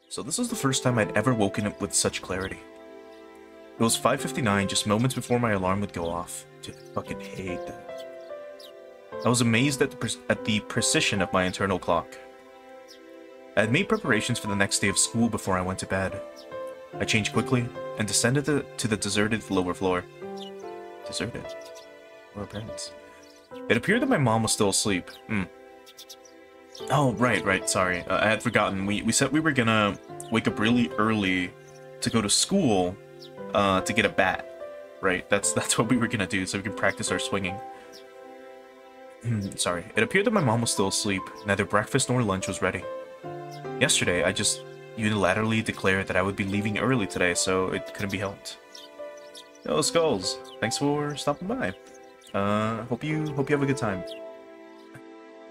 So this was the first time I'd ever woken up with such clarity. It was 5:59, just moments before my alarm would go off. Dude, I fucking hate that. I was amazed at the precision of my internal clock. I had made preparations for the next day of school before I went to bed. I changed quickly and descended to the deserted lower floor. Deserted? Where are parents? It appeared that my mom was still asleep. Oh, right, sorry. I had forgotten. We said we were gonna wake up really early to go to school to get a bat. Right, that's what we were gonna do, so we can practice our swinging. Sorry. It appeared that my mom was still asleep. Neither breakfast nor lunch was ready. Yesterday, I just unilaterally declared that I would be leaving early today, so it couldn't be helped. Yo, Skulls. Thanks for stopping by. Hope you have a good time.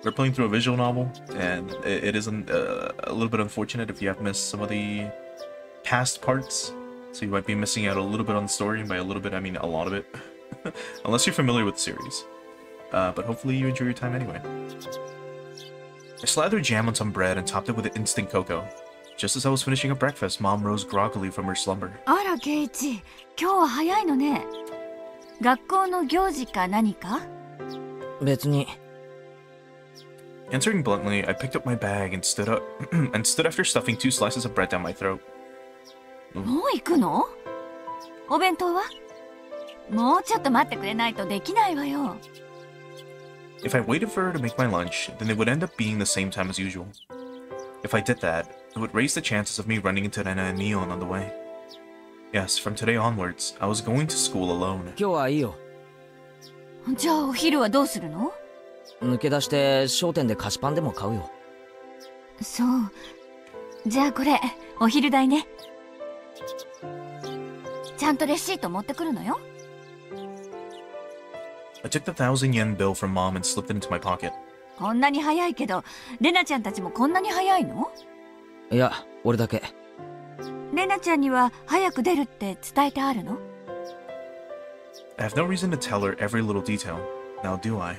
We're playing through a visual novel, and it isn't a little bit unfortunate if you have missed some of the past parts. So you might be missing out a little bit on the story, and by a little bit I mean a lot of it. Unless you're familiar with the series. But hopefully you enjoy your time anyway. I slathered jam on some bread and topped it with instant cocoa. Just as I was finishing up breakfast, Mom rose groggily from her slumber. あら、ケイチ、今日は早いのね。学校の行事か何か？別に。Answering bluntly, I picked up my bag and stood after stuffing 2 slices of bread down my throat. もう行くの？お弁当は？もうちょっと待ってくれないとできないわよ。If I waited for her to make my lunch, then it would end up being the same time as usual. If I did that, it would raise the chances of me running into Rena and Mion on the way. Yes, from today onwards, I was going to school alone. 今日はいいよ。じゃあお昼はどうするの？抜け出して商店で菓子パンでも買うよ。そう。じゃあこれ、お昼代ね。ちゃんとレシート持ってくるのよ。I took the 1,000 yen bill from Mom and slipped it into my pocket. こんなに早いけど、レナちゃんたちもこんなに早いの？いや、俺だけ。レナちゃんには早く出るって伝えてあるの？ I have no reason to tell her every little detail. Now do I?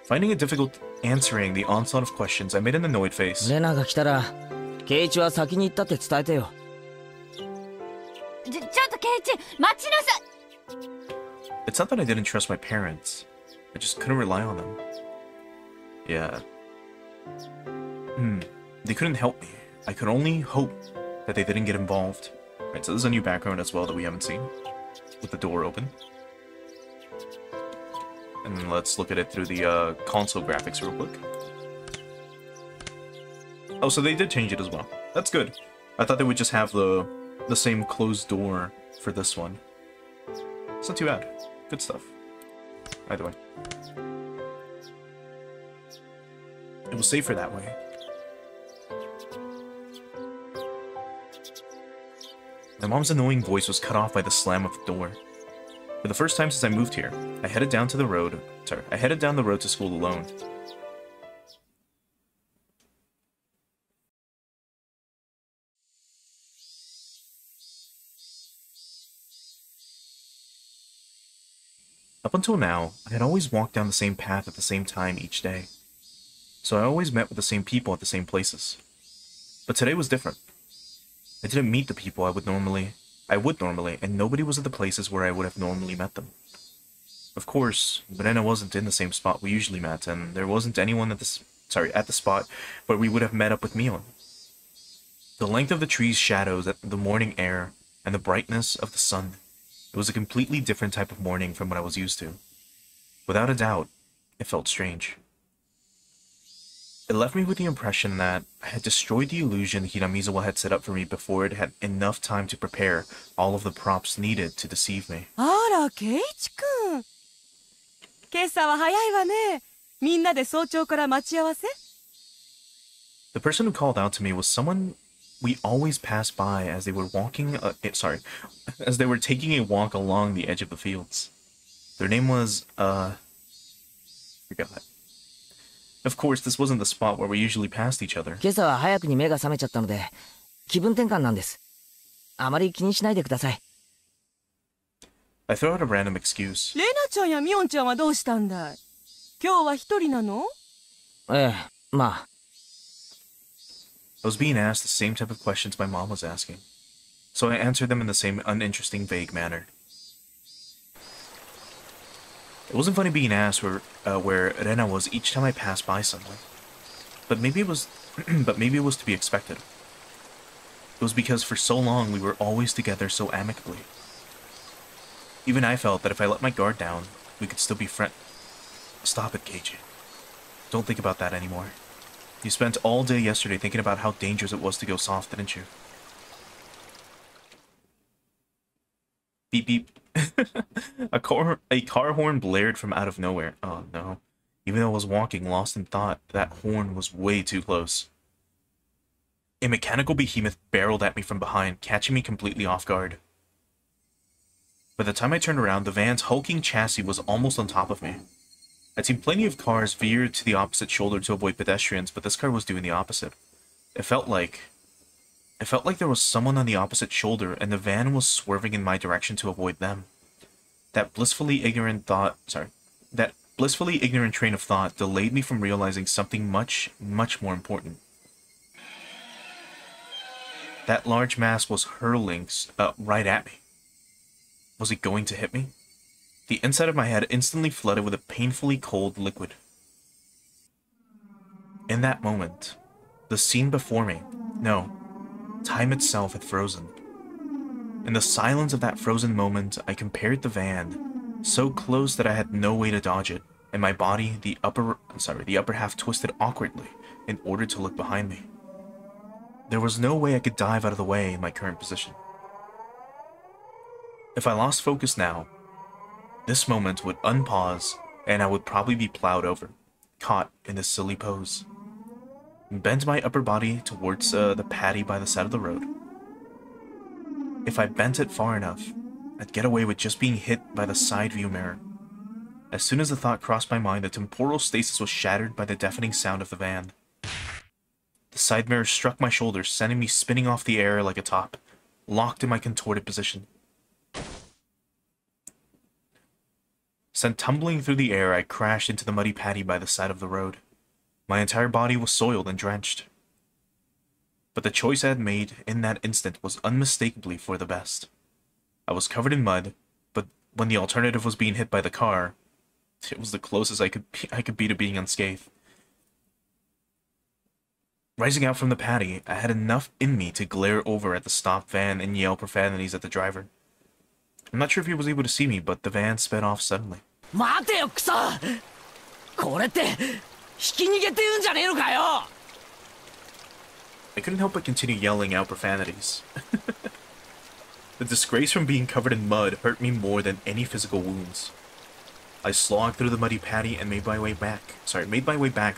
Finding it difficult answering the onslaught of questions, I made an annoyed face. レナが来たら、ケイチは先に行ったって伝えてよ。ちょっとケイチ、待ちなさい。It's not that I didn't trust my parents. I just couldn't rely on them. Yeah. They couldn't help me. I could only hope that they didn't get involved. Right, so there's a new background as well that we haven't seen. With the door open. And then let's look at it through the console graphics real quick. Oh, so they did change it as well. That's good. I thought they would just have the same closed door for this one. It's not too bad. Good stuff. Either way. It was safer that way. My mom's annoying voice was cut off by the slam of the door. For the first time since I moved here, I headed down the road to school alone. Up until now, I had always walked down the same path at the same time each day. So I always met with the same people at the same places. But today was different. I didn't meet the people I would normally, and nobody was at the places where I would have normally met them. Of course, Brena wasn't in the same spot we usually met, and there wasn't anyone at the spot where we would have met up with Mion. The length of the trees' shadows, the morning air, and the brightness of the sun. It was a completely different type of morning from what I was used to. Without a doubt, it felt strange. It left me with the impression that I had destroyed the illusion Hiramizawa had set up for me before it had enough time to prepare all of the props needed to deceive me. あら、ケイチ君。今朝は早いわね。みんなで早朝から待ち合わせ？ The person who called out to me was someone we always passed by as they were as they were taking a walk along the edge of the fields. Their name was, forgot. Of course, this wasn't the spot where we usually passed each other. 今朝は早くに目が覚めちゃったので、気分転換なんです。あまり気にしないでください。I throw out a random excuse. レナちゃんやミオンちゃんはどうしたんだい？今日は一人なの？ええ、まあ。I was being asked the same type of questions my mom was asking, so I answered them in the same uninteresting, vague manner. It wasn't funny being asked where Rena was each time I passed by someone, but maybe it was, but maybe it was to be expected. It was because for so long we were always together so amicably. Even I felt that if I let my guard down, we could still be friends. Stop it, Keiji. Don't think about that anymore. You spent all day yesterday thinking about how dangerous it was to go soft, didn't you? Beep beep. A car horn blared from out of nowhere. Oh no. Even though I was walking lost in thought, that horn was way too close. A mechanical behemoth barreled at me from behind, catching me completely off guard. By the time I turned around, the van's hulking chassis was almost on top of me. I'd seen plenty of cars veer to the opposite shoulder to avoid pedestrians, but this car was doing the opposite. It felt like there was someone on the opposite shoulder, and the van was swerving in my direction to avoid them. That blissfully ignorant train of thought delayed me from realizing something much, much more important. That large mass was hurling right at me. Was it going to hit me? The inside of my head instantly flooded with a painfully cold liquid. In that moment, the scene before me, no, time itself had frozen. In the silence of that frozen moment, I compared the van, so close that I had no way to dodge it, and my body, the upper half twisted awkwardly in order to look behind me. There was no way I could dive out of the way in my current position. If I lost focus now, this moment would unpause, and I would probably be plowed over, caught in this silly pose. Bend my upper body towards the paddy by the side of the road. If I bent it far enough, I'd get away with just being hit by the side view mirror. As soon as the thought crossed my mind, the temporal stasis was shattered by the deafening sound of the van. The side mirror struck my shoulder, sending me spinning off the air like a top, locked in my contorted position. Sent tumbling through the air, I crashed into the muddy paddy by the side of the road. My entire body was soiled and drenched. But the choice I had made in that instant was unmistakably for the best. I was covered in mud, but when the alternative was being hit by the car, it was the closest I could be to being unscathed. Rising out from the paddy, I had enough in me to glare over at the stopped van and yell profanities at the driver. I'm not sure if he was able to see me, but the van sped off suddenly. 待てよクソこれって引き逃げって言うんじゃねえのかよ I couldn't help but continue yelling out profanities. The disgrace from being covered in mud hurt me more than any physical wounds. I slogged through the muddy paddy and made my way back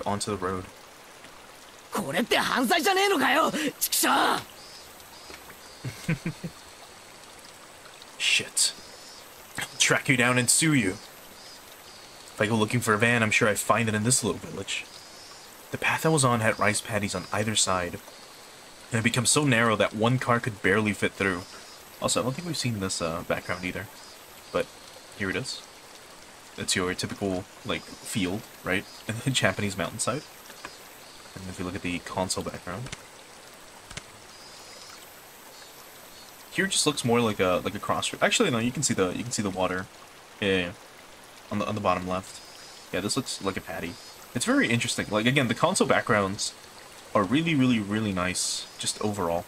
onto the road. これって犯罪じゃねえのかよチクショー Shit. I'll track you down and sue you. If I go looking for a van, I'm sure I'd find it in this little village. The path I was on had rice paddies on either side, and it became so narrow that one car could barely fit through. Also, I don't think we've seen this background either, but here it is. It's your typical, like, field, right? In the Japanese mountainside. And if you look at the console background, here it just looks more like a crossroad. Actually, no, you can see the water. Yeah. On the bottom left. Yeah, this looks like a paddy. It's very interesting. Like, again, the console backgrounds are really, really, really nice, just overall.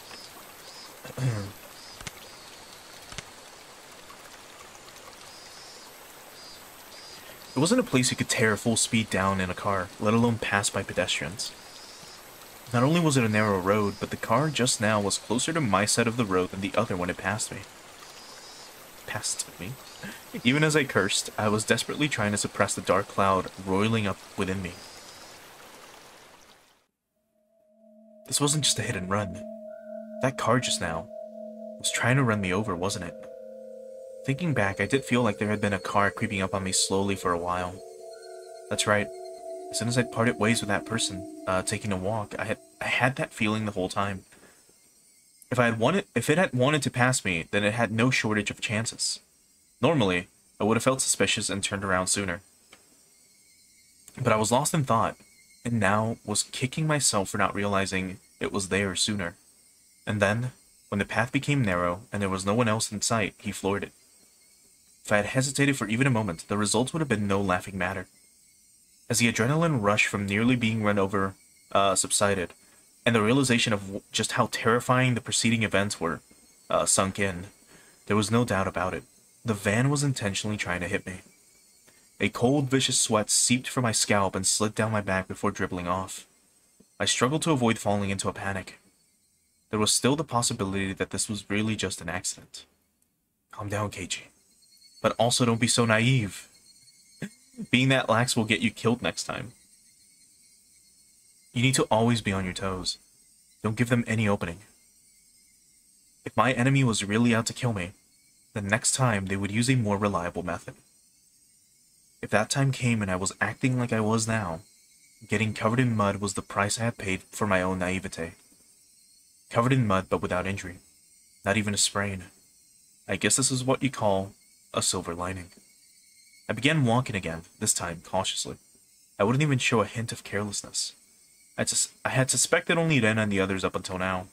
It wasn't a place you could tear full speed down in a car, let alone pass by pedestrians. Not only was it a narrow road, but the car just now was closer to my side of the road than the other when it passed me. Even as I cursed, I was desperately trying to suppress the dark cloud roiling up within me. This wasn't just a hit and run. That car just now was trying to run me over, wasn't it? Thinking back, I did feel like there had been a car creeping up on me slowly for a while. That's right. As soon as I'd parted ways with that person, taking a walk, I had that feeling the whole time. If it had wanted to pass me, then it had no shortage of chances. Normally, I would have felt suspicious and turned around sooner. But I was lost in thought, and now was kicking myself for not realizing it was there sooner. And then, when the path became narrow and there was no one else in sight, he floored it. If I had hesitated for even a moment, the results would have been no laughing matter. As the adrenaline rush from nearly being run over subsided, and the realization of just how terrifying the preceding events were sunk in, there was no doubt about it. The van was intentionally trying to hit me. A cold, vicious sweat seeped from my scalp and slid down my back before dribbling off. I struggled to avoid falling into a panic. There was still the possibility that this was really just an accident. Calm down, Keiichi. But also don't be so naive. Being that lax will get you killed next time. You need to always be on your toes. Don't give them any opening. If my enemy was really out to kill me, then next time they would use a more reliable method. If that time came and I was acting like I was now, getting covered in mud was the price I had paid for my own naivete. Covered in mud but without injury. Not even a sprain. I guess this is what you call a silver lining. I began walking again, this time cautiously. I wouldn't even show a hint of carelessness. I had suspected only Ren and the others up until now.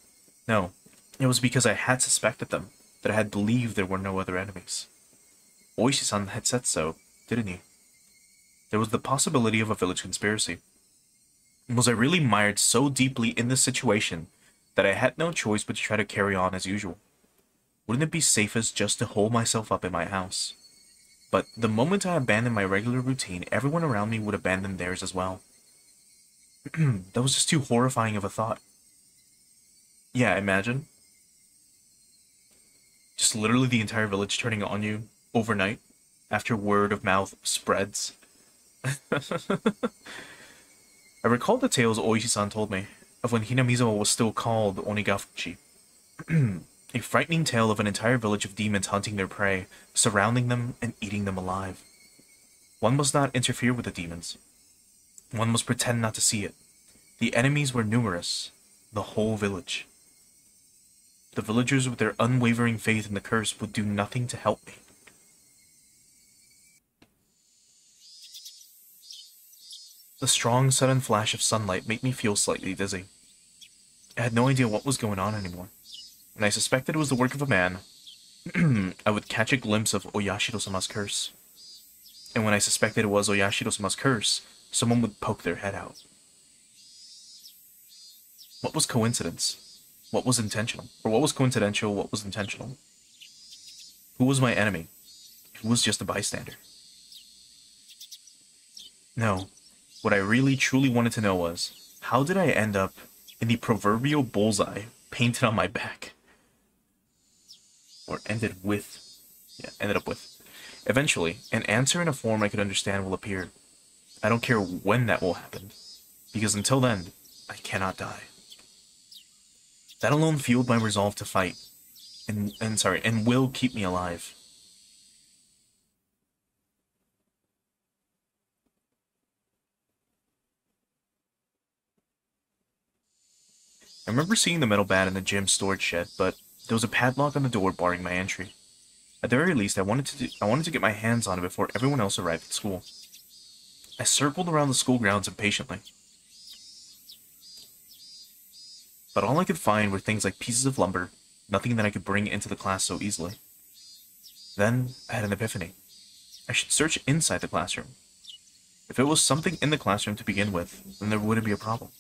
No, it was because I had suspected them, that I had believed there were no other enemies. Oishi-san had said so, didn't he? There was the possibility of a village conspiracy. Was I really mired so deeply in this situation that I had no choice but to try to carry on as usual? Wouldn't it be safest just to hole myself up in my house? But the moment I abandoned my regular routine, everyone around me would abandon theirs as well. That was just too horrifying of a thought. Yeah, imagine. Just literally the entire village turning on you overnight after word of mouth spreads. I recalled the tales Oishi-san told me of when Hinamizawa was still called Onikakushi. A frightening tale of an entire village of demons hunting their prey, surrounding them and eating them alive. One must not interfere with the demons. One must pretend not to see it. The enemies were numerous, the whole village. The villagers with their unwavering faith in the curse would do nothing to help me. The strong, sudden flash of sunlight made me feel slightly dizzy. I had no idea what was going on anymore. When I suspected it was the work of a man, I would catch a glimpse of Oyashiro-sama's curse. And when I suspected it was Oyashiro-sama's curse, someone would poke their head out. What was coincidence? What was intentional? Or what was coincidental? What was intentional? Who was my enemy? Who was just a bystander? No. What I really truly wanted to know was, how did I end up in the proverbial bullseye painted on my back? Or ended up with. Eventually, an answer in a form I could understand will appear. I don't care when that will happen, because until then, I cannot die. That alone fueled my resolve to fight, and will keep me alive. I remember seeing the metal bat in the gym storage shed, but there was a padlock on the door barring my entry. At the very least, I wanted to get my hands on it before everyone else arrived at school. I circled around the school grounds impatiently. But all I could find were things like pieces of lumber, nothing that I could bring into the class so easily. Then I had an epiphany. I should search inside the classroom. If it was something in the classroom to begin with, then there wouldn't be a problem.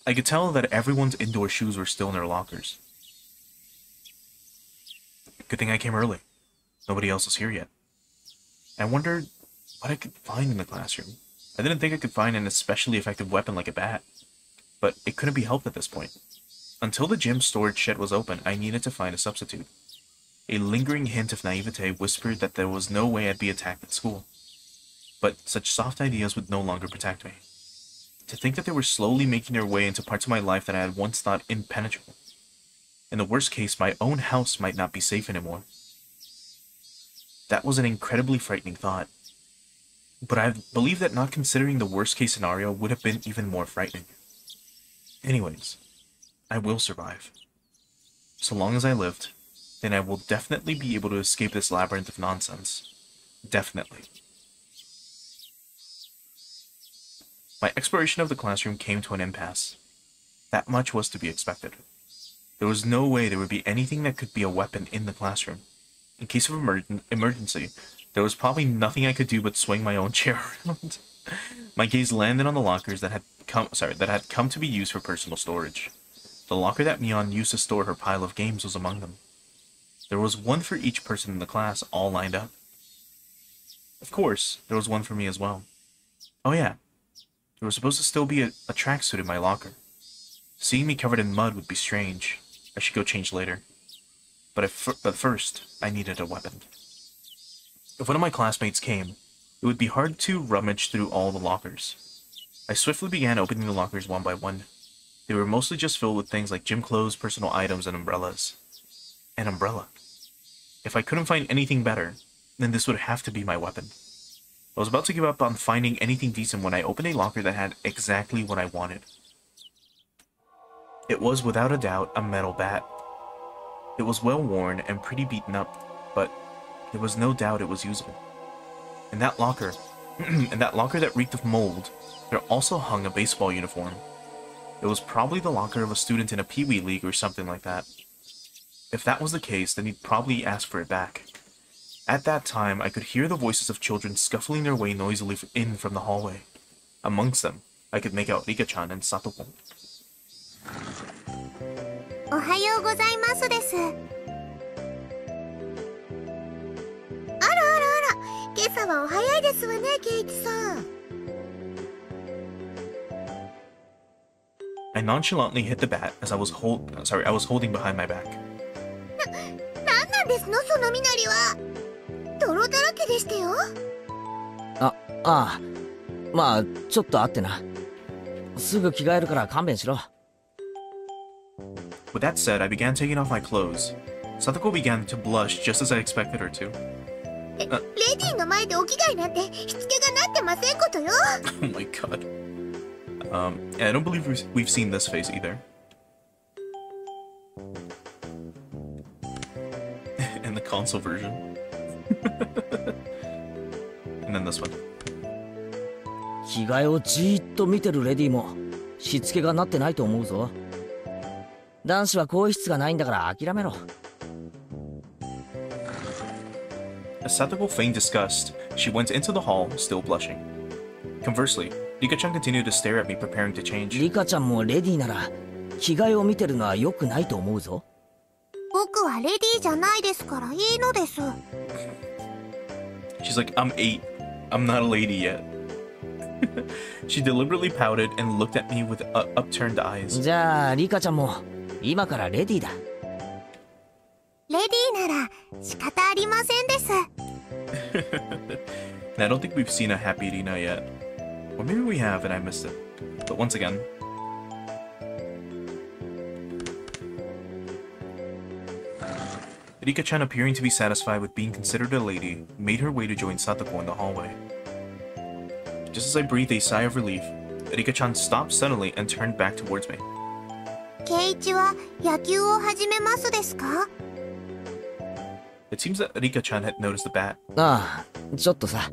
I could tell that everyone's indoor shoes were still in their lockers. Good thing I came early. Nobody else was here yet. I wondered what I could find in the classroom. I didn't think I could find an especially effective weapon like a bat, but it couldn't be helped at this point. Until the gym storage shed was open, I needed to find a substitute. A lingering hint of naivete whispered that there was no way I'd be attacked at school. But such soft ideas would no longer protect me. To think that they were slowly making their way into parts of my life that I had once thought impenetrable. In the worst case, my own house might not be safe anymore. That was an incredibly frightening thought. But I believe that not considering the worst case scenario would have been even more frightening. Anyways, I will survive. So long as I lived, then I will definitely be able to escape this labyrinth of nonsense. Definitely. My exploration of the classroom came to an impasse. That much was to be expected. There was no way there would be anything that could be a weapon in the classroom. In case of emergency, there was probably nothing I could do but swing my own chair around. My gaze landed on the lockers that had come to be used for personal storage. The locker that Mion used to store her pile of games was among them. There was one for each person in the class, all lined up. Of course, there was one for me as well. Oh yeah, there was supposed to still be a tracksuit in my locker. Seeing me covered in mud would be strange. I should go change later. But first, I needed a weapon. If one of my classmates came, it would be hard to rummage through all the lockers. I swiftly began opening the lockers one by one. They were mostly just filled with things like gym clothes, personal items, and umbrellas. An umbrella. If I couldn't find anything better, then this would have to be my weapon. I was about to give up on finding anything decent when I opened a locker that had exactly what I wanted. It was without a doubt a metal bat. It was well worn and pretty beaten up, but there was no doubt it was usable. In that locker, that reeked of mold, there also hung a baseball uniform. It was probably the locker of a student in a Pee-wee league or something like that. If that was the case, then he'd probably ask for it back. At that time, I could hear the voices of children scuffling their way noisily in from the hallway. Amongst them, I could make out Rika-chan and Satoko. おはようございますです。あらあらあら、今朝はお早いですわね、ケイチさん。I nonchalantly hit the bat as I was holding behind my back. なんなんですの、その身なりは。泥だらけでしたよ。ああ、まあちょっとあってな。すぐ着替えるから勘弁しろ。With that said, I began taking off my clothes. Satoko began to blush just as I expected her to. レディーの前でお着替えなんてしつけがなってませんことよ。Oh my god. I don't believe we've seen this face either. In the console version. And then this one. 着替えをじーっと見てるレディーもしつけがなってないと思うぞ。男子は更衣室がないんだから諦めろ。As Satoko feigned disgust, she went into the hall, still blushing. Conversely, Rika-chan continued to stare at me, preparing to change. リカちゃんもレディーなら着替えを見てるのは良くないと思うぞ。僕はレディーじゃないですからいいのです。She's like, I'm 8. I'm not a lady yet. She deliberately pouted and looked at me with upturned eyes. じゃあリカちゃんも今からレディーだ。レディーなら仕方ありませんです。And I don't think we've seen a happy Rina yet. Or maybe we have and I missed it. But once again. Rika-chan, appearing to be satisfied with being considered a lady, made her way to join Satoko in the hallway. Just as I breathed a sigh of relief, Rika-chan stopped suddenly and turned back towards me. ケイチは野球を始めますですか？ It seems that Rika-chan had noticed the bat. ああ、ちょっとさ。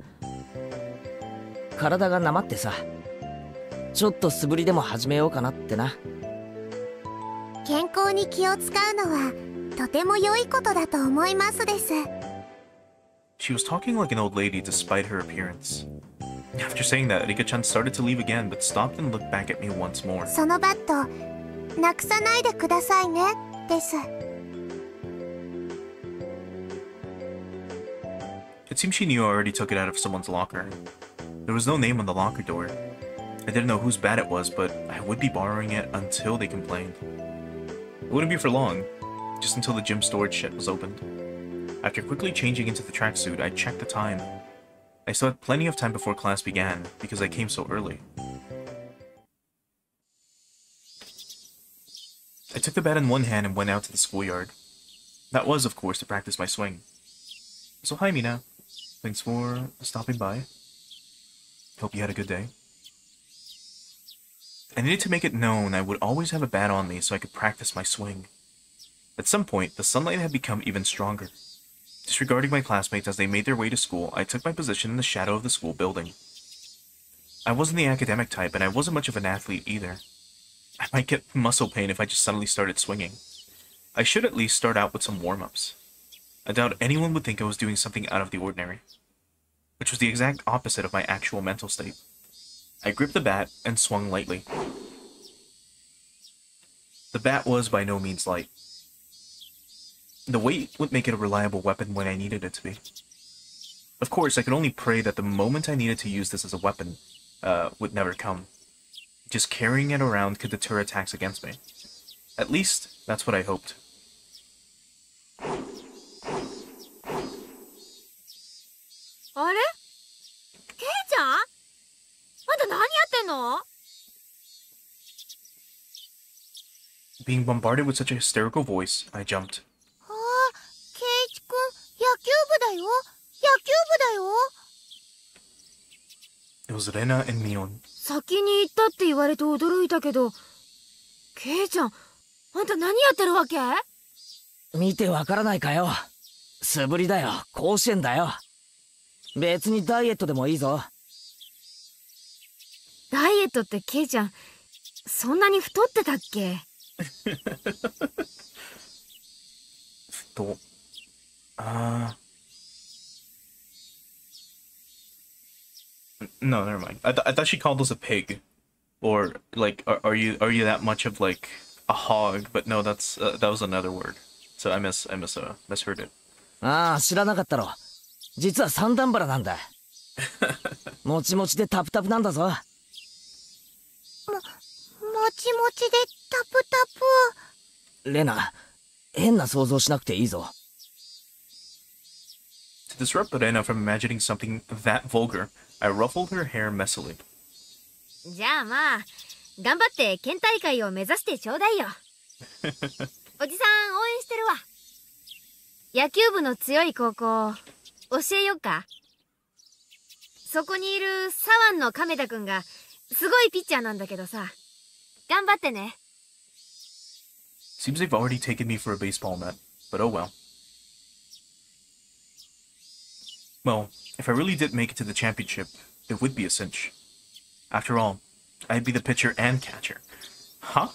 体がなまってさ。ちょっと素振りでも始めようかなってな。健康に気を使うのはとても良いことだと思いますです。 She was talking like an old lady despite her appearance. After saying that, Rika-chan started to leave again but stopped and looked back at me once more. そのバットなくさないでくださいねです。 It seems she knew I already took it out of someone's locker. There was no name on the locker door. I didn't know whose bat it was, but I would be borrowing it until they complained. It wouldn't be for long, just until the gym storage shed was opened. After quickly changing into the tracksuit, I checked the time. I still had plenty of time before class began, because I came so early. I took the bat in one hand and went out to the schoolyard. That was, of course, to practice my swing. So hi, Mina. Thanks for stopping by. Hope you had a good day. I needed to make it known I would always have a bat on me so I could practice my swing. At some point, the sunlight had become even stronger. Disregarding my classmates as they made their way to school, I took my position in the shadow of the school building. I wasn't the academic type, and I wasn't much of an athlete either. I might get muscle pain if I just suddenly started swinging. I should at least start out with some warm-ups. I doubt anyone would think I was doing something out of the ordinary, which was the exact opposite of my actual mental state. I gripped the bat and swung lightly. The bat was by no means light. The weight would make it a reliable weapon when I needed it to be. Of course, I could only pray that the moment I needed to use this as a weapon would never come. Just carrying it around could deter attacks against me. At least, that's what I hoped. あれケイちゃんまだ何やってんの Being bombarded with such a hysterical voice, I jumped. ああ、ケイチくん、野球部だよ。野球部だよ。 It was Rena and Mion. 先に行ったって言われて驚いたけど、ケイちゃん、あんた何やってるわけ？見てわからないかよ。素振りだよ。甲子園だよ。別にダイエットでもいいぞ。ダイエットってケイちゃん、そんなに太ってたっけ？ No, never mind. I thought she called us a pig, or like, are you that much of like a hog? But no, that was another word. So I misheard it. ああ、知らなかったろ。実は三段腹なんだ。もちもちでタプタプなんだぞ。もちもちでタプタプ。レナ、変な想像しなくていいぞ。To disrupt Rena from imagining something that vulgar, I ruffled her hair messily. じゃあまあ、頑張って県大会を目指してちょうだいよ。おじさん応援してるわ。野球部の強い高校教えよっか。そこにいる左腕の亀田くんがすごいピッチャーなんだけどさ。頑張ってね。Seems they've already taken me for a baseball net, but oh well. Well, if I really did make it to the championship, it would be a cinch. After all, I'd be the pitcher and catcher. Huh?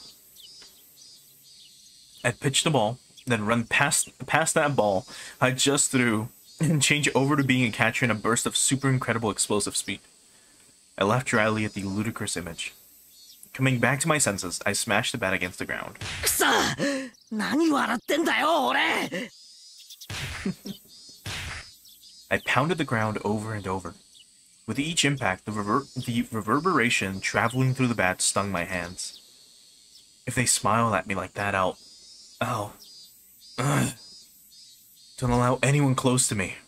I'd pitch the ball, then run past that ball I just threw, and change over to being a catcher in a burst of super incredible explosive speed. I laughed dryly at the ludicrous image. Coming back to my senses, I smashed the bat against the ground. くそ！何笑ってんだよ、俺！ I pounded the ground over and over. With each impact, the reverberation traveling through the bat stung my hands. If they smile at me like that, I'll... Don't allow anyone close to me.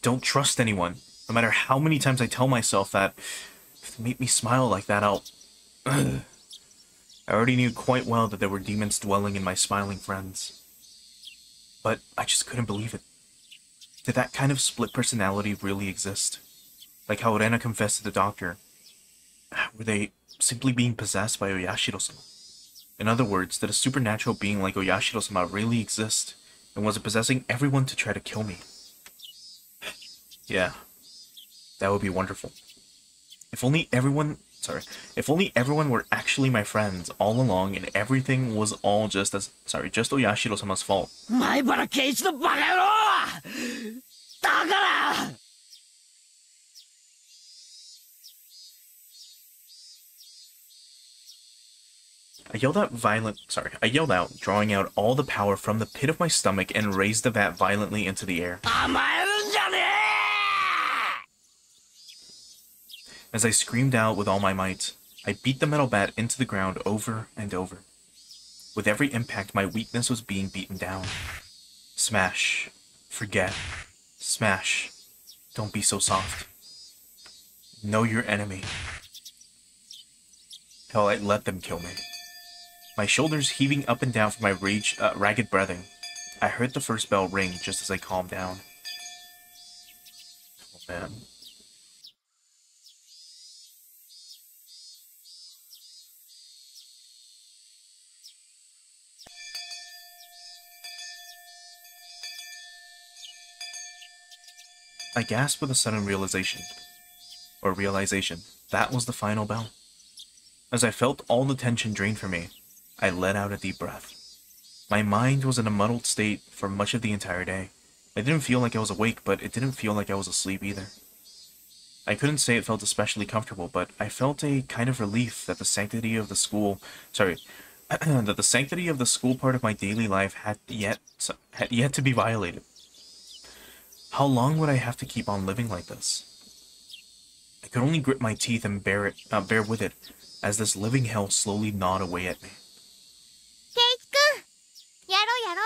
Don't trust anyone. No matter how many times I tell myself that, if they make me smile like that, I'll... I already knew quite well that there were demons dwelling in my smiling friends. But I just couldn't believe it. Did that kind of split personality really exist? Like how Rena confessed to the doctor. Were they simply being possessed by Oyashiro-sama? In other words, did a supernatural being like Oyashiro-sama really exist? And was it possessing everyone to try to kill me? Yeah. That would be wonderful. If only everyone were actually my friends all along and everything was all just Oyashiro-sama's fault. 前原圭一のバカ野郎！だから！ I yelled out, drawing out all the power from the pit of my stomach and raised the bat violently into the air. 甘えるんじゃねえ！ As I screamed out with all my might, I beat the metal bat into the ground over and over. With every impact, my weakness was being beaten down. Smash. Forget. Smash. Don't be so soft. Know your enemy. Hell, I let them kill me. My shoulders heaving up and down from my ragged breathing. I heard the first bell ring just as I calmed down. Oh man. I gasped with a sudden realization. That was the final bell. As I felt all the tension drained from me, I let out a deep breath. My mind was in a muddled state for much of the entire day. I didn't feel like I was awake, but it didn't feel like I was asleep either. I couldn't say it felt especially comfortable, but I felt a kind of relief that the sanctity of the school, that the sanctity of the school part of my daily life had yet to be violated. How long would I have to keep on living like this? I could only grit my teeth and bear with it, as this living hell slowly gnawed away at me. ケイキくん、やろうやろ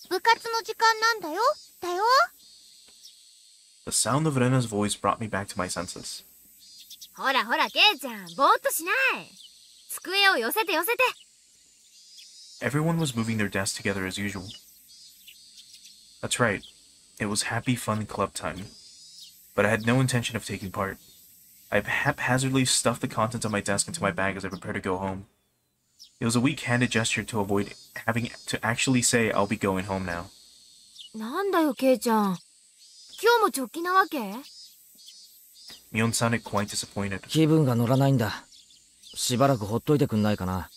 う。部活の時間なんだよ。だよ。The sound of Rena's voice brought me back to my senses. ほらほら、ケイちゃん、ぼーっとしない。机を寄せて寄せて。Everyone was moving their desks together as usual. That's right. It was happy fun club time. But I had no intention of taking part. I haphazardly stuffed the contents of my desk into my bag as I prepared to go home. It was a weak-handed gesture to avoid having to actually say I'll be going home now. なんだよ、ケイちゃん。今日も直帰なわけ？ Mion sounded quite disappointed. 気分が乗らないんだ。しばらくほっといてくんないかな。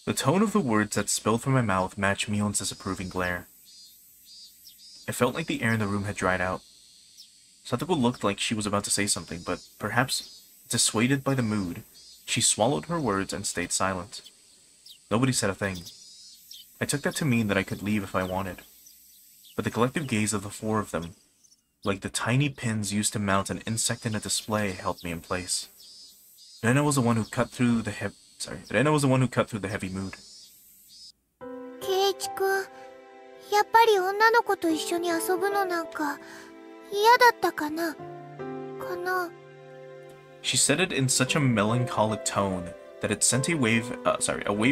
The tone of the words that spilled from my mouth matched Mion's disapproving glare. I felt like the air in the room had dried out. Satoko looked like she was about to say something, but perhaps, dissuaded by the mood, she swallowed her words and stayed silent. Nobody said a thing. I took that to mean that I could leave if I wanted. But the collective gaze of the four of them, like the tiny pins used to mount an insect in a display, held me in place. Rena was the one who cut through the heavy mood. ケイチくん、やっぱり女の子と一緒に遊ぶのなんか嫌だったかな？かな？ She said it in such a melancholic tone that it sent a wave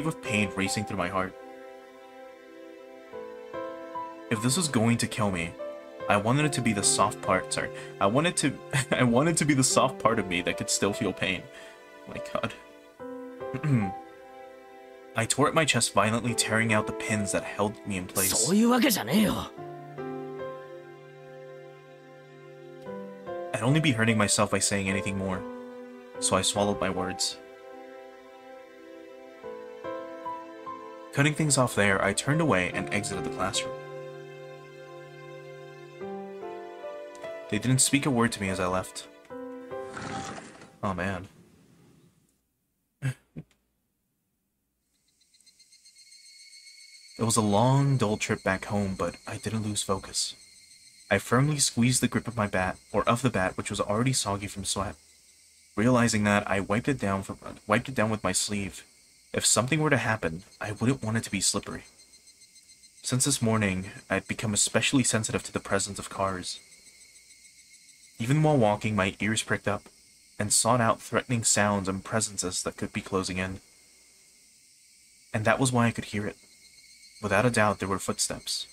of pain racing through my heart. If this was going to kill me, I wanted it to be the soft part. I wanted to be the soft part of me that could still feel pain. My God. I tore at my chest violently, tearing out the pins that held me in place. そういうわけじゃねえよ。I'd only be hurting myself by saying anything more, so I swallowed my words. Cutting things off there, I turned away and exited the classroom. They didn't speak a word to me as I left. Oh man. It was a long, dull trip back home, but I didn't lose focus. I firmly squeezed the grip of my bat, which was already soggy from sweat. Realizing that, I wiped it down with my sleeve. If something were to happen, I wouldn't want it to be slippery. Since this morning, I'd become especially sensitive to the presence of cars. Even while walking, my ears pricked up, and sought out threatening sounds and presences that could be closing in. And that was why I could hear it. Without a doubt, there were footsteps.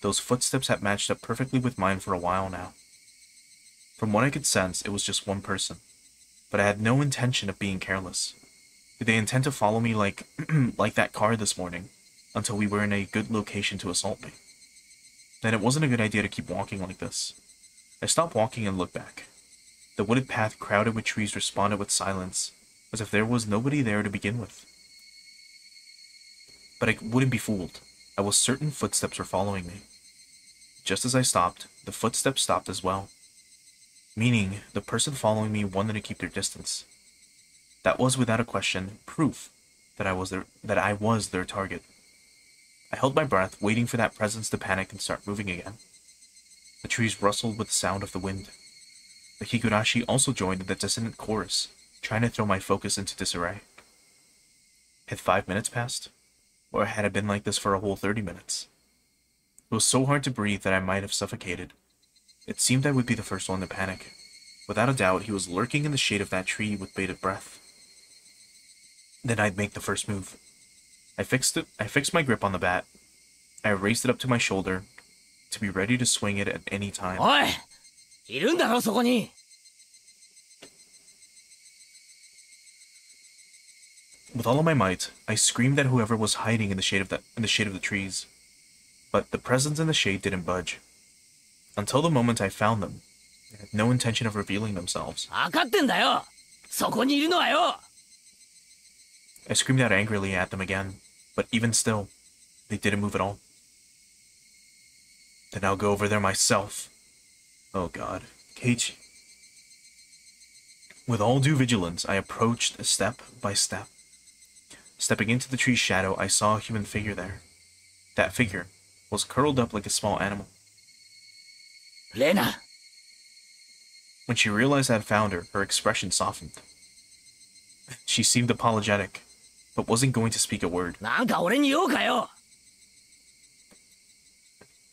Those footsteps had matched up perfectly with mine for a while now. From what I could sense, it was just one person. But I had no intention of being careless. Did they intend to follow me like that car this morning, until we were in a good location to assault me? Then it wasn't a good idea to keep walking like this. I stopped walking and looked back. The wooded path crowded with trees responded with silence, as if there was nobody there to begin with. But I wouldn't be fooled. I was certain footsteps were following me. Just as I stopped, the footsteps stopped as well. Meaning, the person following me wanted to keep their distance. That was, without a question, proof that I was their target. I held my breath, waiting for that presence to panic and start moving again. The trees rustled with the sound of the wind. The Higurashi also joined in the dissonant chorus, trying to throw my focus into disarray. Had 5 minutes passed? Or had it been like this for a whole 30 minutes? It was so hard to breathe that I might have suffocated. It seemed I would be the first one to panic. Without a doubt, he was lurking in the shade of that tree with bated breath. Then I'd make the first move. I fixed my grip on the bat. I raised it up to my shoulder, to be ready to swing it at any time. おい、いるんだろそこに。With all of my might, I screamed at whoever was hiding in the shade of the trees. But the presence in the shade didn't budge. Until the moment I found them, had no intention of revealing themselves. 分かってんだよ。そこにいるのはよ。I screamed out angrily at them again, but even still, they didn't move at all. Then I'll go over there myself. Oh god. Keiichi. With all due vigilance, I approached step by step. Stepping into the tree's shadow, I saw a human figure there. That figure was curled up like a small animal. レナ。 When she realized I had found her, her expression softened. She seemed apologetic, but wasn't going to speak a word. なんか俺に用かよ。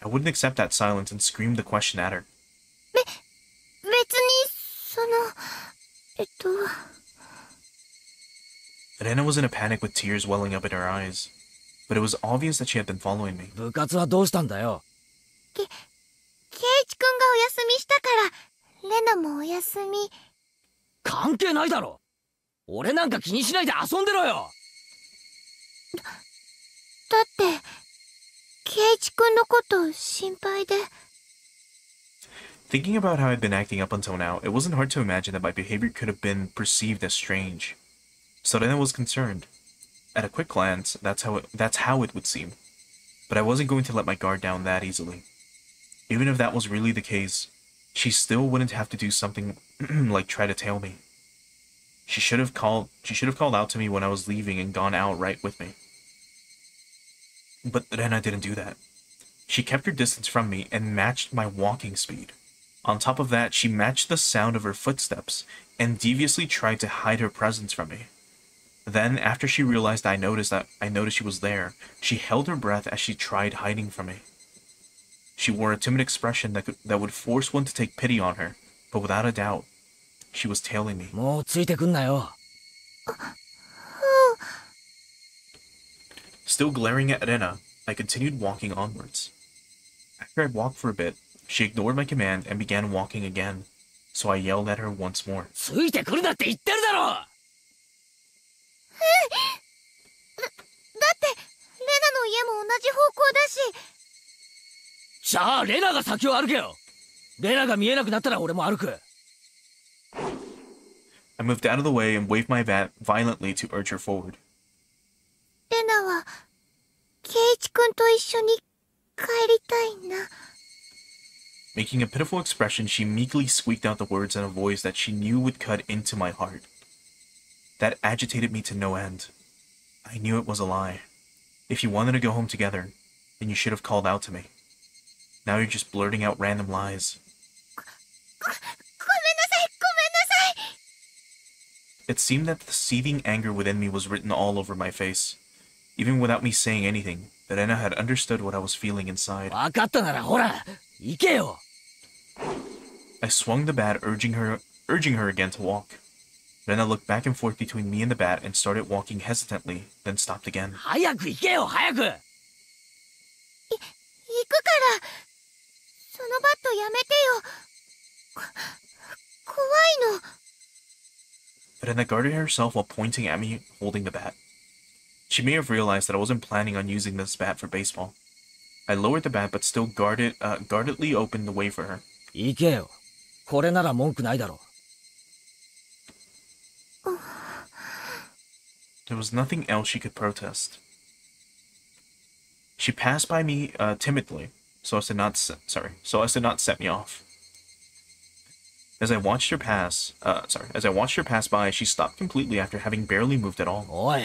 I wouldn't accept that silence and screamed the question at her. 別にElena was in a panic with tears welling up in her eyes, but it was obvious that she had been following me. 部活はどうしたんだよ。ケイチ君がお休みしたからレナもお休み。関係ないだろ。俺なんか気にしないで遊んでろよ。だってケイチ君のこと心配で。 Thinking about how I'd been acting up until now, it wasn't hard to imagine that my behavior could have been perceived as strange. Serena was concerned. At a quick glance, that's how it would seem. But I wasn't going to let my guard down that easily. Even if that was really the case, she still wouldn't have to do something like try to tail me. She should have called out to me when I was leaving and gone out right with me. But Rena didn't do that. She kept her distance from me and matched my walking speed. On top of that, she matched the sound of her footsteps and deviously tried to hide her presence from me. Then, after she realized I noticed she was there, she held her breath as she tried hiding from me. She wore a timid expression that would force one to take pity on her, but without a doubt, she was tailing me. もうついてくんなよ。 Still glaring at Rena, I continued walking onwards. After I'd walked for a bit, she ignored my command and began walking again, so I yelled at her once more. ついてくるなって言ってるだろ。だってレナの家も同じ方向だし。じゃあレナが先を歩けよ。レナが見えなくなったら俺も歩く。 I moved out of the way and waved my bat violently to urge her forward. レナはケイチ君と一緒に帰りたいな。 Making a pitiful expression, she meekly squeaked out the words in a voice that she knew would cut into my heart. That agitated me to no end. I knew it was a lie. If you wanted to go home together, then you should have called out to me. Now you're just blurting out random lies. ごめんなさい。 It seemed that the seething anger within me was written all over my face. Even without me saying anything, Verena had understood what I was feeling inside. 分かったならほら行けよ。 I swung the bat, urging her again to walk. Verena looked back and forth between me and the bat and started walking hesitantly, then stopped again. 早く行けよ早く。行くからそのバットやめてよ。怖いの。 Verena guarded herself while pointing at me, holding the bat. She may have realized that I wasn't planning on using this bat for baseball. I lowered the bat, but still guardedly opened the way for her. 行けよ。これなら文句ないだろ。 There was nothing else she could protest. She passed by me timidly, so as to not set me off. As I watched her pass by, she stopped completely after having barely moved at all. おい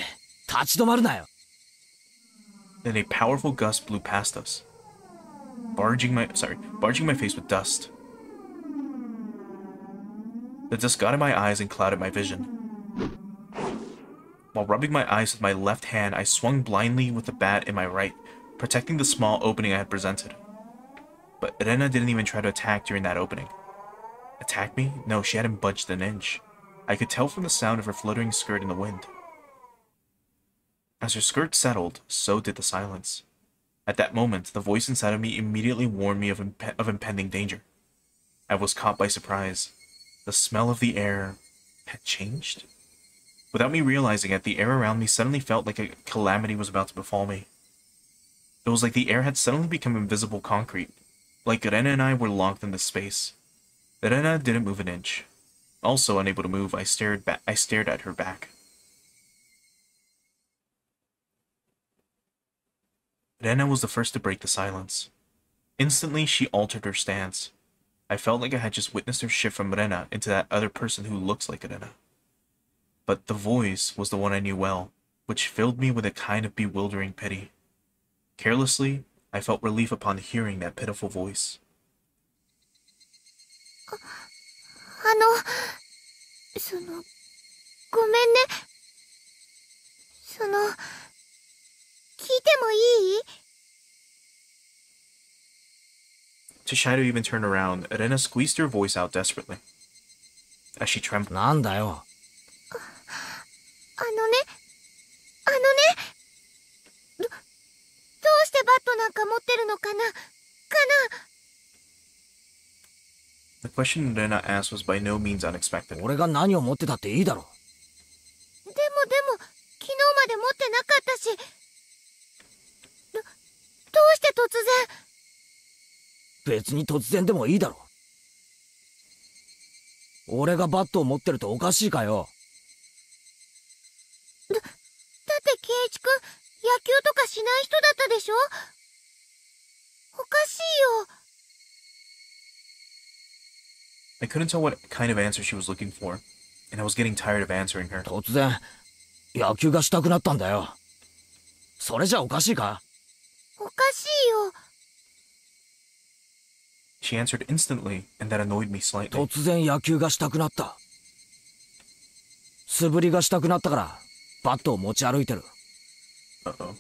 立ち止まるなよ。 Then a powerful gust blew past us, barging my face with dust. The dust got in my eyes and clouded my vision. While rubbing my eyes with my left hand, I swung blindly with the bat in my right, protecting the small opening I had presented. But Rena didn't even try to attack during that opening. Attack me? No, she hadn't budged an inch. I could tell from the sound of her fluttering skirt in the wind. As her skirt settled, so did the silence. At that moment, the voice inside of me immediately warned me of impending danger. I was caught by surprise. The smell of the air had changed? Without me realizing it, the air around me suddenly felt like a calamity was about to befall me. It was like the air had suddenly become invisible concrete, like Rena and I were locked in this space. Rena didn't move an inch. Also unable to move, I stared at her back. Rena was the first to break the silence. Instantly, she altered her stance. I felt like I had just witnessed her shift from Rena into that other person who looks like Rena. But the voice was the one I knew well, which filled me with a kind of bewildering pity. Carelessly, I felt relief upon hearing that pitiful voice. ごめんね。聞いてもいい？ Too shy to even turn around, Rena squeezed her voice out desperately. As she trembled. なんだよ。どうしてバットなんか持ってるのかな？ The question Rena asked was by no means unexpected. 俺が何を持ってたっていいだろ。でも、昨日まで持ってなかったし。どうして突然？別に突然でもいいだろ。俺がバットを持ってるとおかしいかよ。だって圭一君、野球とかしない人だったでしょ？おかしいよ。 I couldn't tell what kind of answer she was looking for, and I was getting tired of answering her. 突然、野球がしたくなったんだよ。それじゃおかしいか？おかしいよ。 She answered instantly, and that annoyed me slightly. 突然野球がしたくなった。素振りがしたくなったから、バットを持ち歩いてる。Uh-oh.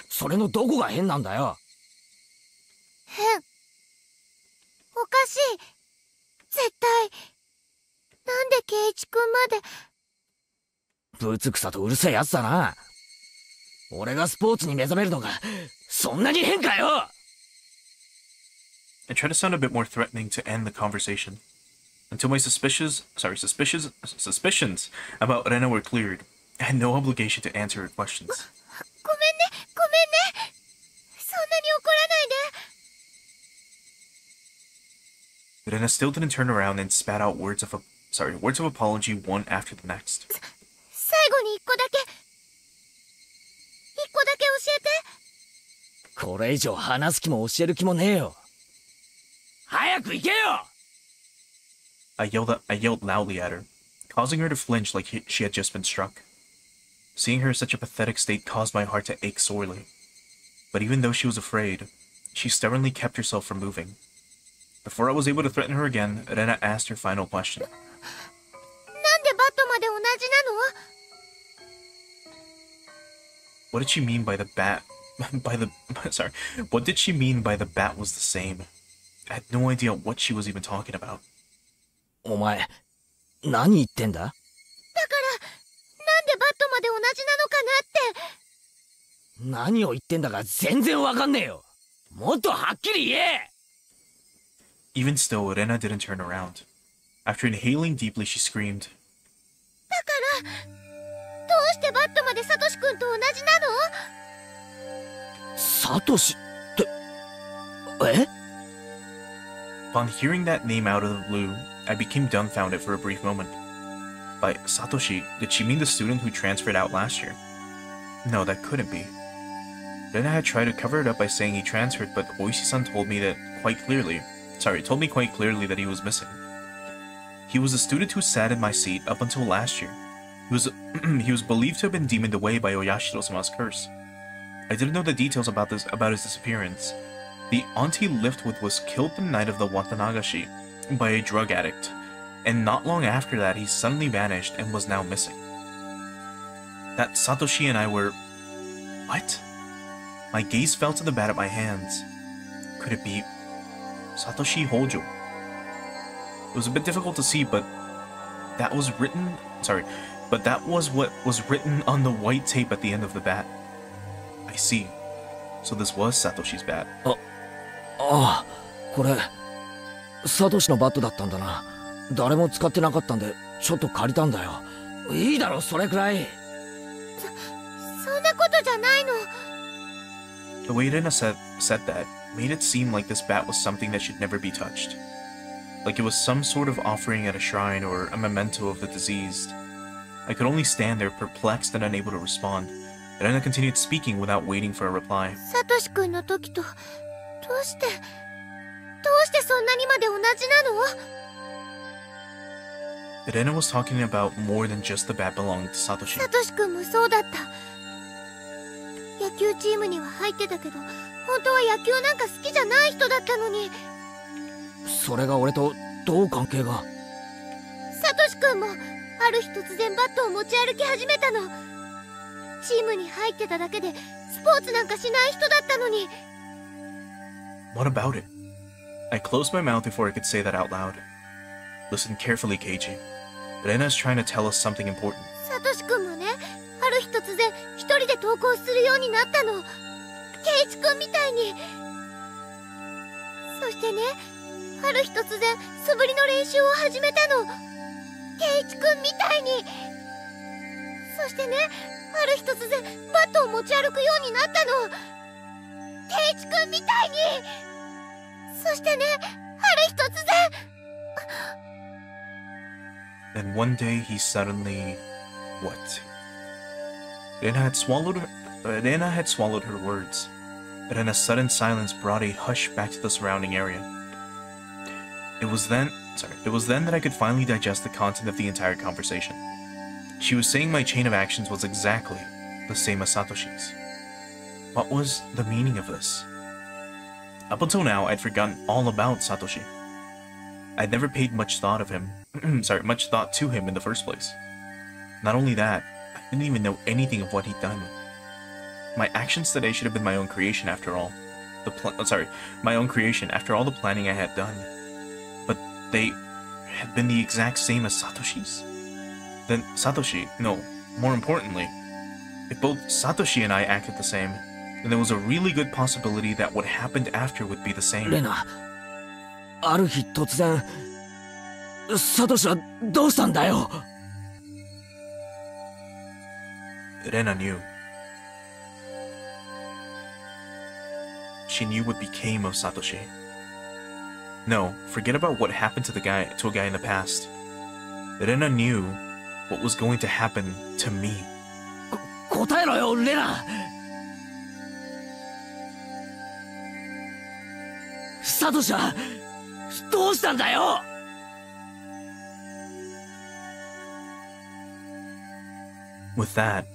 それのどこが変なんだよ。変。おかしい。絶対。なんで圭一君まで。ぶつくさとうるせえやつだな。俺がスポーツに目覚めるのが、そんなに変かよ。 I tried to sound a bit more threatening to end the conversation, until my suspicions about Rena were cleared. I had no obligation to answer her questions. ごめんね。そんなに怒らないで。 Rena still didn't turn around and spat out words of apology one after the next. 最後に一個だけ教えて。これ以上話す気も教える気もねえよ。早く行けよ！ I yelled loudly at her, causing her to flinch like she had just been struck. Seeing her in such a pathetic state caused my heart to ache sorely. But even though she was afraid, she stubbornly kept herself from moving. Before I was able to threaten her again, Rena asked her final question. なんでバットまで同じなの？ What did she mean by the bat? What did she mean by the bat was the same? I had no idea what she was even talking about. お前、何言ってんだ？だから、なんでバットまで同じなのかなって。何を言ってんだか全然わかんねえよ。もっとはっきり言え！ Even still, Rena didn't turn around. After inhaling deeply, she screamed. だから、どうしてバットまでサトシ君と同じなの？サトシって、え？ Upon hearing that name out of the blue, I became dumbfounded for a brief moment. By Satoshi, did she mean the student who transferred out last year? No, that couldn't be. Rena had tried to cover it up by saying he transferred, but Oishi-san told me quite clearly that he was missing. He was the student who sat in my seat up until last year. He was believed to have been demoned away by Oyashiro-sama's curse. I didn't know the details about his disappearance. The aunt he lived with was killed the night of the Watanagashi by a drug addict, and not long after that he suddenly vanished and was now missing. That Satoshi and I were... What? My gaze fell to the bat at my hands. Could it be... Satoshi Hojo? It was a bit difficult to see, but that was what was written on the white tape at the end of the bat. I see. So this was Satoshi's bat. ああ、これ、サトシのバットだったんだな。誰も使ってなかったんで、ちょっと借りたんだよ。いいだろ、それくらい。そんなことじゃないの。 The way Rena said that made it seem like this bat was something that should never be touched. like it was some sort of offering at a shrine or a memento of the deceased. I could only stand there, perplexed and unable to respond. Irena continued speaking without waiting for a reply. サトシ君の時とどうしてそんなにまで同じなの？ Irena was talking about more than just the bat belonging to Satoshi. サトシ君もそうだった。野球チームには入ってたけど、本当は野球なんか好きじゃない人だったのに。それが俺とどう関係が？サトシ君もある日突然バットを持ち歩き始めたの。チームに入ってただけでスポーツなんかしない人だったのに。 What about it? I closed my mouth before I could say that out loud. Listen carefully, Keiji. Irena is trying to tell us something important. サトシ君もね、ある日突然一人で登校するようになったの。ケイチ君みたいに。そしてね、ある日突然素振りの練習を始めたの。ケイチ君みたいに。そしてね、ある日突然バットを持ち歩くようになったの。ケイチ君みたいに。そしてね、ある日突然。Then one day he suddenly... What? Irena had swallowed her words, but then a sudden silence brought a hush back to the surrounding area. It was then that I could finally digest the content of the entire conversation. She was saying my chain of actions was exactly the same as Satoshi's. What was the meaning of this? Up until now, I'd forgotten all about Satoshi. I'd never paid much thought to him in the first place. Not only that, I didn't even know anything of what he'd done. My actions today should have been my own creation after all. My own creation after all the planning I had done. But they had been the exact same as Satoshi's. Then Satoshi, no, more importantly, if both Satoshi and I acted the same, then there was a really good possibility that what happened after would be the same. レナ、ある日突然、サトシはどうしたんだよ。Rena knew. She knew what became of Satoshi. No, forget about what happened to a guy in the past. Rena knew what was going to happen to me. 答えろよ、レナ。サトシはどうしたんだよ。With that,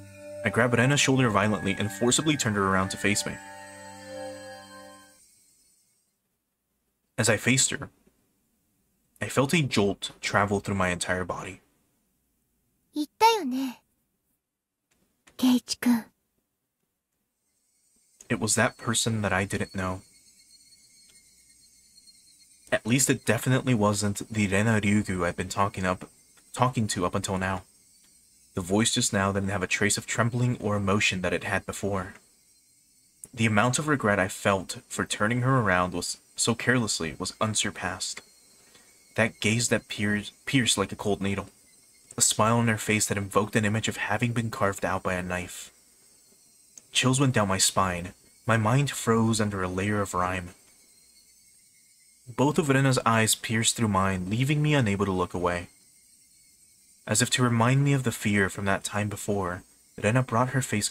I grabbed Rena's shoulder violently and forcibly turned her around to face me. As I faced her, I felt a jolt travel through my entire body. 言ったよね、ケイチ君。It was that person that I didn't know. At least it definitely wasn't the Rena Ryugu I'd been talking to up until now. The voice just now didn't have a trace of trembling or emotion that it had before. The amount of regret I felt for turning her around so carelessly was unsurpassed. That gaze that pierced like a cold needle. A smile on her face that invoked an image of having been carved out by a knife. Chills went down my spine. My mind froze under a layer of rime. Both of Rena's eyes pierced through mine, leaving me unable to look away. As if to remind me of the fear from that time before, Rena brought her face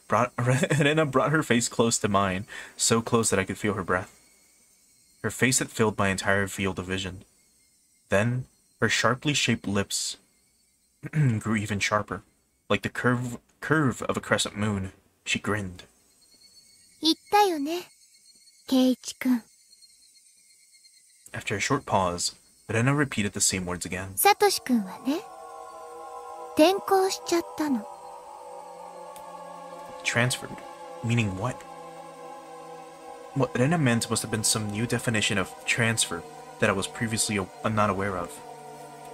brought her face close to mine, so close that I could feel her breath. Her face had filled my entire field of vision. Then, her sharply shaped lips grew even sharper. Like the curve of a crescent moon, she grinned. 言ったよね、ケイチ君。 After a short pause, Rena repeated the same words again. サトシ君はね、転校しちゃったの。Transferred? Meaning what? What Rena meant must have been some new definition of transfer that I was previously not aware of.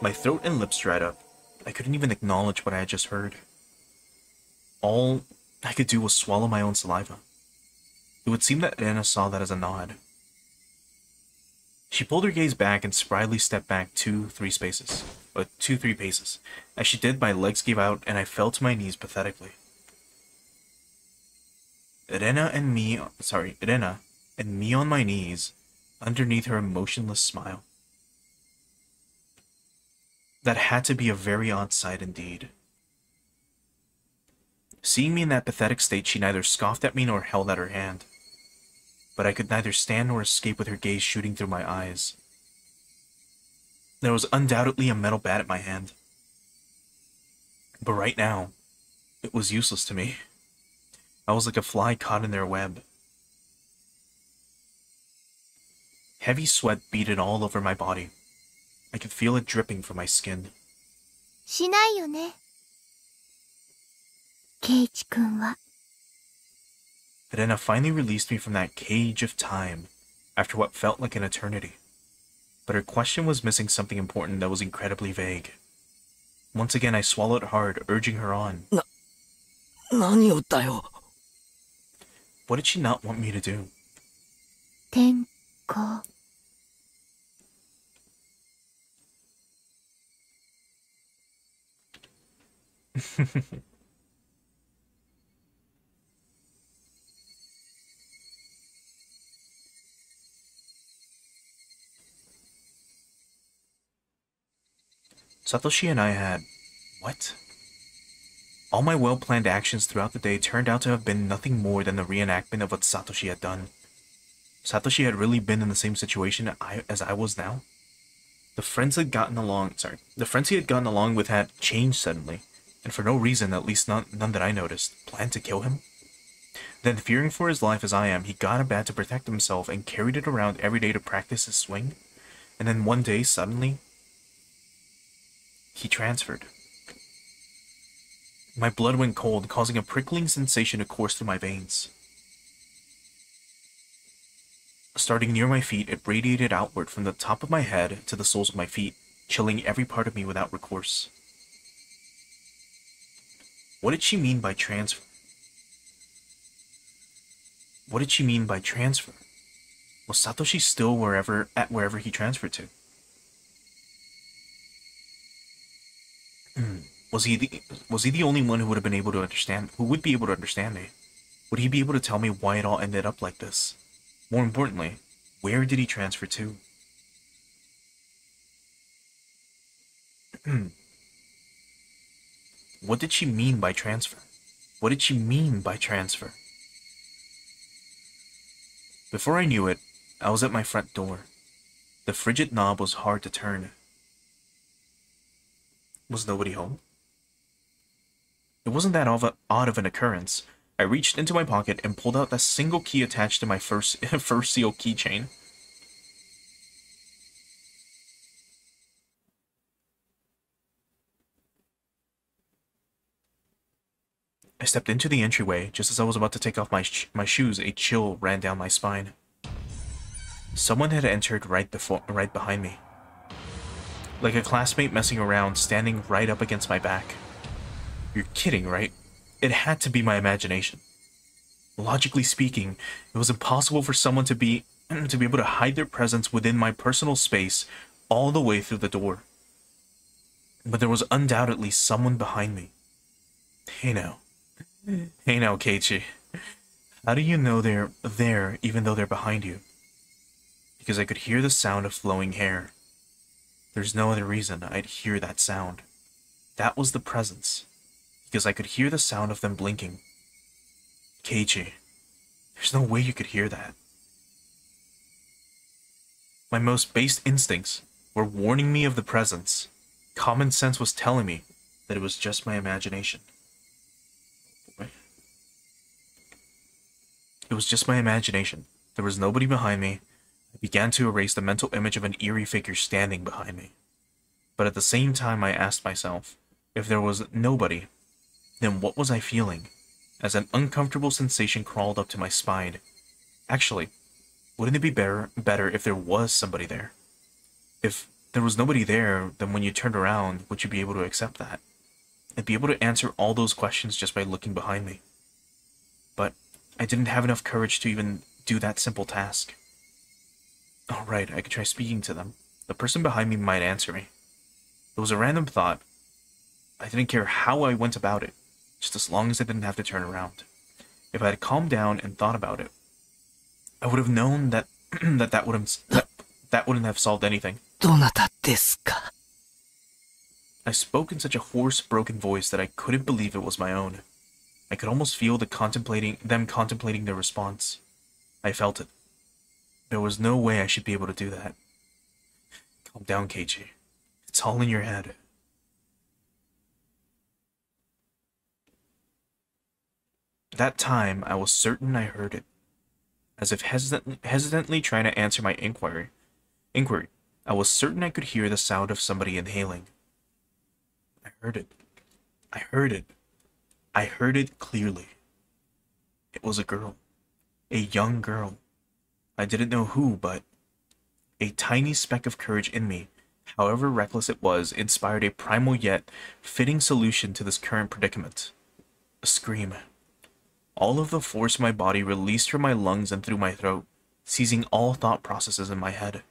My throat and lips dried up. I couldn't even acknowledge what I had just heard. All I could do was swallow my own saliva. It would seem that Rena saw that as a nod. She pulled her gaze back and spryly stepped back 2-3 paces. As she did, my legs gave out and I fell to my knees pathetically. Rena and me on my knees, underneath her emotionless smile. That had to be a very odd sight indeed. Seeing me in that pathetic state, she neither scoffed at me nor held out her hand. But I could neither stand nor escape with her gaze shooting through my eyes. There was undoubtedly a metal bat at my hand. But right now, it was useless to me. I was like a fly caught in their web. Heavy sweat beaded all over my body. I could feel it dripping from my skin. しないよね。ケイチ君は。Adena finally released me from that cage of time after what felt like an eternity. But her question was missing something important that was incredibly vague. Once again, I swallowed hard, urging her on. 何をだよ。What did she not want me to do? 転校。Satoshi and I had... what? All my well-planned actions throughout the day turned out to have been nothing more than the reenactment of what Satoshi had done. Satoshi had really been in the same situation as I was now. The friends he had gotten along with had changed suddenly, and for no reason, at least none that I noticed, planned to kill him. Then, fearing for his life as I am, he got a bat to protect himself and carried it around every day to practice his swing. And then one day, suddenly, he transferred. My blood went cold, causing a prickling sensation to course through my veins. Starting near my feet, it radiated outward from the top of my head to the soles of my feet, chilling every part of me without recourse. What did she mean by transfer? What did she mean by transfer? Was Satoshi still wherever he transferred to? Was he the only one who would be able to understand me? Would he be able to tell me why it all ended up like this? More importantly, where did he transfer to? What did she mean by transfer? What did she mean by transfer? Before I knew it, I was at my front door. The frigid knob was hard to turn. Was nobody home? It wasn't that odd of an occurrence. I reached into my pocket and pulled out the single key attached to my first seal keychain. I stepped into the entryway. Just as I was about to take off my shoes, a chill ran down my spine. Someone had entered right behind me. Like a classmate messing around, standing right up against my back. You're kidding, right? It had to be my imagination. Logically speaking, it was impossible for someone to be able to hide their presence within my personal space all the way through the door. But there was undoubtedly someone behind me. Hey now, Keiichi. How do you know they're there even though they're behind you? Because I could hear the sound of flowing hair. There's no other reason I'd hear that sound. That was the presence. Because I could hear the sound of them blinking. Keiichi, there's no way you could hear that. My most base instincts were warning me of the presence. Common sense was telling me that it was just my imagination. It was just my imagination. There was nobody behind me. I began to erase the mental image of an eerie figure standing behind me. But at the same time I asked myself, if there was nobody, then what was I feeling? As an uncomfortable sensation crawled up to my spine. Actually, wouldn't it be better if there was somebody there? If there was nobody there, then when you turned around, would you be able to accept that? I'd be able to answer all those questions just by looking behind me. But I didn't have enough courage to even do that simple task. Oh right, I could try speaking to them. The person behind me might answer me. It was a random thought. I didn't care how I went about it, just as long as I didn't have to turn around. If I had calmed down and thought about it, I would have known that that wouldn't have solved anything. どなたですか? I spoke in such a hoarse, broken voice that I couldn't believe it was my own. I could almost feel them contemplating their response. I felt it. There was no way I should be able to do that. Calm down, Keiichi. It's all in your head. That time, I was certain I heard it. As if hesitantly trying to answer my inquiry, I was certain I could hear the sound of somebody inhaling. I heard it. I heard it. I heard it clearly. It was a girl. A young girl. I didn't know who, but a tiny speck of courage in me, however reckless it was, inspired a primal yet fitting solution to this current predicament. A scream. All of the force of my body released from my lungs and through my throat, seizing all thought processes in my head.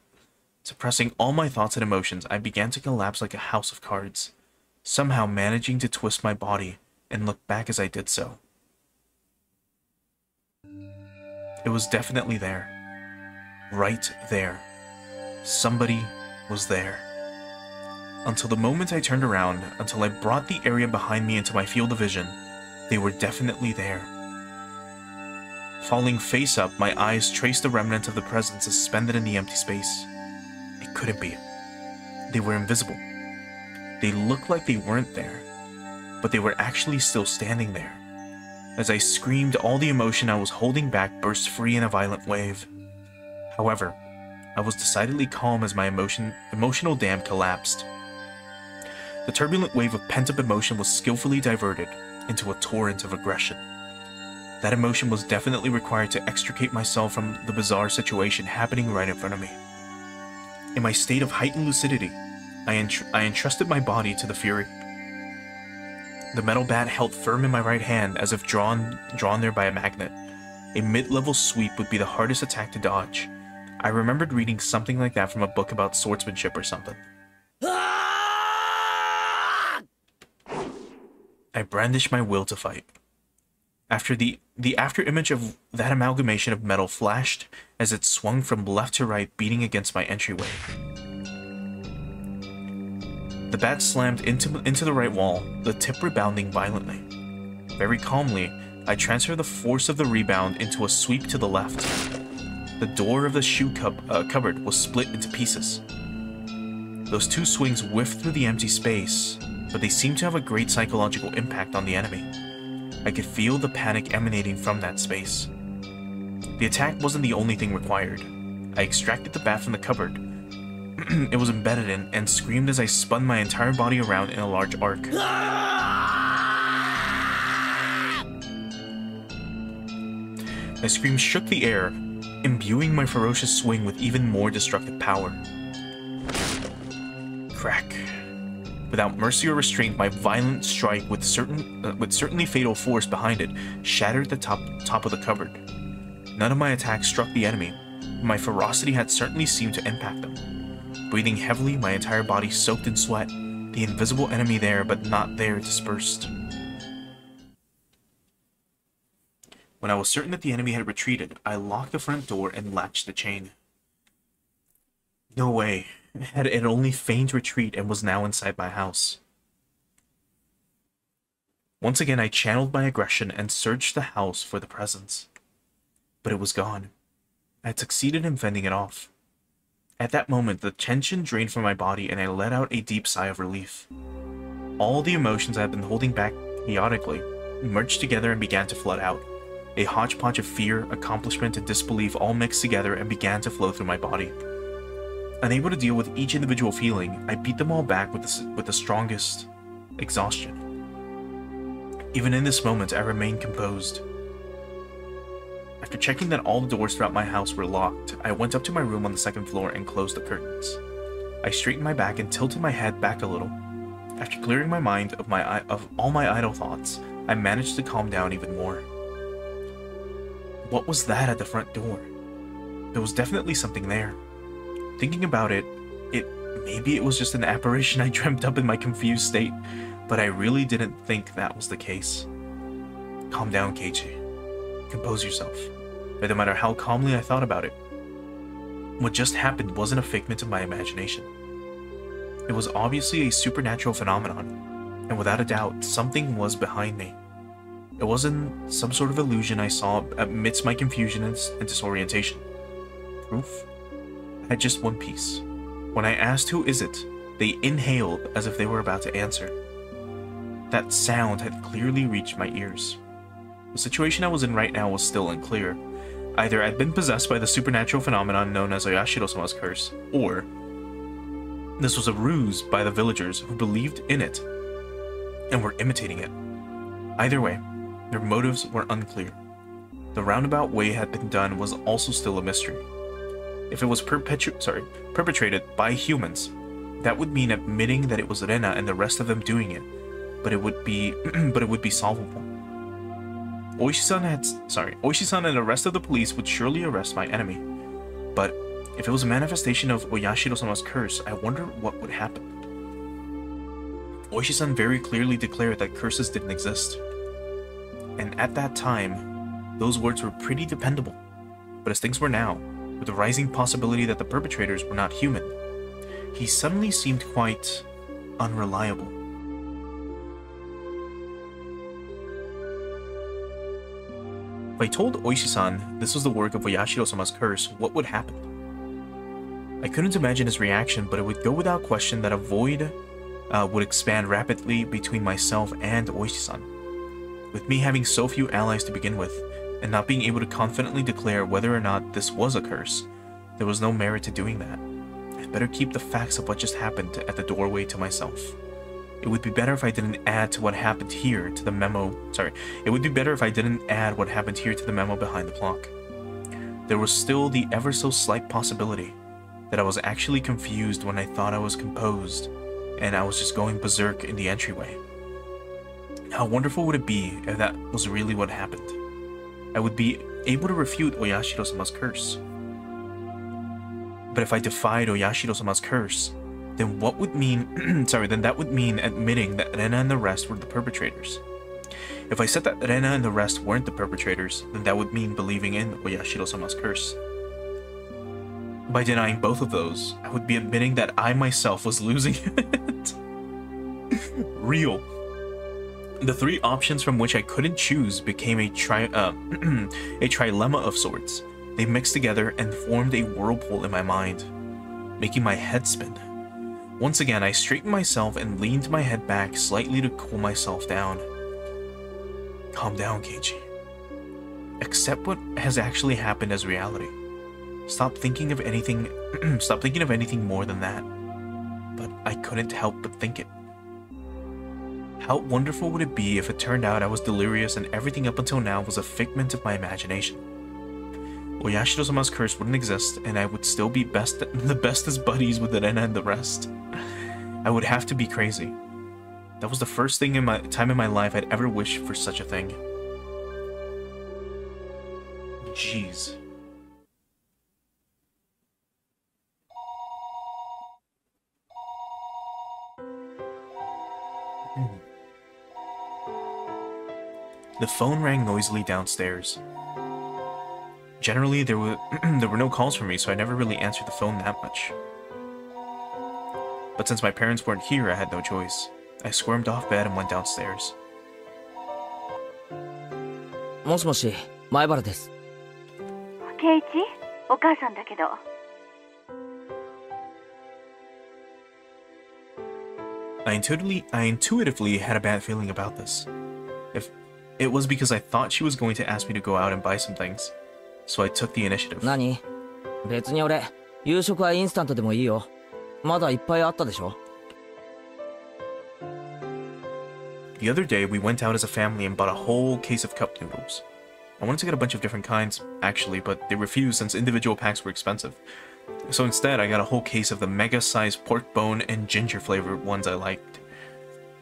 Suppressing all my thoughts and emotions, I began to collapse like a house of cards, somehow managing to twist my body and look back as I did so. It was definitely there. Right there. Somebody was there. Until the moment I turned around, until I brought the area behind me into my field of vision, they were definitely there. Falling face up, my eyes traced the remnant of the presence suspended in the empty space. It couldn't be. They were invisible. They looked like they weren't there, but they were actually still standing there. As I screamed, all the emotion I was holding back burst free in a violent wave. However, I was decidedly calm as my emotional dam collapsed. The turbulent wave of pent-up emotion was skillfully diverted into a torrent of aggression. That emotion was definitely required to extricate myself from the bizarre situation happening right in front of me. In my state of heightened lucidity, I entrusted my body to the fury. The metal bat held firm in my right hand as if drawn there by a magnet. A mid-level sweep would be the hardest attack to dodge. I remembered reading something like that from a book about swordsmanship or something. I brandished my will to fight. The after image of that amalgamation of metal flashed as it swung from left to right, beating against my entryway. The bat slammed into the right wall, the tip rebounding violently. Very calmly, I transferred the force of the rebound into a sweep to the left. The door of the shoe cupboard was split into pieces. Those two swings whiffed through the empty space, but they seemed to have a great psychological impact on the enemy. I could feel the panic emanating from that space. The attack wasn't the only thing required. I extracted the bat from the cupboard it was embedded in and screamed as I spun my entire body around in a large arc. My scream shook the air, imbuing my ferocious swing with even more destructive power. Crack. Without mercy or restraint, my violent strike with certainly fatal force behind it shattered the top of the cupboard. None of my attacks struck the enemy. My ferocity had certainly seemed to impact them. Breathing heavily, my entire body soaked in sweat, the invisible enemy there but not there dispersed. When I was certain that the enemy had retreated, I locked the front door and latched the chain. No way. It had only feigned retreat and was now inside my house. Once again, I channeled my aggression and searched the house for the presence. But it was gone. I had succeeded in fending it off. At that moment, the tension drained from my body and I let out a deep sigh of relief. All the emotions I had been holding back chaotically merged together and began to flood out. A hodgepodge of fear, accomplishment, and disbelief all mixed together and began to flow through my body. Unable to deal with each individual feeling, I beat them all back with the strongest exhaustion. Even in this moment, I remained composed. After checking that all the doors throughout my house were locked, I went up to my room on the second floor and closed the curtains. I straightened my back and tilted my head back a little. After clearing my mind of all my idle thoughts, I managed to calm down even more. What was that at the front door? There was definitely something there. Thinking about it, maybe it was just an apparition I dreamt up in my confused state, but I really didn't think that was the case. Calm down, Keiichi. Compose yourself. But no matter how calmly I thought about it, what just happened wasn't a figment of my imagination. It was obviously a supernatural phenomenon, and without a doubt, something was behind me. It wasn't some sort of illusion I saw amidst my confusion and disorientation. Proof? I had just one piece. When I asked who is it, they inhaled as if they were about to answer. That sound had clearly reached my ears. The situation I was in right now was still unclear. Either I'd been possessed by the supernatural phenomenon known as Oyashiro-sama's curse, or this was a ruse by the villagers who believed in it and were imitating it. Either way, their motives were unclear. The roundabout way it had been done was also still a mystery. If it was perpetrated by humans, that would mean admitting that it was Rena and the rest of them doing it, but it would be solvable. Oishi-san and the rest of the police would surely arrest my enemy. But if it was a manifestation of Oyashiro-sama's curse, I wonder what would happen. Oishi-san very clearly declared that curses didn't exist. And at that time, those words were pretty dependable. But as things were now, with the rising possibility that the perpetrators were not human, he suddenly seemed quite unreliable. If I told Oishi-san this was the work of Oyashiro-sama's curse, what would happen? I couldn't imagine his reaction, but it would go without question that a void would expand rapidly between myself and Oishi-san. With me having so few allies to begin with, and not being able to confidently declare whether or not this was a curse, there was no merit to doing that. I'd better keep the facts of what just happened at the doorway to myself. It would be better if I didn't add to what happened here to the memo. It would be better if I didn't add what happened here to the memo behind the clock. There was still the ever so slight possibility that I was actually confused when I thought I was composed, and I was just going berserk in the entryway. How wonderful would it be if that was really what happened? I would be able to refute Oyashiro-sama's curse. But if I defied Oyashiro-sama's curse, then what would mean then that would mean admitting that Rena and the rest were the perpetrators. If I said that Rena and the rest weren't the perpetrators, then that would mean believing in Oyashiro-sama's curse. By denying both of those, I would be admitting that I myself was losing it. Real. The three options from which I couldn't choose became a trilemma of sorts. They mixed together and formed a whirlpool in my mind, making my head spin. Once again, I straightened myself and leaned my head back slightly to cool myself down. Calm down, Keiichi. Accept what has actually happened as reality. Stop thinking of anything more than that. But I couldn't help but think it. How wonderful would it be if it turned out I was delirious and everything up until now was a figment of my imagination? Oyashiro-sama's curse wouldn't exist, and I would still be the bestest buddies with Rena and the rest. I would have to be crazy. That was the first time in my life I'd ever wished for such a thing. Jeez. The phone rang noisily downstairs. Generally, there were no calls from me, so I never really answered the phone that much. But since my parents weren't here, I had no choice. I squirmed off bed and went downstairs. もしもし、前原です。ケイチ、お母さんだけど。I intuitively had a bad feeling about this. If it was because I thought she was going to ask me to go out and buy some things, so I took the initiative. 何？別に俺、夕食はインスタントでもいいよ。まだいっぱいあったでしょ。The other day, we went out as a family and bought a whole case of cup noodles. I wanted to get a bunch of different kinds, actually, but they refused since individual packs were expensive. So instead, I got a whole case of the mega-sized pork bone and ginger flavored ones I liked.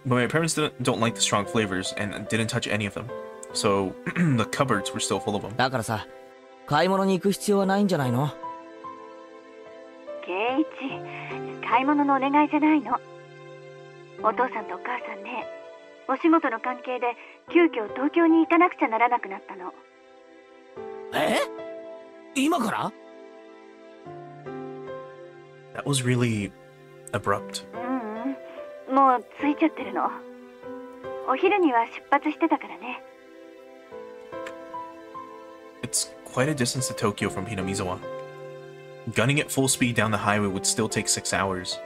But my parents don't like the strong flavors and didn't touch any of them. So the cupboards were still full of them. だからさ、買い物に行く必要はないんじゃないの？ケイチ、買い物のお願いじゃないの。お父さんとお母さんね、お仕事の関係で急遽東京に行かなくちゃならなくなったの。え？今から？ That was really abrupt. もう着いちゃってるの。お昼には出発してたからね。It's quite a distance to Tokyo from Hinamizawa. Gunning at full speed down the highway would still take 6 hours.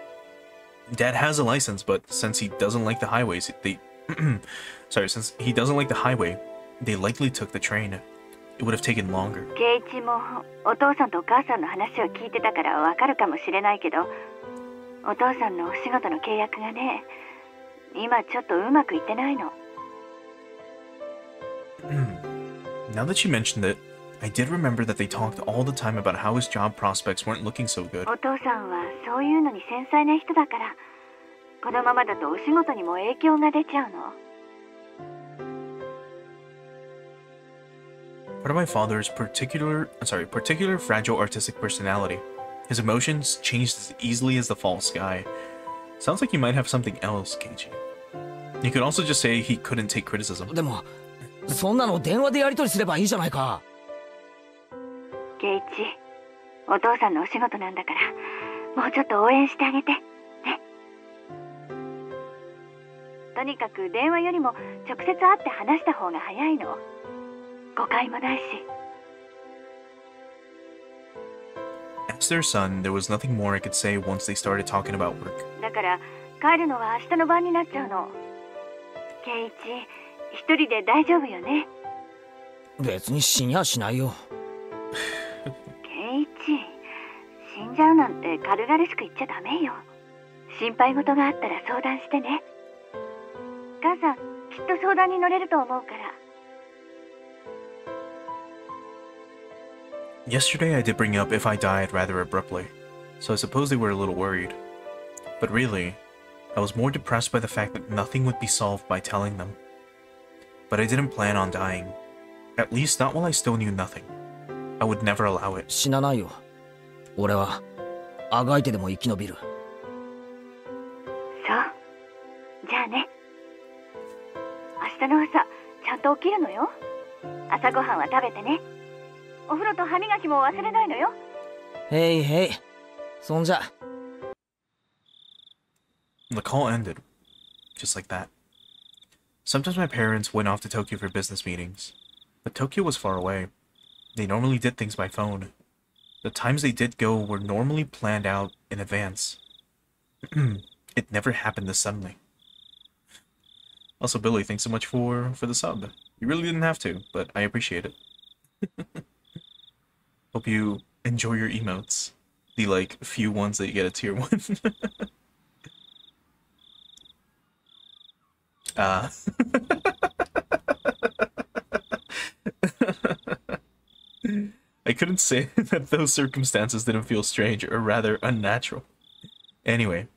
Dad has a license, but since he doesn't like the highways, since he doesn't like the highway, they likely took the train. It would have taken longer. 圭一もお父さんとお母さんの話を聞いてたからわかるかもしれないけど、お父さんのお仕事の契約がね、今ちょっとうまくいってないの。Now that you mentioned it, I did remember that they talked all the time about how his job prospects weren't looking so good. お父さんはそういうのに繊細な人だから、このままだとお仕事にも影響が出ちゃうの。Part of my father's particular fragile artistic personality. His emotions changed as easily as the fall sky. Sounds like you might have something else, Keiichi. You could also just say he couldn't take criticism. でもそんなの電話でやり取りすればいいじゃないか。圭一、お父さんのお仕事なんだから、もうちょっと応援してあげて。ね。とにかく電話よりも直接会って話した方が早いの。誤解もないし。As their son, there was nothing more I could say once they started talking about work. だから帰るのは明日の晩になっちゃうの。圭一、一人で大丈夫よね。別に死にゃしないよ。圭一、死んじゃうなんて軽々しく言っちゃダメよ。心配事があったら相談してね。母さん、きっと相談に乗れると思うから。Yesterday I did bring up if I died rather abruptly, so I suppose they were a little worried. But really, I was more depressed by the fact that nothing would be solved by telling them. But I didn't plan on dying. At least not while I still knew nothing. I would never allow it. 死なないよ。俺はあがいてでも生き延びる。そう。じゃあね。明日の朝、ちゃんと起きるのよ。朝ごはんは食べてね。お風呂と歯磨きも忘れないのよ。へいへい。そんじゃ。The call ended. Just like that. Sometimes my parents went off to Tokyo for business meetings. But Tokyo was far away. They normally did things by phone. The times they did go were normally planned out in advance. It never happened this suddenly. Also, Billy, thanks so much for the sub. You really didn't have to, but I appreciate it. Hope you enjoy your emotes. The, like, few ones that you get a tier 1. I couldn't say that those circumstances didn't feel strange, or rather unnatural. Anyway,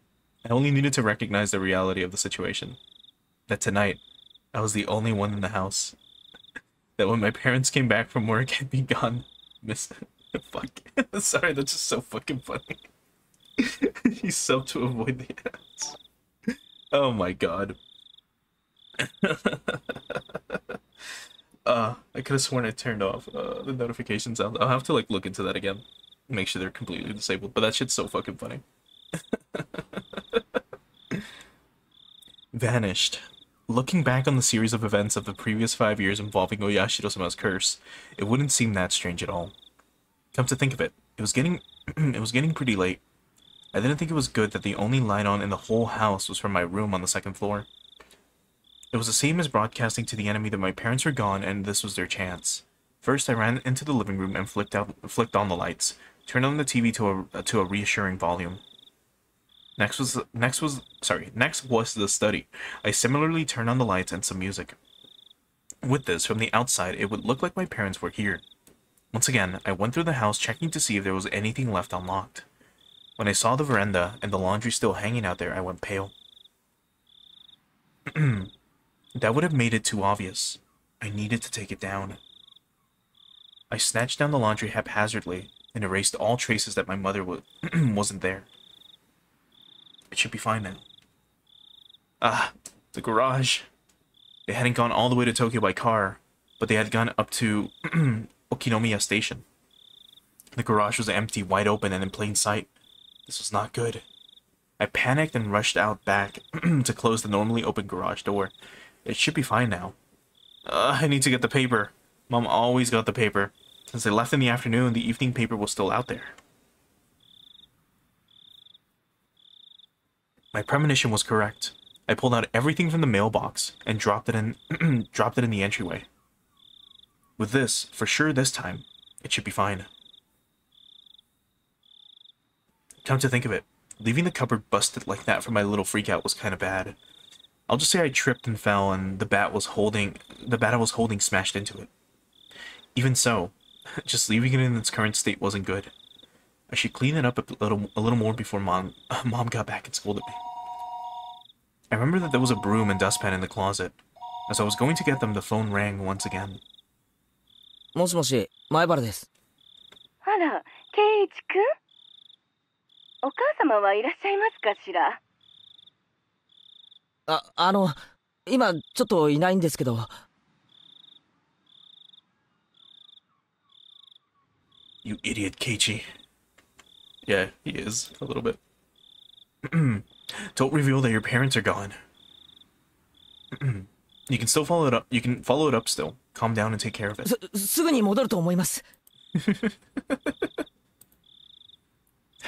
I only needed to recognize the reality of the situation. That tonight, I was the only one in the house. That when my parents came back from work, I'd be gone. Fuck. Sorry, that's just so fucking funny. He subbed to avoid the ads. Oh my god. I could have sworn I turned off the notification sounds. I'll have to like look into that again. Make sure they're completely disabled. But that shit's so fucking funny. Vanished. Looking back on the series of events of the previous 5 years involving Oyashiro-sama's curse, it wouldn't seem that strange at all. Come to think of it, it was getting pretty late. I didn't think it was good that the only light on in the whole house was from my room on the second floor. It was the same as broadcasting to the enemy that my parents were gone and this was their chance. First, I ran into the living room and flicked on the lights, turned on the TV to a reassuring volume. Next was the study. I similarly turned on the lights and some music. With this, from the outside, it would look like my parents were here. Once again, I went through the house checking to see if there was anything left unlocked. When I saw the veranda and the laundry still hanging out there, I went pale. That would have made it too obvious. I needed to take it down. I snatched down the laundry haphazardly and erased all traces that my mother wasn't there. It should be fine now. Ah, the garage. They hadn't gone all the way to Tokyo by car, but they had gone up to Okinomiya Station. The garage was empty, wide open, and in plain sight. This was not good. I panicked and rushed out back to close the normally open garage door. It should be fine now. I need to get the paper. Mom always got the paper. Since I left in the afternoon, the evening paper was still out there. My premonition was correct. I pulled out everything from the mailbox and dropped it in dropped it in the entryway. With this, for sure this time, it should be fine. Come to think of it, leaving the cupboard busted like that for my little freakout was kind of bad. I'll just say I tripped and fell and the bat I was holding smashed into it. Even so, just leaving it in its current state wasn't good. I should clean it up a little more before mom got back and scolded me. I remember that there was a broom and dustpan in the closet. As I was going to get them, the phone rang once again. もしもし、前原です。あら、圭一くん、お母様はいらっしゃいますかしら。今ちょっといないんですけど。You idiot, Keiichi. Yeah, he is, a little bit. Don't reveal that your parents are gone. You can still follow it up. You can follow it up still. Calm down and take care of it. すぐに戻ると思います。That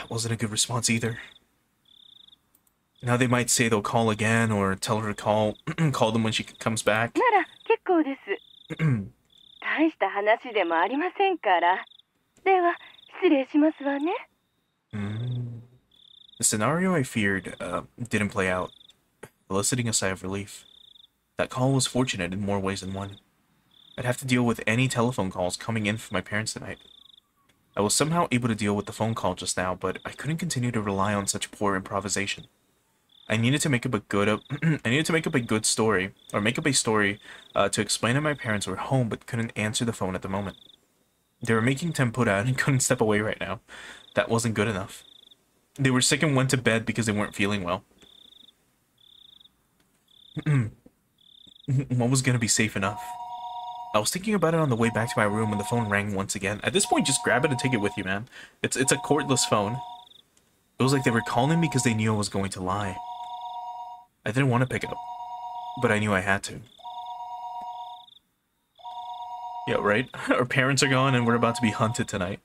wasn't a good response either. Now they might say they'll call again or tell her to call them when she comes back. なら結構です。大した話でもありませんから。では失礼しますわね。The scenario I feared didn't play out, eliciting a sigh of relief. That call was fortunate in more ways than one. I'd have to deal with any telephone calls coming in from my parents tonight. I was somehow able to deal with the phone call just now, but I couldn't continue to rely on such poor improvisation. I needed to make up a good story, or make up a story to explain that my parents were home but couldn't answer the phone at the moment. They were making tempura and couldn't step away right now. That wasn't good enough. They were sick and went to bed because they weren't feeling well. What was gonna be safe enough? I was thinking about it on the way back to my room when the phone rang once again. At this point, just grab it and take it with you, man. It's a cordless phone. It was like they were calling because they knew I was going to lie. I didn't want to pick it up, but I knew I had to. Yeah, right? Our parents are gone and we're about to be hunted tonight.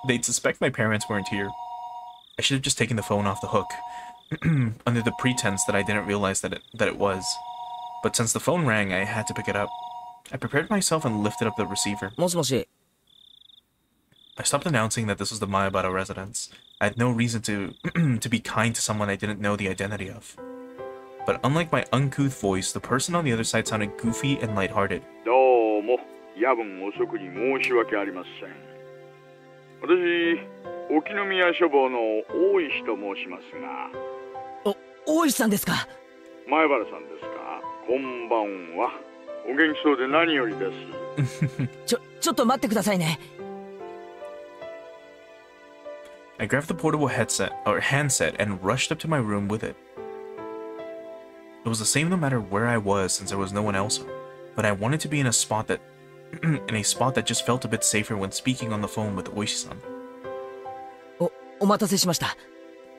They'd suspect my parents weren't here. I should have just taken the phone off the hook, under the pretense that I didn't realize that it was. But since the phone rang, I had to pick it up. I prepared myself and lifted up the receiver. もしもし。I stopped announcing that this was the Mayabara residence. I had no reason to to be kind to someone I didn't know the identity of. But unlike my uncouth voice, the person on the other side sounded goofy and lighthearted. どうも、夜分遅くに申し訳ありません。私、沖宮書房の大石と申しますが。大石さんですか。前原さんですか。こんばんは。お元気そうで何よりです。ちょっと待ってくださいね。I grabbed the portable handset and rushed up to my room with it. It was the same no matter where I was since there was no one else home, but I wanted to be in a spot that just felt a bit safer when speaking on the phone with Oishi-san. お待たせしました。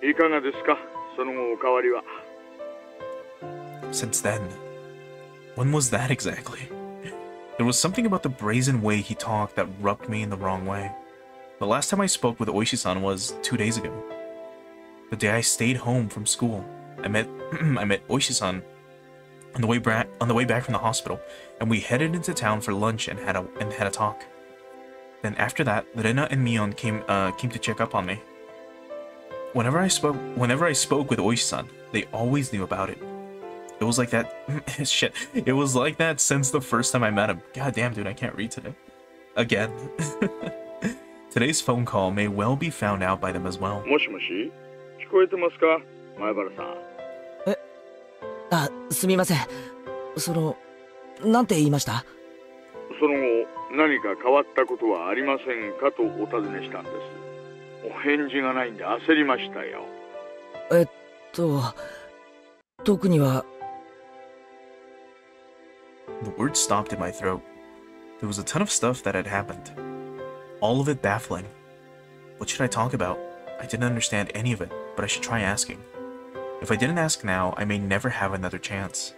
いかがですか、その後お変わりは。Since then, when was that exactly? There was something about the brazen way he talked that rubbed me in the wrong way. The last time I spoke with Oishi-san was 2 days ago. The day I stayed home from school, I met Oishi-san on the way back from the hospital, and we headed into town for lunch and had a talk. Then after that, Rena and Mion came to check up on me. Whenever I spoke with Oishi-san, they always knew about it. It was like that. Shit. It was like that since the first time I met him. God damn, dude, I can't read today. Again. Today's phone call may well be found out by them as well. もしもし、聞こえてますか、前原さん。すみません。なんて言いました？その後、何か変わったことはありませんかとお尋ねしたんです。お返事がないんで焦りましたよ。特には。The words stopped in my throat. There was a ton of stuff that had happened. All of it baffling. What should I talk about? I didn't understand any of it, but I should try asking. If I didn't ask now, I may never have another chance.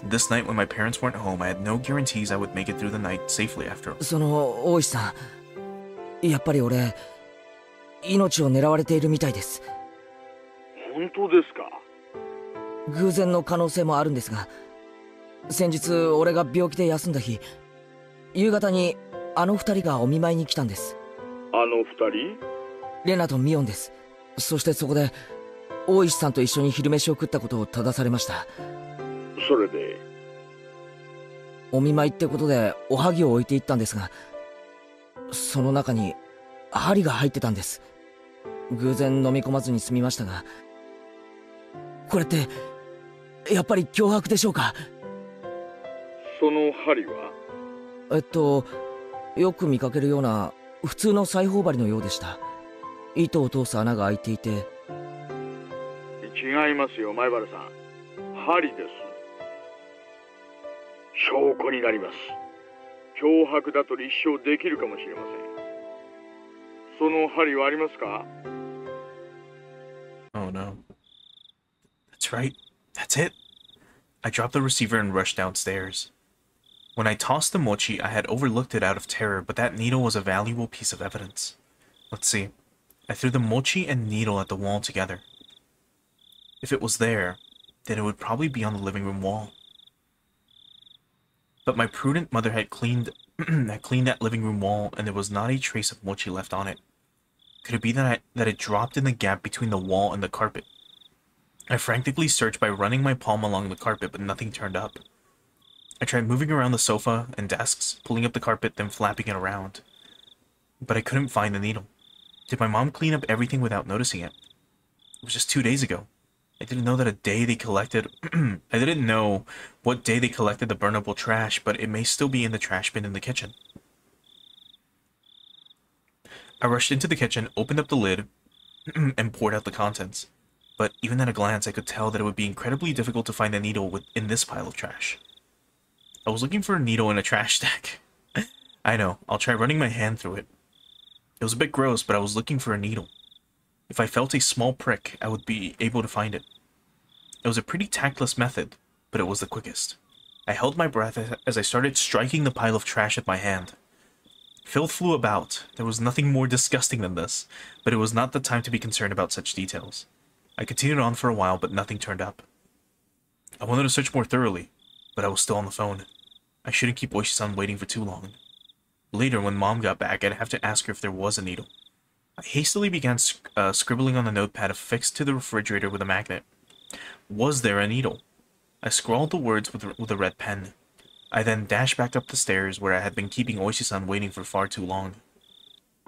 This night when my parents weren't home, I had no guarantees I would make it through the night safely after all. その大石さん、やっぱり俺命を狙われているみたいです。本当ですか？偶然の可能性もあるんですが、先日俺が病気で休んだ日、夕方にあの二人がお見舞いに来たんです。あの二人？レナとミオンです。そしてそこで大石さんと一緒に昼飯を食ったことを正されました。それでお見舞いってことでおはぎを置いていったんですが、その中に針が入ってたんです。偶然飲み込まずに済みましたが、これってやっぱり脅迫でしょうか？その針は？よく見かけるような普通の裁縫針のようでした。糸を通す穴が開いていて。違いますよ、前原さん。針です。証拠になります。脅迫だと立証できるかもしれません。その針はありますか？ Oh no. That's right. That's it. I dropped the receiver and rushed downstairs. When I tossed the mochi, I had overlooked it out of terror, but that needle was a valuable piece of evidence. Let's see. I threw the mochi and needle at the wall together. If it was there, then it would probably be on the living room wall. But my prudent mother had cleaned that living room wall, and there was not a trace of mochi left on it. Could it be that it dropped in the gap between the wall and the carpet? I frantically searched by running my palm along the carpet, but nothing turned up. I tried moving around the sofa and desks, pulling up the carpet, then flapping it around. But I couldn't find the needle. Did my mom clean up everything without noticing it? It was just 2 days ago. I didn't know that a day they collected... I didn't know what day they collected the burnable trash, but it may still be in the trash bin in the kitchen. I rushed into the kitchen, opened up the lid, and poured out the contents. But even at a glance, I could tell that it would be incredibly difficult to find a needle in this pile of trash. I was looking for a needle in a trash stack. I know, I'll try running my hand through it. It was a bit gross, but I was looking for a needle. If I felt a small prick, I would be able to find it. It was a pretty tactless method, but it was the quickest. I held my breath as I started striking the pile of trash with my hand. Filth flew about. There was nothing more disgusting than this, but it was not the time to be concerned about such details. I continued on for a while, but nothing turned up. I wanted to search more thoroughly, but I was still on the phone. I shouldn't keep Oishi-san waiting for too long. Later, when Mom got back, I'd have to ask her if there was a needle. I hastily began scribbling on the notepad affixed to the refrigerator with a magnet. Was there a needle? I scrawled the words with a red pen. I then dashed back up the stairs where I had been keeping Oishi-san waiting for far too long.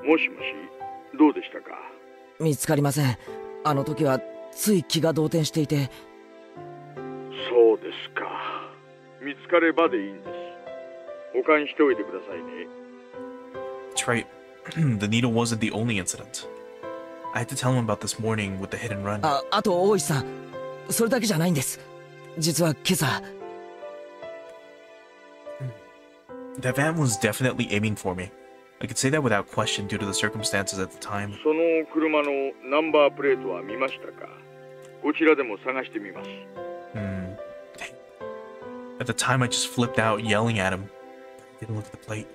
もしもし、どうでしたか？見つかりません。あの時はつい気が動転していて。そうですか。見つかればでいいんです。保管しておいてくださいね。That's right. The needle wasn't the only incident. I had to tell him about this morning with the hit and run. あと大石さん、それだけじゃないんです。実は今朝。That van was definitely aiming for me. I could say that without question due to the circumstances at the time. その車のナンバープレートは見ましたか？こちらでも探してみます。At the time, I just flipped out, yelling at him. I didn't look at the plate.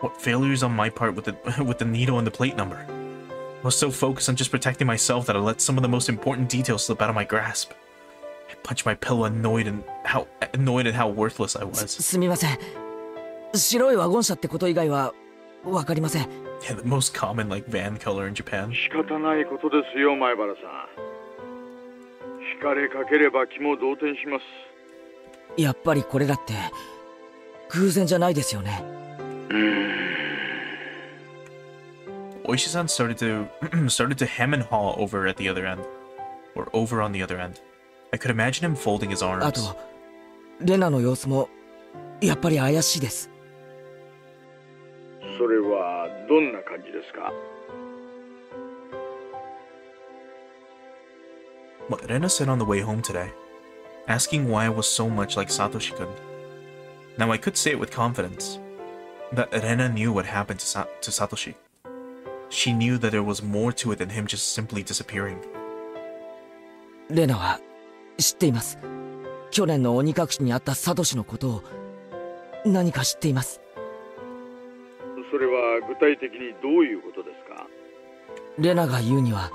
What failures on my part with the needle and the plate number? I was so focused on just protecting myself that I let some of the most important details slip out of my grasp. I punched my pillow, annoyed at how worthless I was. すみません。白いワゴン車ってこと以外はわかりません。Yeah, the most common like van color in Japan. 仕方ないことですよ、前原さん。惹かれかければ気も動転します。やっぱりこれだって偶然じゃないですよね。Oishi-san started to hem and haw over at the other end, or over on the other end. I could imagine him folding his arms. あとレナの様子もやっぱり怪しいです。それはどんな感じですか？ What Rena said on the way home today, asking why I was so much like Satoshi-kun. Now I could say it with confidence, that Rena knew what happened to Satoshi. She knew that there was more to it than him just simply disappearing. レナは知っています。去年の鬼隠しにあったサトシのことを何か知っています。それは具体的にどういうことですか？レナが言うには、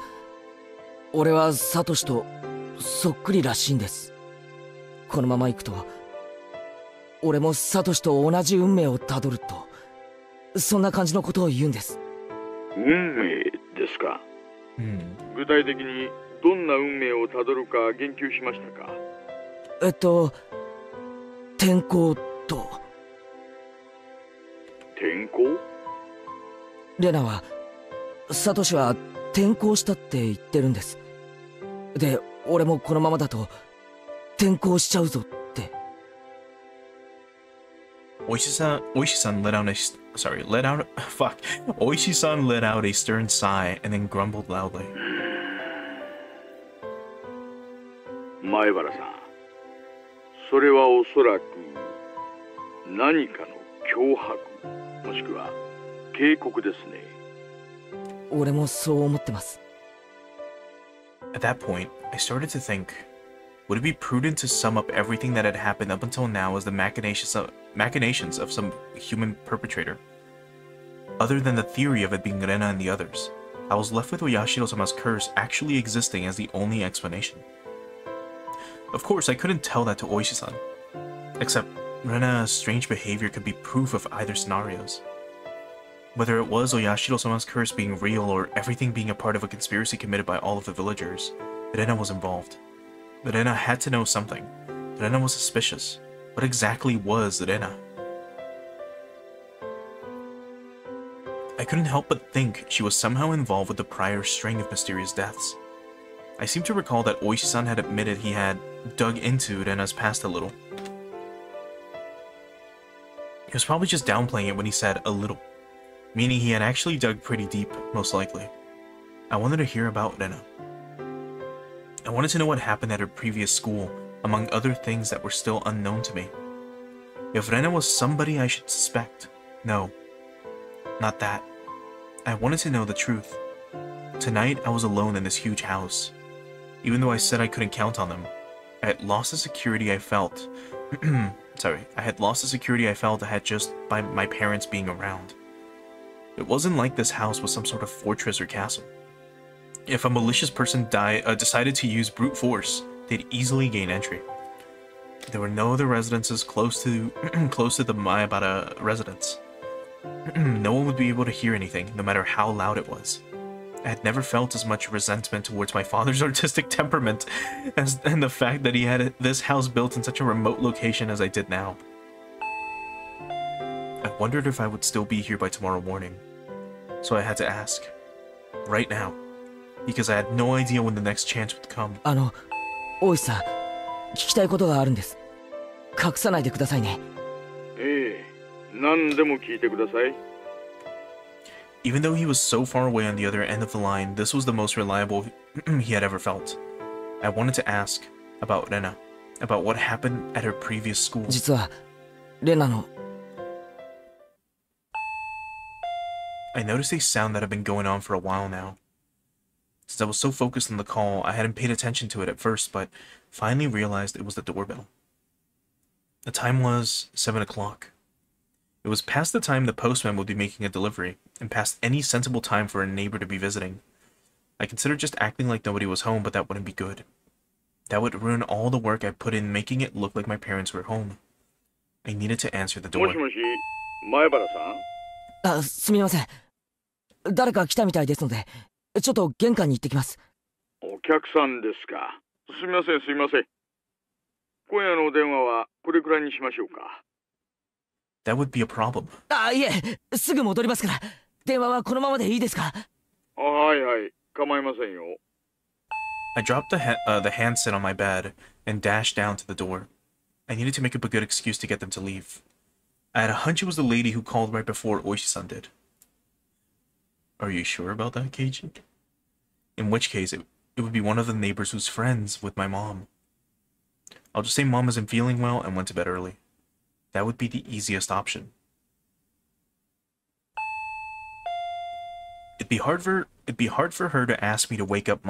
俺はサトシとそっくりらしいんです。このまま行くと俺もサトシと同じ運命をたどると、そんな感じのことを言うんです。運命ですか？具体的にどんな運命をたどるか言及しましたか？転校と。転校？レナはサトシは転校したって言ってるんです。で、俺もこのままだと転校しちゃうぞって。Oishi-san let out Oishi-san let out a stern sigh and then grumbled loudly. 前原さん、それはおそらく何かの脅迫、もしくは警告ですね。俺もそう思ってます。At that point, I started to think, would it be prudent to sum up everything that had happened up until now as the machinations of some human perpetrator? Other than the theory of it being Rena and the others, I was left with Oyashiro-sama's curse actually existing as the only explanation. Of course, I couldn't tell that to Oishi-san. Except, Rena's strange behavior could be proof of either scenarios. Whether it was Oyashiro-sama's curse being real or everything being a part of a conspiracy committed by all of the villagers, Rena was involved. Rena had to know something. Rena was suspicious. What exactly was Rena? I couldn't help but think she was somehow involved with the prior string of mysterious deaths. I seem to recall that Oishi-san had admitted he had dug into Rena's past a little. He was probably just downplaying it when he said a little, meaning he had actually dug pretty deep, most likely. I wanted to hear about Rena. I wanted to know what happened at her previous school, among other things that were still unknown to me. If Rena was somebody I should suspect, no, not that. I wanted to know the truth. Tonight, I was alone in this huge house. Even though I said I couldn't count on them, I had lost the security I felt. I had lost the security I felt I had just by my parents being around. It wasn't like this house was some sort of fortress or castle. If a malicious person decided to use brute force, they'd easily gain entry. There were no other residences close to the Maebara residence. No one would be able to hear anything, no matter how loud it was. I had never felt as much resentment towards my father's artistic temperament and the fact that he had this house built in such a remote location as I did now. I wondered if I would still be here by tomorrow morning. So I had to ask. Right now. Because I had no idea when the next chance would come. 大石さん、聞きたいことがあるんです。隠さないでくださいね。ええ、何でも聞いてください。Even though he was so far away on the other end of the line, this was the most reliable he had ever felt. I wanted to ask about Rena, about what happened at her previous school. 実は、レナの。I noticed a sound that had been going on for a while now. Since I was so focused on the call, I hadn't paid attention to it at first, but finally realized it was the doorbell. The time was 7 o'clock. It was past the time the postman would be making a delivery, and past any sensible time for a neighbor to be visiting. I considered just acting like nobody was home, but that wouldn't be good. That would ruin all the work I put in making it look like my parents were home. I needed to answer the door. もしもし、前原さん？すみません。誰か来たみたいですので、ちょっと玄関に行ってきます。お客さんですか。すみません、すみません。今夜のお電話はこれくらいにしましょうか。That would be a problem. いえ、すぐ戻りますから。電話はこのままでいいですか？はいはい、構いませんよ。I dropped the handset on my bed and dashed down to the door. I needed to make up a good excuse to get them to leave. I had a hunch it was the lady who called right before Oishi-san did. Are you sure about that, Keiji? In which case, it would be one of the neighbors who's friends with my mom. I'll just say mom isn't feeling well and went to bed early. That would be the easiest option. It'd be hard for her to ask me to wake up.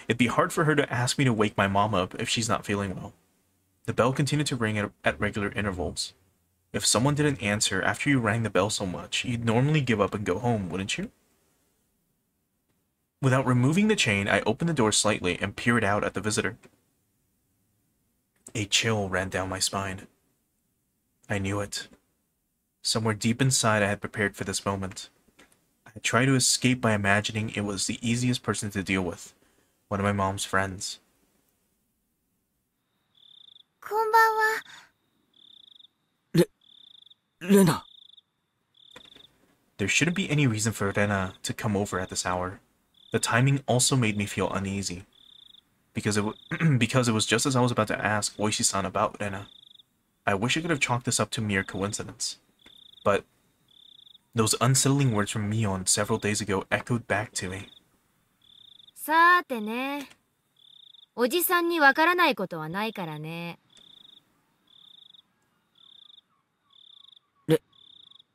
It'd be hard for her to ask me to wake my mom up if she's not feeling well. The bell continued to ring at regular intervals. If someone didn't answer after you rang the bell so much, you'd normally give up and go home, wouldn't you? Without removing the chain, I opened the door slightly and peered out at the visitor. A chill ran down my spine. I knew it. Somewhere deep inside, I had prepared for this moment. I tried to escape by imagining it was the easiest person to deal with, one of my mom's friends. こんばんは。レナ。 There shouldn't be any reason for Rena to come over at this hour. The timing also made me feel uneasy. Because it was just as I was about to ask Oishi-san about Rena. I wish I could have chalked this up to mere coincidence. But those unsettling words from Mion several days ago echoed back to me. さーてね。おじさんにわからないことはないからね。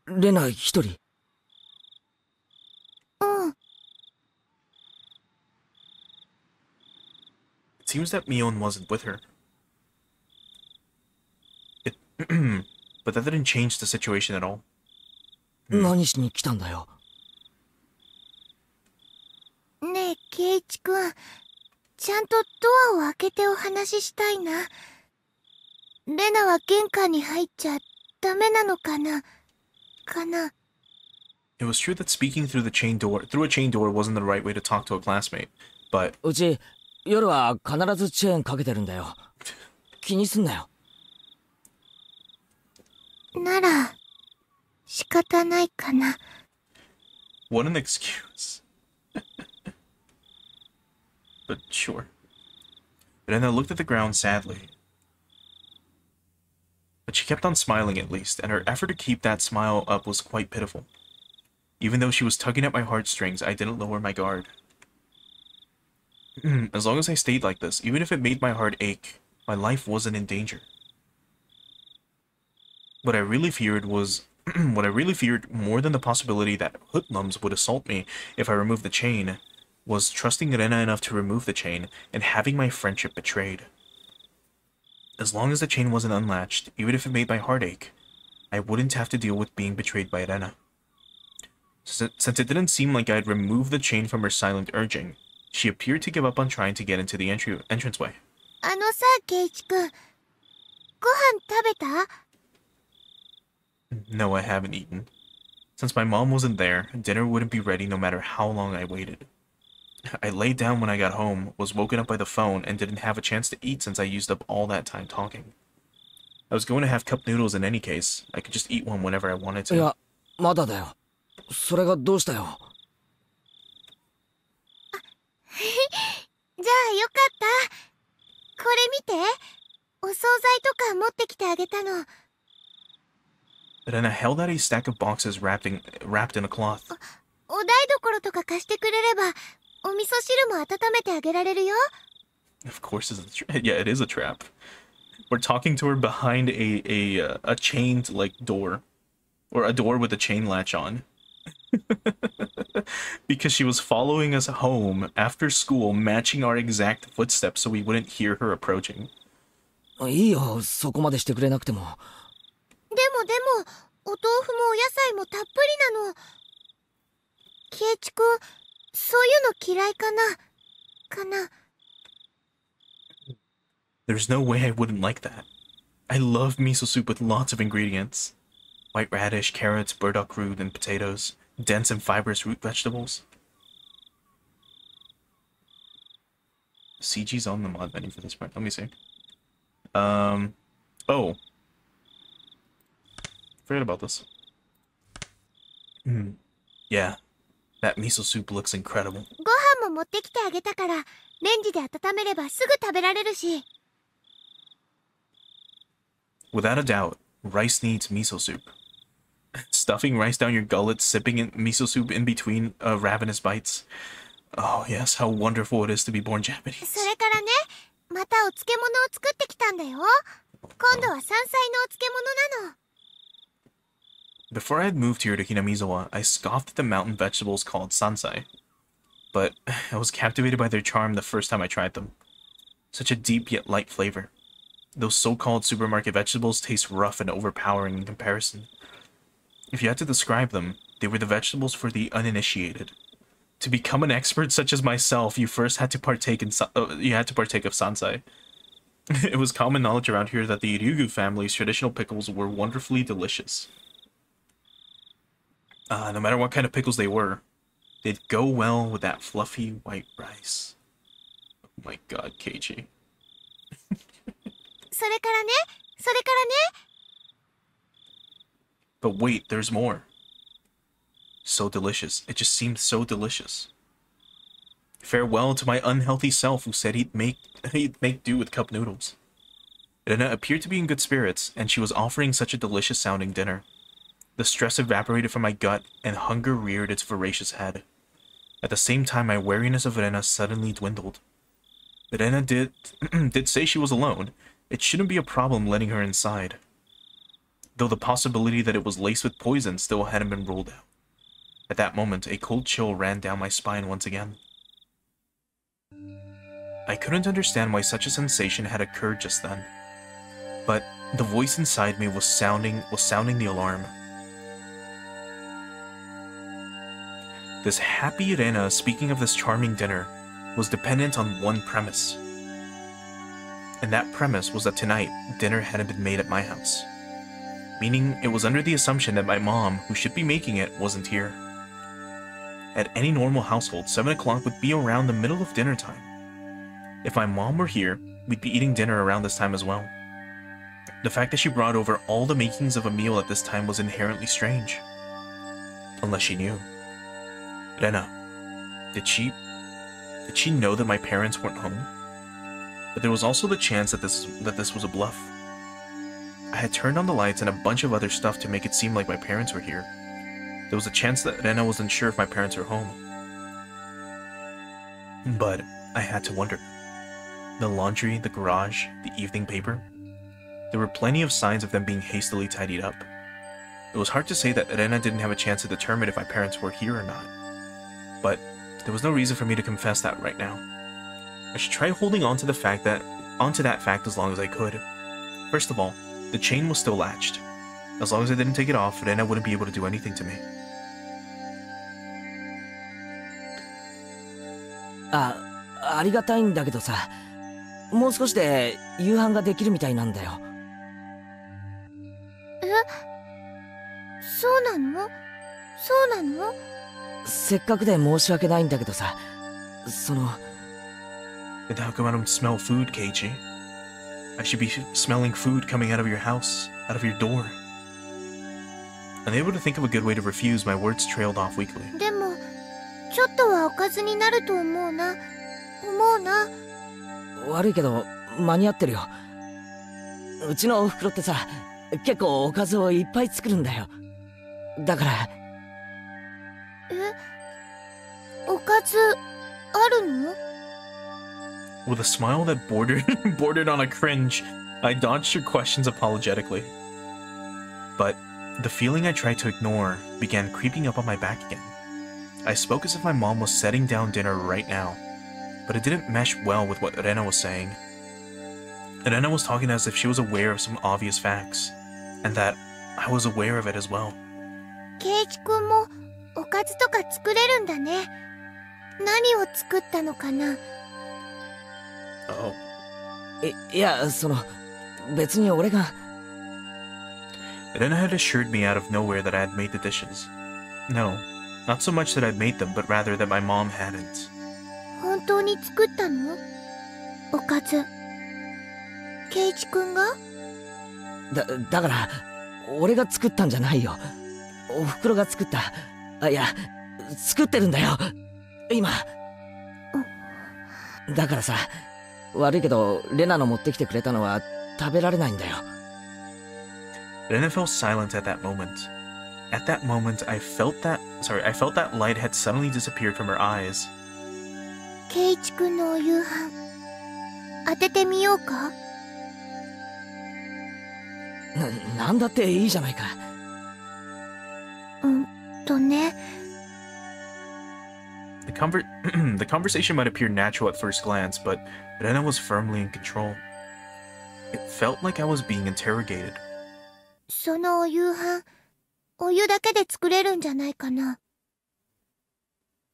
レナ一人。うん。It seems that Mion wasn't with her. But that didn't change the situation at all. 何しに来たんだよ。ねえ、ケイチくん。ちゃんとドアを開けてお話ししたいな。レナは玄関に入っちゃダメなのかなIt was true that speaking through a chain door wasn't the right way to talk to a classmate, but うち、夜は必ずチェーンかけてるんだよ。気にすんなよ。なら、仕方ないかな。what an excuse. But sure. But then I looked at the ground sadly. But she kept on smiling at least, and her effort to keep that smile up was quite pitiful. Even though she was tugging at my heartstrings, I didn't lower my guard. As long as I stayed like this, even if it made my heart ache, my life wasn't in danger. What I really feared more than the possibility that hoodlums would assault me if I removed the chain, was trusting Rena enough to remove the chain and having my friendship betrayed. As long as the chain wasn't unlatched, even if it made my heart ache, I wouldn't have to deal with being betrayed by Rena. Since it didn't seem like I'd removed the chain from her silent urging, she appeared to give up on trying to get into the entranceway. あのさ、ケイチくん。ご飯食べた？ No, I haven't eaten. Since my mom wasn't there, dinner wouldn't be ready no matter how long I waited. I laid down when I got home, was woken up by the phone, and didn't have a chance to eat since I used up all that time talking. I was going to have cup noodles in any case. I could just eat one whenever I wanted to. いや、まだだよ。それがどうしたよ。じゃあよかった。これ見て。お惣菜とか持ってきてあげたの。Then I held out a stack of boxes wrapped in a cloth. お台所とか貸してくれれば、お味噌汁も温めてあげられるよ。Of course, yeah, it is a trap. We're talking to her behind a chained like door, or a door with a chain latch on, because she was following us home after school, matching our exact footsteps so we wouldn't hear her approaching. いいよ、そこまでしてくれなくても。でも、お豆腐もお野菜もたっぷりなの。ケイチくん、そういうの嫌いかな There's no way I wouldn't like that. I love miso soup with lots of ingredients. White radish, carrots, burdock root, and potatoes. Dense and fibrous root vegetables. CG's on the mod menu for this part. Let me see. Oh. Forget about this. Yeah. That miso soup looks incredible. ご飯も持ってきてあげたから、レンジで温めればすぐ食べられるし。Without a doubt, rice needs miso soup. Stuffing rice down your gullet, sipping in miso soup in between ravenous bites. Oh yes, how wonderful it is to be born Japanese. それからね、またお漬物を作ってきたんだよ。今度は山菜のお漬物なの。Before I had moved here to Hinamizawa, I scoffed at the mountain vegetables called sansai. But I was captivated by their charm the first time I tried them. Such a deep yet light flavor. Those so-called supermarket vegetables taste rough and overpowering in comparison. If you had to describe them, they were the vegetables for the uninitiated. To become an expert such as myself, you first had to partake of sansai. It was common knowledge around here that the Ryugu family's traditional pickles were wonderfully delicious. No matter what kind of pickles they were, they'd go well with that fluffy white rice. Oh my god, Keiichi. それからね、それからね。But wait, there's more. So delicious. It just seemed so delicious. Farewell to my unhealthy self who said he'd make do with cup noodles. Rena appeared to be in good spirits, and she was offering such a delicious sounding dinner. The stress evaporated from my gut, and hunger reared its voracious head. At the same time, my wariness of Rena suddenly dwindled. Rena did say she was alone. It shouldn't be a problem letting her inside. Though the possibility that it was laced with poison still hadn't been ruled out. At that moment, a cold chill ran down my spine once again. I couldn't understand why such a sensation had occurred just then. But the voice inside me was sounding the alarm. This happy Rena speaking of this charming dinner was dependent on one premise. And that premise was that tonight, dinner hadn't been made at my house. Meaning, it was under the assumption that my mom, who should be making it, wasn't here. At any normal household, 7 o'clock would be around the middle of dinner time. If my mom were here, we'd be eating dinner around this time as well. The fact that she brought over all the makings of a meal at this time was inherently strange. Unless she knew. Rena, did she know that my parents weren't home? But there was also the chance that this was a bluff. I had turned on the lights and a bunch of other stuff to make it seem like my parents were here. There was a chance that Rena wasn't sure if my parents were home. But I had to wonder. The laundry, the garage, the evening paper. There were plenty of signs of them being hastily tidied up. It was hard to say that Rena didn't have a chance to determine if my parents were here or not. But there was no reason for me to confess that right now. I should try holding on to that fact as long as I could. First of all, the chain was still latched. As long as I didn't take it off, Rena wouldn't be able to do anything to me. ありがたいんだけどさ、もう少しで夕飯ができるみたいなんだよ。そうなの？そうなの？せっかくで申し訳ないんだけどさ、Then how come I don't smell food, Keiichi? I should be smelling food coming out of your house, out of your door. Unable to think of a good way to refuse, my words trailed off weakly. でもちょっとはおかずになると思うな。悪いけど間に合ってるよ。うちのお袋ってさ、結構おかずをいっぱい作るんだよ。だから。おかずあるの？ With a smile that bordered on a cringe, I dodged her questions apologetically. But the feeling I tried to ignore began creeping up on my back again. I spoke as if my mom was setting down dinner right now, but it didn't mesh well with what Rena was saying. Rena was talking as if she was aware of some obvious facts, and that I was aware of it as well. ケイチ君もおかずとか作れるんだね。何を作ったのかな？ Oh. いや、別に俺が。Rena had assured me out of nowhere that I had made the dishes. No, not so much that I'd made them, but rather that my mom hadn't. 本当に作ったの？おかず。ケイチ君が？だから、俺が作ったんじゃないよ。お袋が作った。いや、作ってるんだよ。今。だからさ、悪いけど、レナの持ってきてくれたのは食べられないんだよ。Rena fell silent at that moment. At that moment, I felt that light had suddenly disappeared from her eyes. ケイチ君のお夕飯、当ててみようか？なんだっていいじゃないか。ね。 The conversation might appear natural at first glance, but Rena was firmly in control. It felt like I was being interrogated. そのお夕飯、お湯だけで作れるんじゃないかな。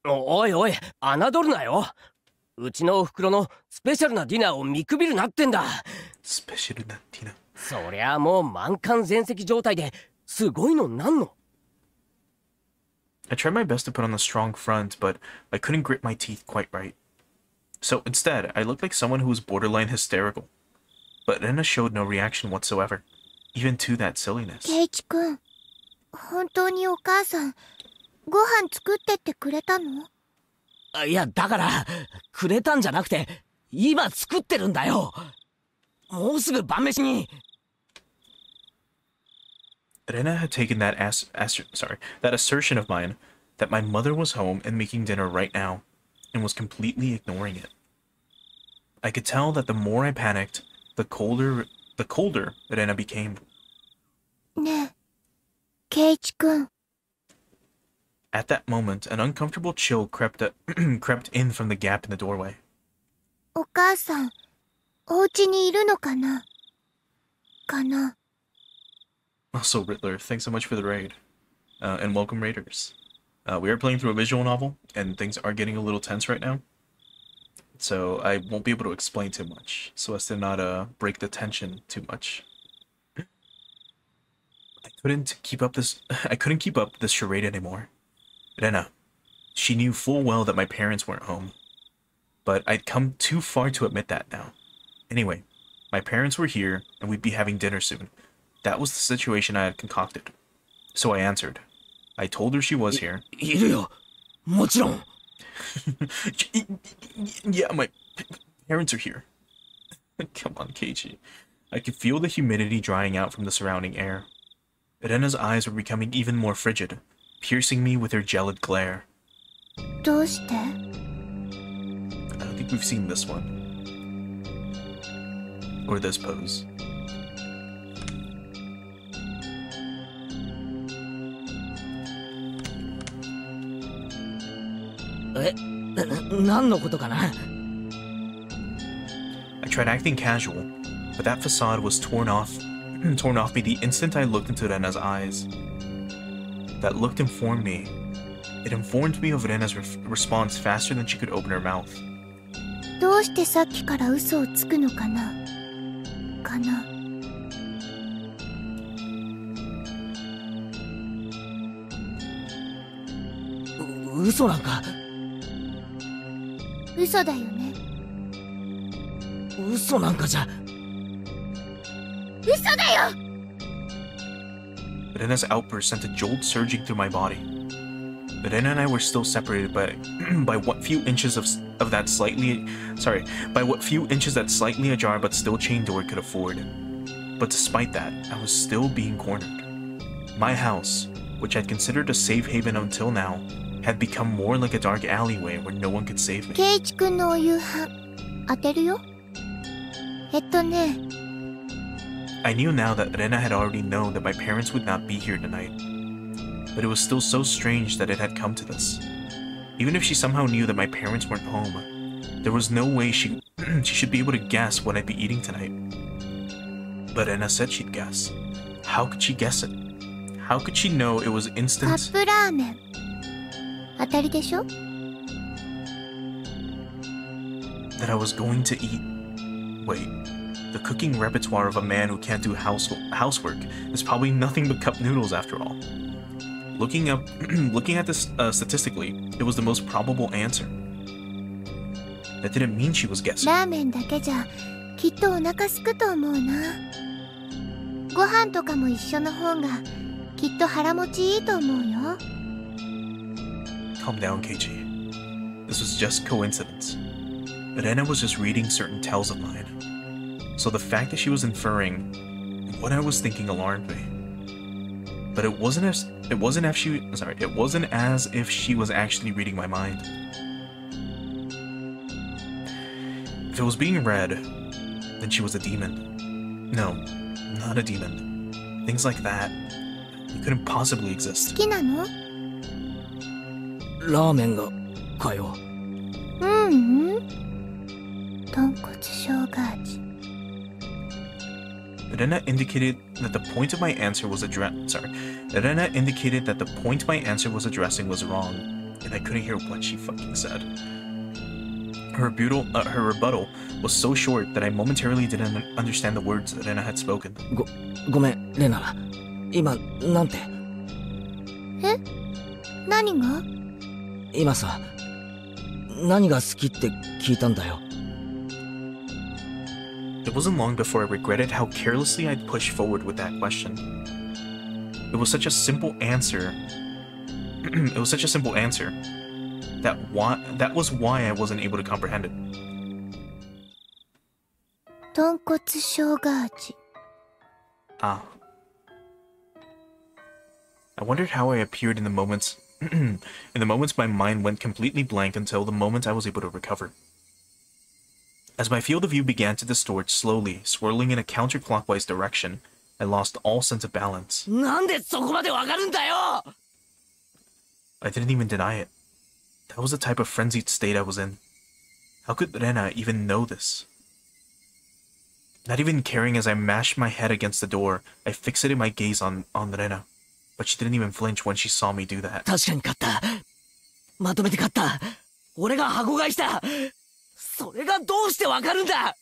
おいおい、侮るなよ。うちのお袋のスペシャルなディナーを見くびるなってんだ。スペシャルなディナー。そりゃもう満館全席状態ですごいのなんの。I tried my best to put on a strong front, but I couldn't grit my teeth quite right. So instead, I looked like someone who was borderline hysterical. But Rena showed no reaction whatsoever, even to that silliness. ケイチ君、本当にお母さん、ご飯作ってってくれたの？いや、だから、くれたんじゃなくて、今作ってるんだよ。もうすぐ晩飯に。Rena had taken that that assertion of mine that my mother was home and making dinner right now, and was completely ignoring it. I could tell that the more I panicked, the colder Rena became. ねえ、ケイチ君。At that moment, an uncomfortable chill crept in from the gap in the doorway. お母さん、お家にいるのかな？かな。 Also, Riddler, thanks so much for the raid. And welcome, Raiders. We are playing through a visual novel, and things are getting a little tense right now. So I won't be able to explain too much, so as to not break the tension too much. I couldn't keep up this charade anymore. Rena, she knew full well that my parents weren't home. But I'd come too far to admit that now. Anyway, my parents were here, and we'd be having dinner soon. That was the situation I had concocted. So I answered. I told her she was here. いるよ。もちろん。Yeah, my parents are here. Come on, Keiichi. I could feel the humidity drying out from the surrounding air. Rena's eyes were becoming even more frigid, piercing me with their gelid glare. どうして？ I don't think we've seen this one. Or this pose. I tried acting casual, but that facade was torn off me the instant I looked into Rena's eyes. That look informed me. It informed me of Rena's response faster than she could open her mouth. どうしてさっきから嘘をつくのかな？かな。嘘なんか。嘘だよね。嘘なんかじゃ。嘘だよ！ Rena's outburst sent a jolt surging through my body. Rena and I were still separated by what few inches that slightly ajar but still chained door could afford. But despite that, I was still being cornered. My house, which I'd considered a safe haven until now, had become more like a dark alleyway where no one could save me. ケイチ君のお夕飯、当てるよ。ね。I knew now that Rena had already known that my parents would not be here tonight. But it was still so strange that it had come to this. Even if she somehow knew that my parents weren't home, there was no way she should be able to guess what I'd be eating tonight. But Rena said she'd guess. How could she guess it? How could she know it was カ instant ップラーメン。当たりでしょ？ that I was going to eat? Wait, the cooking repertoire of a man who can't do housework is probably nothing but cup noodles after all. Looking at this statistically, it was the most probable answer. That didn't mean she was guessing. ラーメンだけじゃきっとお腹すくと思うな。ご飯とかも一緒の方がきっと腹持ちいいと思うよ。 Calm down, Keiichi. This was just coincidence. Rena was just reading certain tales of mine. So the fact that she was inferring what I was thinking alarmed me. But it wasn't as if she was actually reading my mind. If it was being read, then she was a demon. No, not a demon. Things like that, they couldn't possibly exist. 好きなの？ラーメンがかよ。豚骨生姜味。Rena indicated that the point of my answer was Rena indicated that the point my answer was addressing was wrong, and I couldn't hear what she fucking said. Her rebuttal was so short that I momentarily didn't understand the words that Rena had spoken. ごめん、レナ。今、なんて。え？何が？今さ、何が好きって聞いたんだよ。It wasn't long before I regretted how carelessly I'd pushed forward with that question. It was such a simple answer. It was such a simple answer. That was why I wasn't able to comprehend it. 豚骨生姜味。Ah. I wondered how I appeared in the moments my mind went completely blank until the moment I was able to recover. As my field of view began to distort slowly, swirling in a counterclockwise direction, I lost all sense of balance. なんでそこまでわかるんだよ。 I didn't even deny it. That was the type of frenzied state I was in. How could Rena even know this? Not even caring as I mashed my head against the door, I fixated my gaze on Rena. But she didn't even flinch when she saw me do that. 確かに勝った。まとめて勝った。俺が箱買いした。それがどうしてわかるんだ。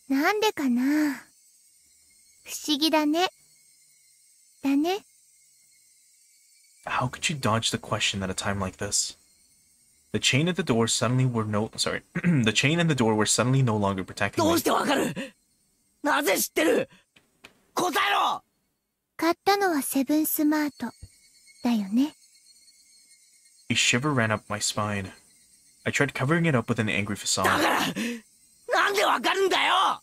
なんでかな。不思議だね。だね。How could you dodge the question at a time like this? The chain and the door the chain and the door were suddenly no longer protecting me. どうしてわかる。なぜ知ってる。答えろ。買ったのはセブンスマートだよね。A shiver ran up my spine. I tried covering it up with an angry facade. だからなんでわかるんだよ。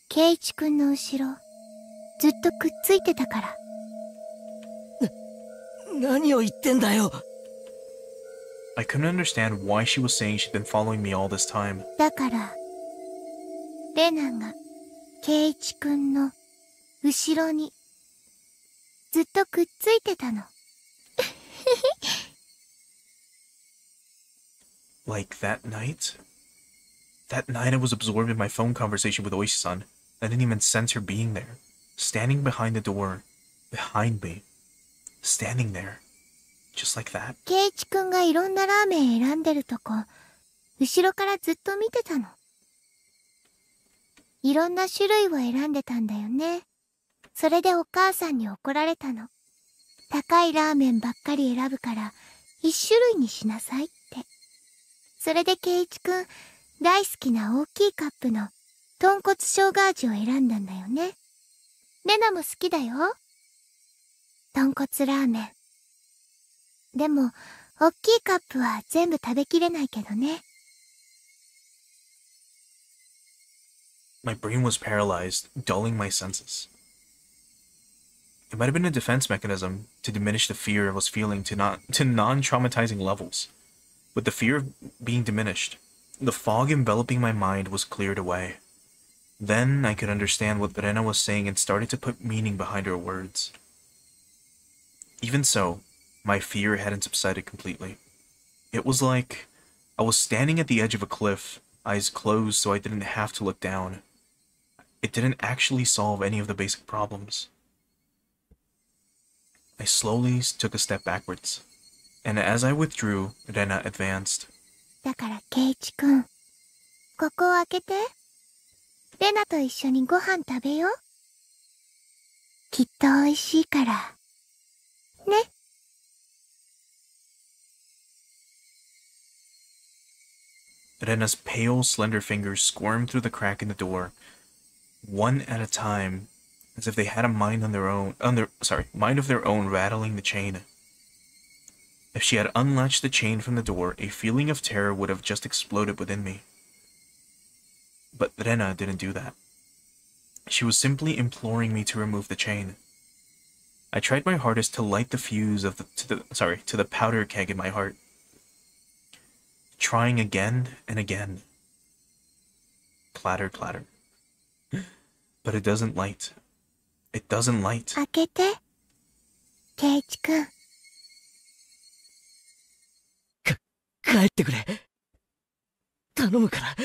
圭一くんの後ろずっとくっついてたから。何を言ってんだよ。I couldn't understand why she was saying she'd been following me all this time. だからレナが圭一くんの後ろにずっとくっついてたの。Like that night? That night I was absorbed in my phone conversation with Oishi-san. I didn't even sense her being there. Standing behind the door. Behind me. Standing there. Just like that. 圭一くんがいろんなラーメン選んでるとこ、後ろからずっと見てたの。いろんな種類を選んでたんだよね。それでお母さんに怒られたの。高いラーメンばっかり選ぶから、一種類にしなさいって。それで圭一くん、大好きな大きいカップの豚骨生姜味を選んだんだよね。レナも好きだよ。豚骨ラーメン。でも、大きいカップは全部食べきれないけどね。My brain was paralyzed, dulling my senses. It might have been a defense mechanism to diminish the fear I was feeling to non-traumatizing levels. With the fear of being diminished, the fog enveloping my mind was cleared away. Then I could understand what Rena was saying and started to put meaning behind her words. Even so, my fear hadn't subsided completely. It was like I was standing at the edge of a cliff, eyes closed so I didn't have to look down. It didn't actually solve any of the basic problems. I slowly took a step backwards, and as I withdrew, Rena advanced. だから圭一くん、ここを開けて。レナと一緒にご飯食べよう。きっと美味しいから。ね。Rena's pale, slender fingers squirmed through the crack in the door, one at a time, as if they had a mind of their own rattling the chain. If she had unlatched the chain from the door, a feeling of terror would have just exploded within me. But Rena didn't do that. She was simply imploring me to remove the chain. I tried my hardest to light the fuse to the powder keg in my heart. Trying again and again. Clatter, clatter. But it doesn't light. It doesn't light. 開けて。圭一くん。帰ってくれ。頼むから、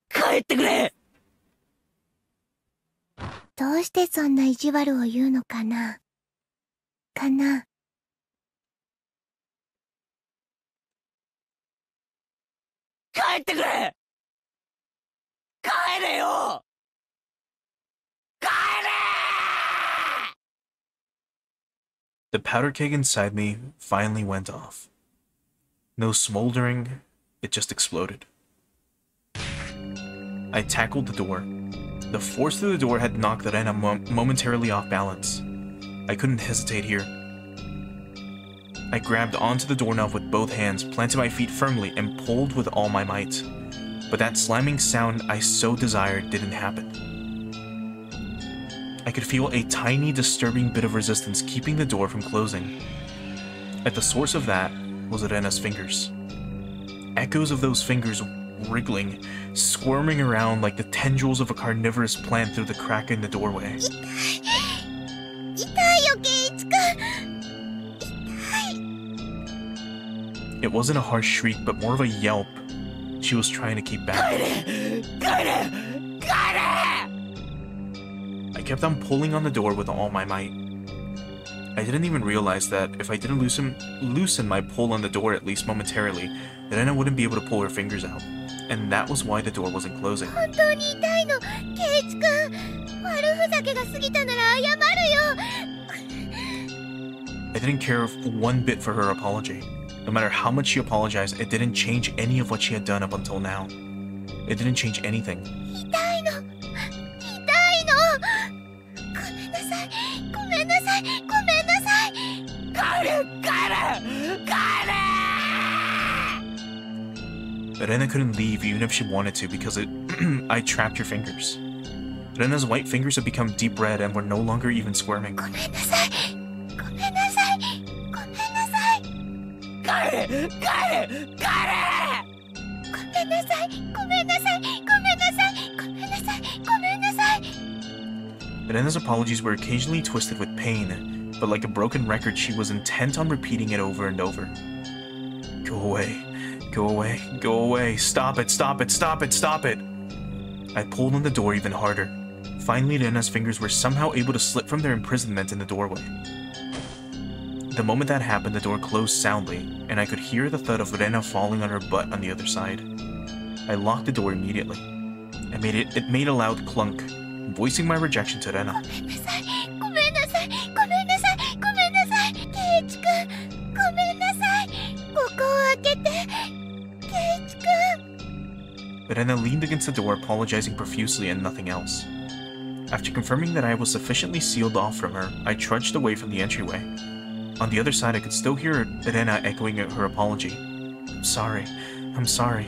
帰ってくれ。どうしてそんな意地悪を言うのかな。帰ってくれ。帰れよ。帰れ。 The powder keg inside me finally went off. No smoldering, it just exploded. I tackled the door. The force through the door had knocked Rena momentarily off balance. I couldn't hesitate here. I grabbed onto the doorknob with both hands, planted my feet firmly, and pulled with all my might. But that slamming sound I so desired didn't happen. I could feel a tiny, disturbing bit of resistance keeping the door from closing. At the source of that was Rena's fingers. Echoes of those fingers wriggling, squirming around like the tendrils of a carnivorous plant through the crack in the doorway. It wasn't a harsh shriek, but more of a yelp she was trying to keep back. I kept on pulling on the door with all my might. I didn't even realize that if I didn't loosen my pull on the door at least momentarily, Rena wouldn't be able to pull her fingers out. And that was why the door wasn't closing. I didn't care one bit for her apology. No matter how much she apologized, it didn't change any of what she had done up until now. It didn't change anything. Rena couldn't leave even if she wanted to because I trapped her fingers. Rena's white fingers had become deep red and were no longer even squirming. Rena's apologies were occasionally twisted with pain, but like a broken record, she was intent on repeating it over and over. Go away. Go away. Go away. Stop it. Stop it. Stop it. Stop it. I pulled on the door even harder. Finally, Rena's fingers were somehow able to slip from their imprisonment in the doorway. The moment that happened, the door closed soundly, and I could hear the thud of Rena falling on her butt on the other side. I locked the door immediately. It made a loud clunk, voicing my rejection to Rena. Rena leaned against the door, apologizing profusely and nothing else. After confirming that I was sufficiently sealed off from her, I trudged away from the entryway. On the other side, I could still hear Rena echoing her apology. I'm sorry. I'm sorry.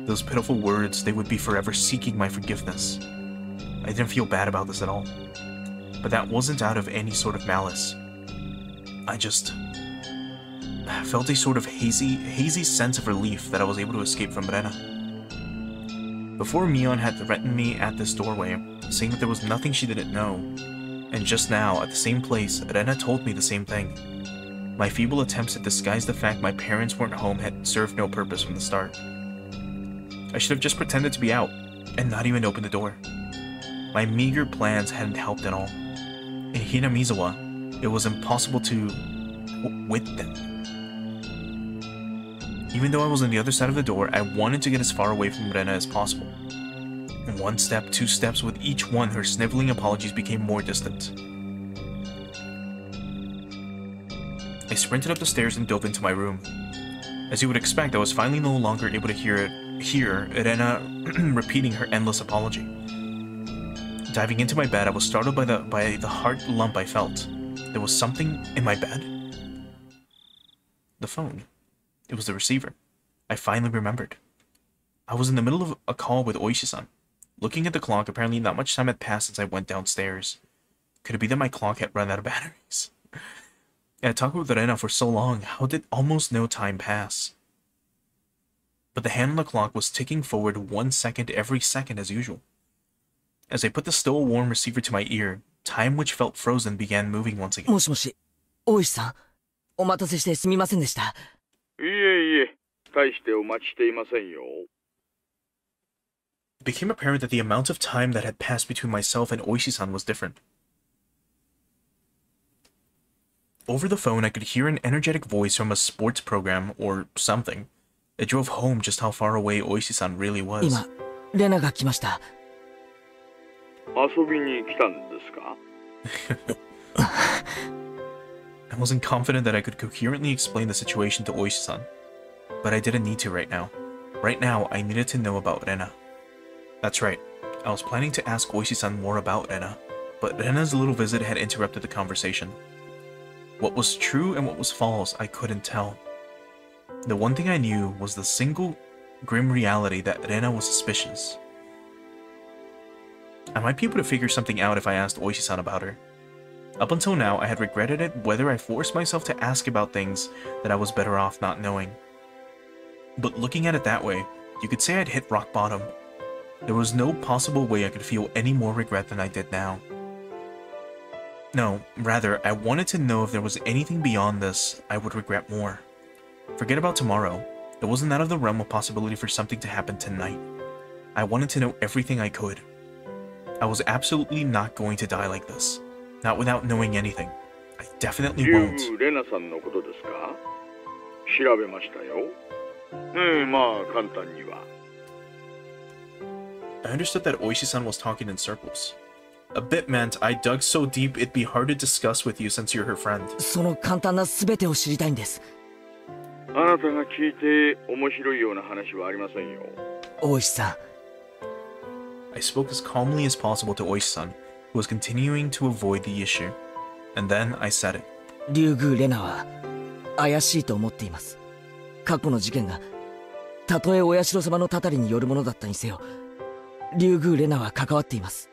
Those pitiful words, they would be forever seeking my forgiveness. I didn't feel bad about this at all. But that wasn't out of any sort of malice. I felt a sort of hazy sense of relief that I was able to escape from Rena. Before, Mion had threatened me at this doorway, saying that there was nothing she didn't know. And just now, at the same place, Rena told me the same thing. My feeble attempts to disguise the fact my parents weren't home had served no purpose from the start. I should have just pretended to be out, and not even opened the door. My meager plans hadn't helped at all. In Hinamizawa, it was impossible to wit them. Even though I was on the other side of the door, I wanted to get as far away from Rena as possible. One step, two steps, with each one, her sniveling apologies became more distant. I sprinted up the stairs and dove into my room. As you would expect, I was finally no longer able to hear Rena repeating her endless apology. Diving into my bed, I was startled by the heart lump I felt. There was something in my bed. The phone. It was the receiver. I finally remembered. I was in the middle of a call with Oishi-san. Looking at the clock, apparently not much time had passed since I went downstairs. Could it be that my clock had run out of batteries? I had talked with Rena for so long, how did almost no time pass? But the hand on the clock was ticking forward 1 second every second as usual. As I put the still warm receiver to my ear, time which felt frozen began moving once again. もしもし、大石さん、お待たせしてすみませんでした。いえいえ、大してお待ちしていませんよ。It became apparent that the amount of time that had passed between myself and Oishi-san was different. Over the phone, I could hear an energetic voice from a sports program or something. It drove home just how far away Oishi-san really was. 今、レナが来ました。遊びに来たんですか？ I wasn't confident that I could coherently explain the situation to Oishi-san, but I didn't need to right now. Right now, I needed to know about Rena. That's right. I was planning to ask Oishi-san more about Rena, but Rena's little visit had interrupted the conversation. What was true and what was false, I couldn't tell. The one thing I knew was the single grim reality that Rena was suspicious. I might be able to figure something out if I asked Oishi-san about her. Up until now, I had regretted it whether I forced myself to ask about things that I was better off not knowing. But looking at it that way, you could say I'd hit rock bottom. There was no possible way I could feel any more regret than I did now. No, rather, I wanted to know if there was anything beyond this I would regret more. Forget about tomorrow. It wasn't out of the realm of possibility for something to happen tonight. I wanted to know everything I could. I was absolutely not going to die like this. Not without knowing anything. I definitely won't. レナさんのことですか？調べましたよ。まあ簡単には。I understood that Oishi-san was talking in circles. A bit meant I dug so deep it'd be hard to discuss with you since you're her friend. その簡単な全てを知りたいんです。あなたが聞いて面白いような話はありませんよ。大石さん。I spoke as calmly as possible to Oishi-san, who was continuing to avoid the issue. And then I said it. 竜宮レナは怪しいと思っています。過去の事件がたとえお社様のたたりによるものだったにせよ、竜宮レナは関わっています。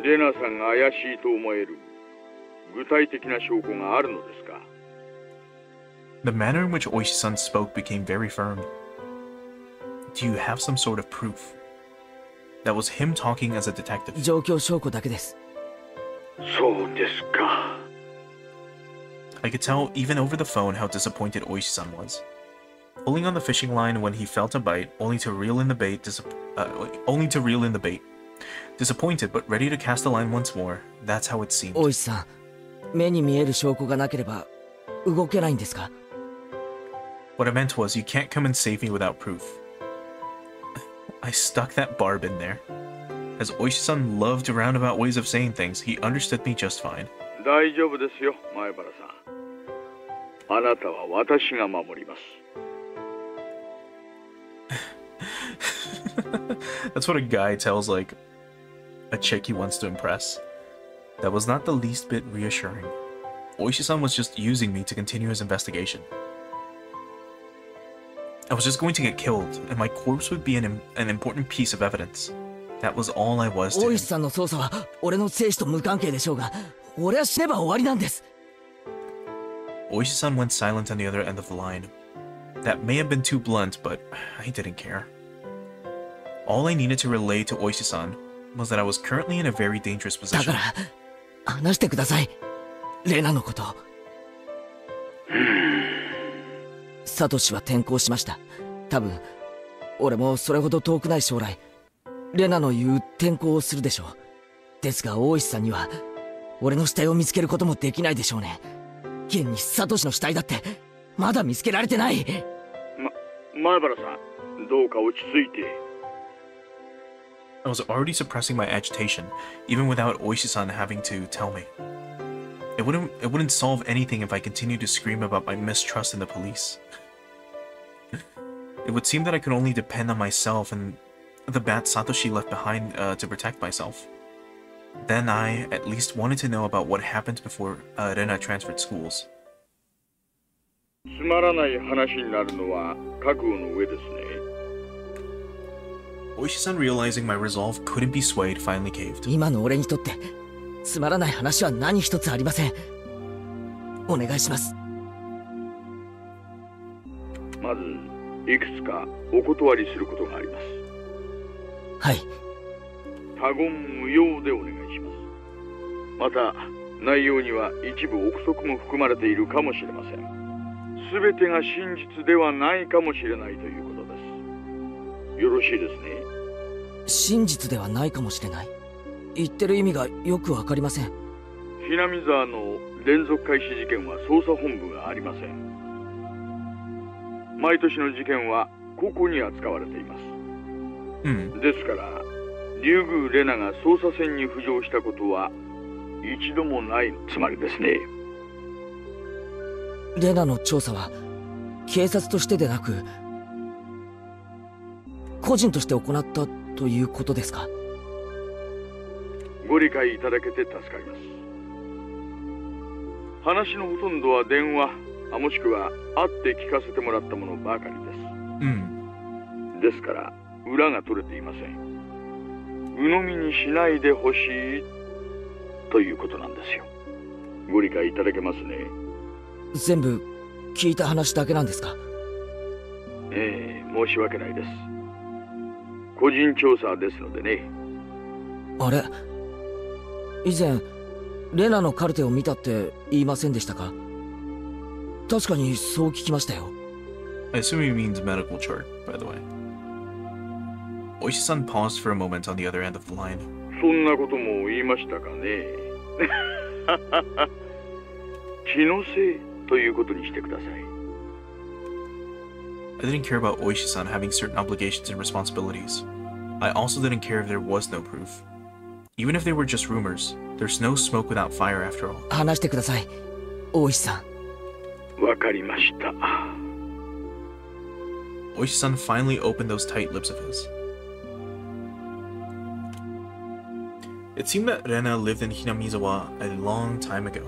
レナさんが怪しいと思える具体的な証拠があるのですか？ The manner in which Oishi-san spoke became very firm. Do you have some sort of proof? That was him talking as a detective. 状況証拠だけです。そうですか。I could tell even over the phone how disappointed Oishi-san was. Pulling on the fishing line when he felt a bite, only to reel in the bait. Disappointed but ready to cast the line once more. That's how it seemed. 大石さん、目に見える証拠がなければ動けないんですか？ What I meant was, you can't come and save me without proof. I stuck that barb in there. As Oishi-san loved roundabout ways of saying things, he understood me just fine. 大丈夫ですよ、前原さん。あなたは私が守ります。That's what a guy tells, like, a chick he wants to impress. That was not the least bit reassuring. Oishi-san was just using me to continue his investigation. I was just going to get killed, and my corpse would be an important piece of evidence. That was all I was to him. 大石さんの捜査は俺の生死と無関係でしょうが、俺は死ねば終わりなんです。Oishi-san went silent on the other end of the line. That may have been too blunt, but I didn't care. All I needed to relay to Oishi-san was that I was currently in a very dangerous だ position. から話してください。レナのこと。サトシは転校しました。多分俺もそれほど遠くない将来レナの言う転校をするでしょう。ですが大石さんには俺の死体を見つけることもできないでしょうね。現にサトシの死体だってまだ見つけられてない。前原さん、どうか落ち着いて。I was already suppressing my agitation, even without Oishi-san having to tell me. It wouldn't solve anything if I continued to scream about my mistrust in the police. It would seem that I could only depend on myself and the bat Satoshi left behind to protect myself. Then I at least wanted to know about what happened before Rena transferred schools. つまらない話になるのは覚悟の上ですね。Oishi-san, realizing my resolve couldn't be swayed, finally caved. 今の俺にとってつまらない話は何一つありません。お願いします。まずいくつかお断りすることがあります。はい。他言無用でお願いします。また内容には一部憶測も含まれているかもしれません。全てが真実ではないかもしれないということです。よろしいですね。真実ではないかもしれない。言ってる意味がよくわかりません。ひなみ沢の連続開始事件は捜査本部がありません。毎年の事件は個々に扱われています。ですから竜宮レナが捜査線に浮上したことは一度もないつまりですね。レナの調査は警察としてでなく個人として行ったということですか？ご理解いただけて助かります。話のほとんどは電話もしくは会って聞かせてもらったものばかりです。ですから裏が取れていません。鵜呑みにしないでほしいということなんですよ。ご理解いただけますね。全部聞いた話だけなんですか？申し訳ないです。個人調査ですのでね。あれ、以前レナのカルテを見たって言いませんでしたか？確かにそう聞きましたよ。I assume he means medical chart, by the way. Oishi-san paused for a moment on the other end of the line. そんなことも言いましたかね。気のせいということにしてください。I didn't care about Oishi-san having certain obligations and responsibilities. I also didn't care if there was no proof. Even if they were just rumors, there's no smoke without fire after all. 話してください、大石さん。わかりました。Oishi-san finally opened those tight lips of his. It seemed that Rena lived in Hinamizawa a long time ago.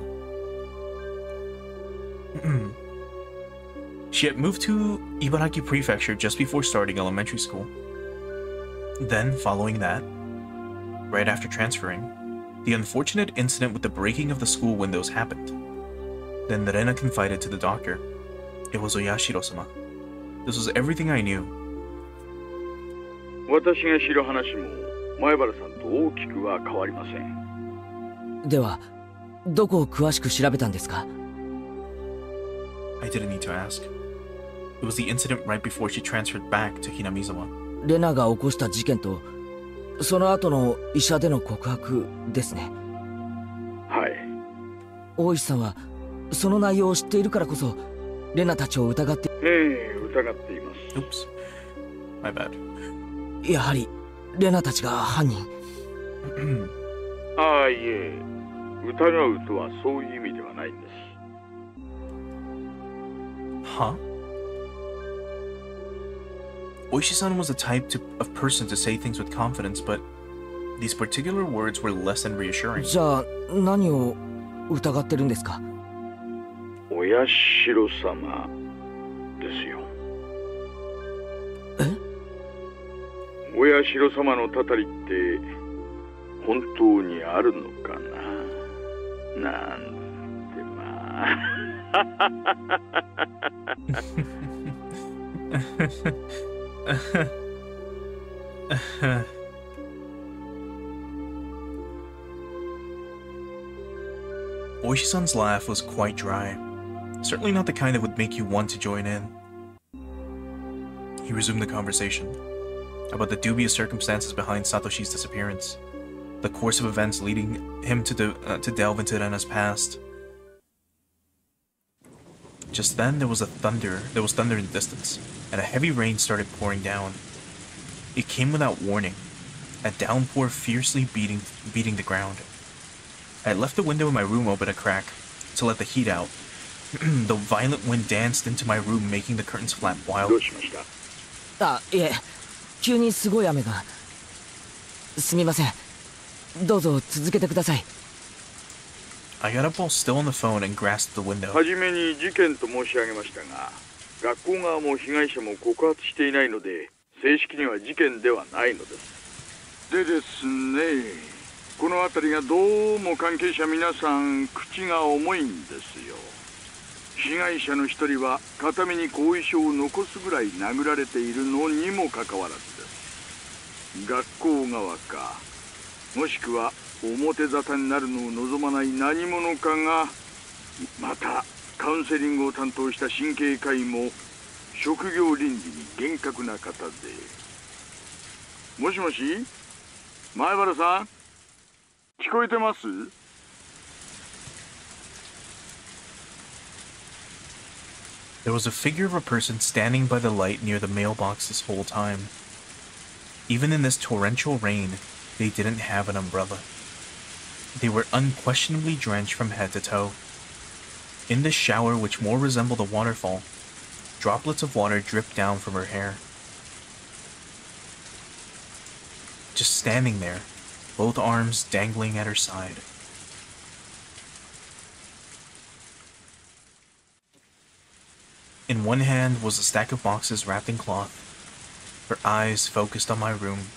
She had moved to Ibaraki Prefecture just before starting elementary school. Then, following that, right after transferring, the unfortunate incident with the breaking of the school windows happened. Then Rena confided to the doctor. It was Oyashiro-sama. This was everything I knew. 私が知る話も前原さんと大きくは変わりません。では、どこを詳しく調べたんですか？ I didn't need to ask. It was the incident right before she transferred back to Hinamizawa. レナが起こした事件とその後の医者での告白ですね。はい。大石さんはその内容を知っているからこそレナたちを疑って。疑っています。Oops. My bad. やはりレナたちが犯人。ああ、いえ、疑うとはそういう意味ではないんです。Huh? Oishi-san was the type of person to say things with confidence, but these particular words were less than reassuring. じゃあ何を疑ってるんですか？親代様ですよ。え？親代様のたたりって本当にあるのかな。なんてまあ。Oishi-san's laugh was quite dry. Certainly not the kind that would make you want to join in. He resumed the conversation about the dubious circumstances behind Satoshi's disappearance, the course of events leading him to delve into Rena's past. Just then, there was thunder in the distance, and a heavy rain started pouring down. It came without warning, a downpour fiercely beating the ground. I had left the window in my room open a crack to let the heat out. The violent wind danced into my room, making the curtains flap wildly. あ、いえ、急にすごい雨が。すみません。どうぞ続けてください。I got up while still on the phone and grasped the window. はじめに事件と申し上げましたが、学校側も被害者も告発していないので、正式には事件ではないのです。でですね、この辺りがどうも関係者皆さん口が重いんですよ。被害者の一人は片目に後遺症を残すぐらい殴られているのにもかかわらずです。学校側か、もしくは表沙汰になるのを望まない何者かがまたカウンセリングを担当した神経科医も職業倫理に厳格な方で。もしもし、前原さん、聞こえてます？ There was a figure of a person standing by the light near the mailbox this whole time. Even in this torrential rain, they didn't have an umbrella. They were unquestionably drenched from head to toe. In this shower, which more resembled a waterfall, droplets of water dripped down from her hair. Just standing there, both arms dangling at her side. In one hand was a stack of boxes wrapped in cloth. Her eyes focused on my room,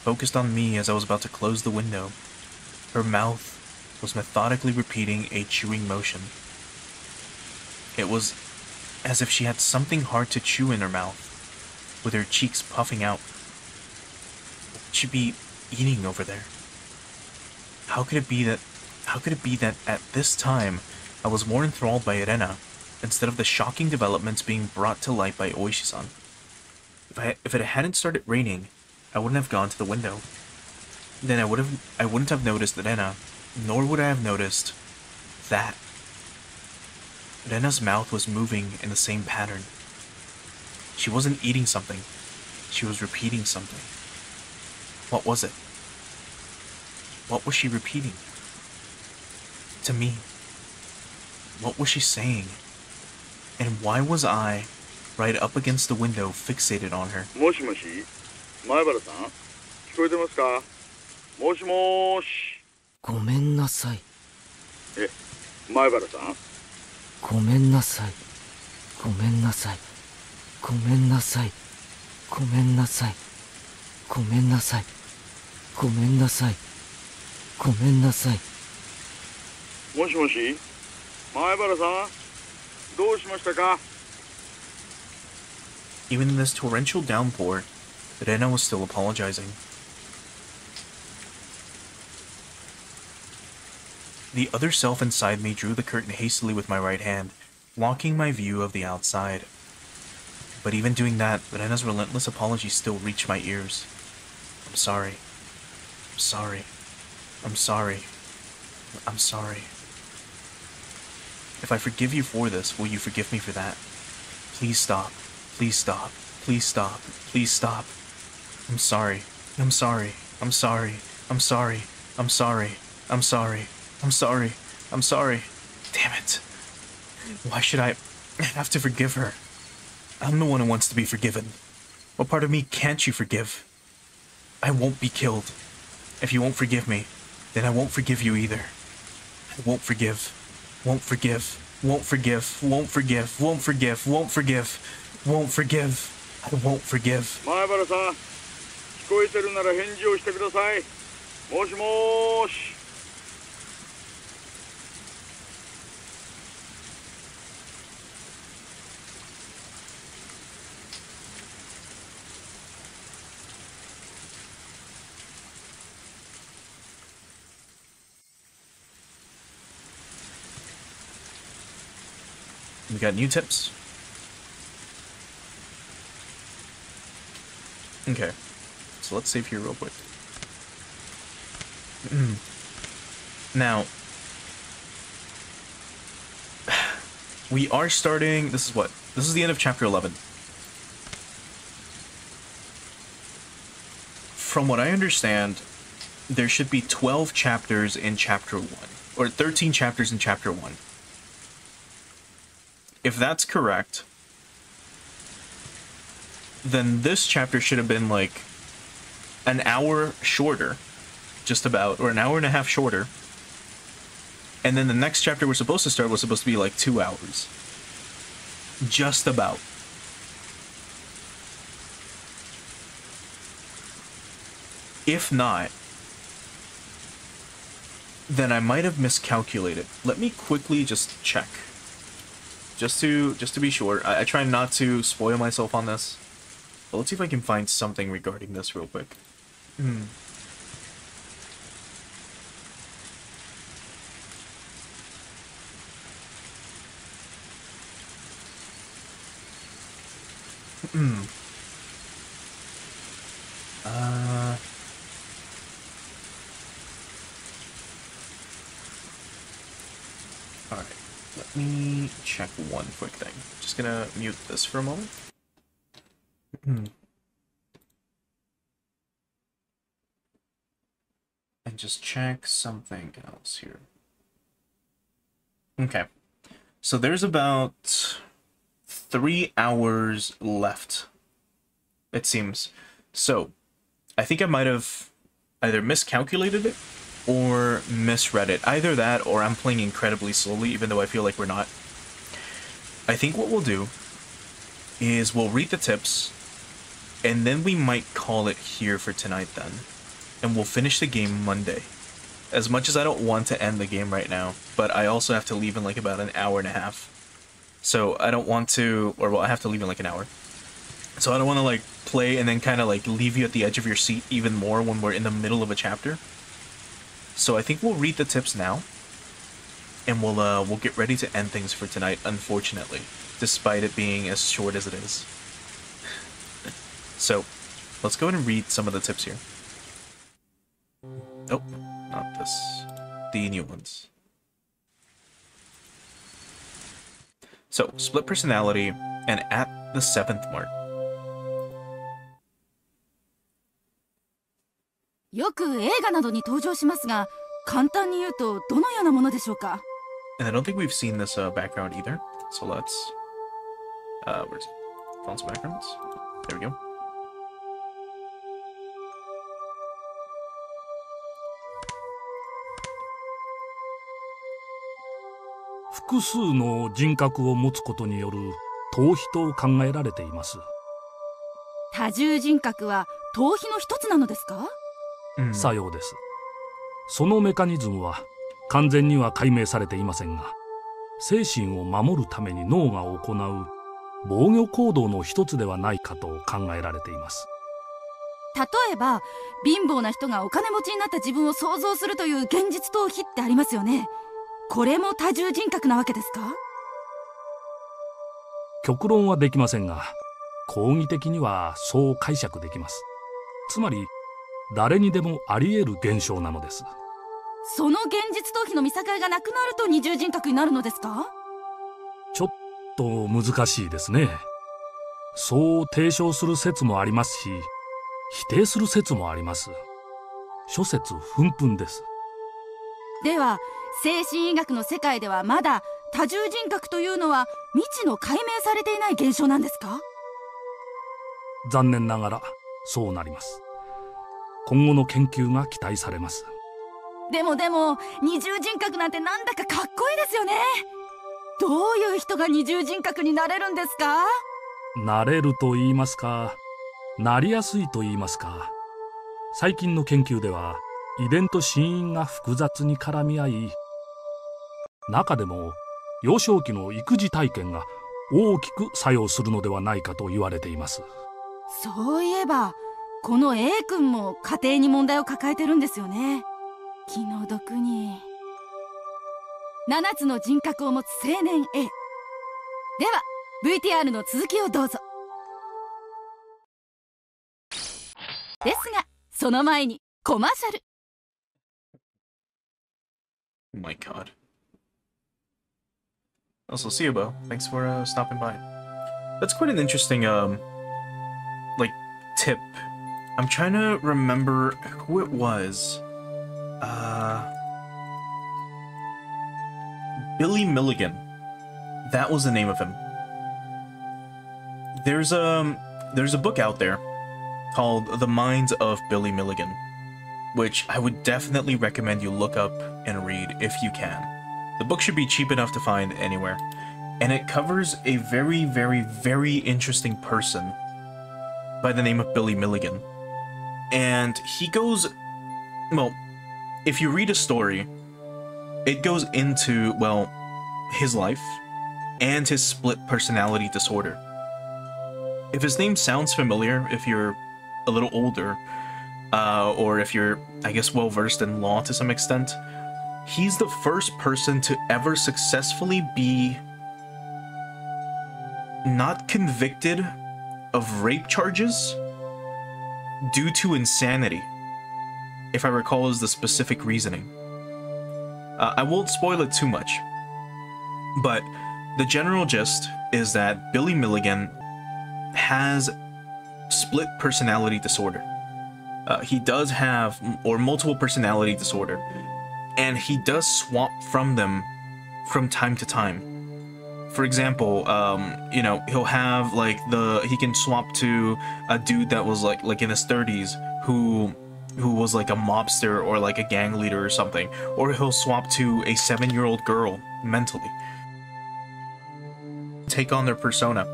focused on me as I was about to close the window. Her mouth was methodically repeating a chewing motion. It was as if she had something hard to chew in her mouth, with her cheeks puffing out. What could she be eating over there? How could it be that at this time I was more enthralled by Irena instead of the shocking developments being brought to light by Oishi-san? If it hadn't started raining, I wouldn't have gone to the window. Then I wouldn't have noticed Irena, nor would I have noticed that. Rena's mouth was moving in the same pattern. She wasn't eating something. She was repeating something. What was it? What was she repeating? To me. What was she saying? And why was I, right up against the window, fixated on her? もしもし、前原さん、聞こえてますか？もしもーし。ごめんなさい。え、前原さん？ごめんなさい。ごめんなさい。ごめんなさい。ごめんなさい。ごめんなさい。ごめんなさい。ごめんなさい。もしもし、前原さん、どうしましたか？ Even in this torrential downpour, Rena was still apologizing. The other self inside me drew the curtain hastily with my right hand, blocking my view of the outside. But even doing that, Rena's relentless apology still reached my ears. I'm sorry. I'm sorry. I'm sorry. I'm sorry. If I forgive you for this, will you forgive me for that? Please stop. Please stop. Please stop. Please stop. I'm sorry. I'm sorry. I'm sorry. I'm sorry. I'm sorry. I'm sorry. I'm sorry. I'm sorry. Damn it. Why should I have to forgive her? I'm the one who wants to be forgiven. What part of me can't you forgive? I won't be killed. If you won't forgive me, then I won't forgive you either. I won't forgive. Won't forgive. Won't forgive. Won't forgive. Won't forgive. Won't forgive. Won't forgive. I won't forgive. 前原さん、聞こえてるなら返事をしてください。もしもーし。We got new tips. Okay, so let's save here real quick. Now, we are starting, this is the end of chapter 11. From what I understand, there should be 12 chapters in chapter 1, or 13 chapters in chapter 1. If that's correct, then this chapter should have been like an hour shorter, just about, or an hour and a half shorter. And then the next chapter we're supposed to start was supposed to be like 2 hours. Just about. If not, then I might have miscalculated. Let me quickly just check. Just to be sure. I try not to spoil myself on this. But let's see if I can find something regarding this real quick. Alright, let me check one quick thing. Just gonna mute this for a moment. And just check something else here. Okay, so there's about 3 hours left, it seems. So, I think I might have either miscalculated it or misread it. Either that or I'm playing incredibly slowly, even though I feel like we're not. I think what we'll do is we'll read the tips, and then we might call it here for tonight then. And we'll finish the game Monday. As much as I don't want to end the game right now, but I also have to leave in like about an hour and a half. So I don't want to, or well, I have to leave in like an hour. So I don't want to like play and then kind of like leave you at the edge of your seat even more when we're in the middle of a chapter. So I think we'll read the tips now, and we'll get ready to end things for tonight, unfortunately, despite it being as short as it is. So let's go ahead and read some of the tips here. Nope, not this. The new ones. So, split personality, and at the 7th mark. よく映画などに登場しますが、簡単に言うとどのようなものでしょうか? And I don't think we've seen this background either. So let's where's it? Found some backgrounds. There we go. 複数の人格を持つことによる逃避と考えられています。多重人格は逃避の一つなのですか？さようです。そのメカニズムは完全には解明されていませんが、精神を守るために脳が行う防御行動の一つではないかと考えられています。例えば貧乏な人がお金持ちになった自分を想像するという現実逃避ってありますよね。これも多重人格なわけですか？極論はできませんが、講義的にはそう解釈できます。つまり誰にでもあり得る現象なのです。その現実逃避の見境がなくなると二重人格になるのですか？ちょっと難しいですね。そう提唱する説もありますし、否定する説もあります。諸説紛々です。では精神医学の世界ではまだ多重人格というのは未知の解明されていない現象なんですか？残念ながらそうなります。今後の研究が期待されます。でも二重人格なんてなんだかかっこいいですよね。どういう人が二重人格になれるんですか？なれると言いますか、なりやすいと言いますか。最近の研究では遺伝と死因が複雑に絡み合い、中でも幼少期の育児体験が大きく作用するのではないかと言われています。そういえばこの A 君も家庭に問題を抱えてるんですよね。気の毒に。7つの人格を持つ青年 A。 では VTR の続きをどうぞ。ですがその前にコマーシャル。 Oh my god. Also, see you, Bo. Thanks for stopping by. That's quite an interesting like tip. I'm trying to remember who it was. Billy Milligan. That was the name of him. There's a book out there called The Minds of Billy Milligan, which I would definitely recommend you look up and read if you can. The book should be cheap enough to find anywhere, and it covers a very, very, very interesting person by the name of Billy Milligan. And he goes, well, if you read a story, it goes into, well, his life and his split personality disorder. If his name sounds familiar, if you're a little older, or if you're, I guess, well-versed in law to some extent, he's the first person to ever successfully be not convicted, of rape charges due to insanity, if I recall is the specific reasoning. I won't spoil it too much, but the general gist is that Billy Milligan has split personality disorder. He does have, or multiple personality disorder, and he does swap from them from time to time. For example, you know, he'll have like he can swap to a dude that was like in his 30s who was like a mobster or like a gang leader or something, or he'll swap to a 7-year-old girl mentally. Take on their persona.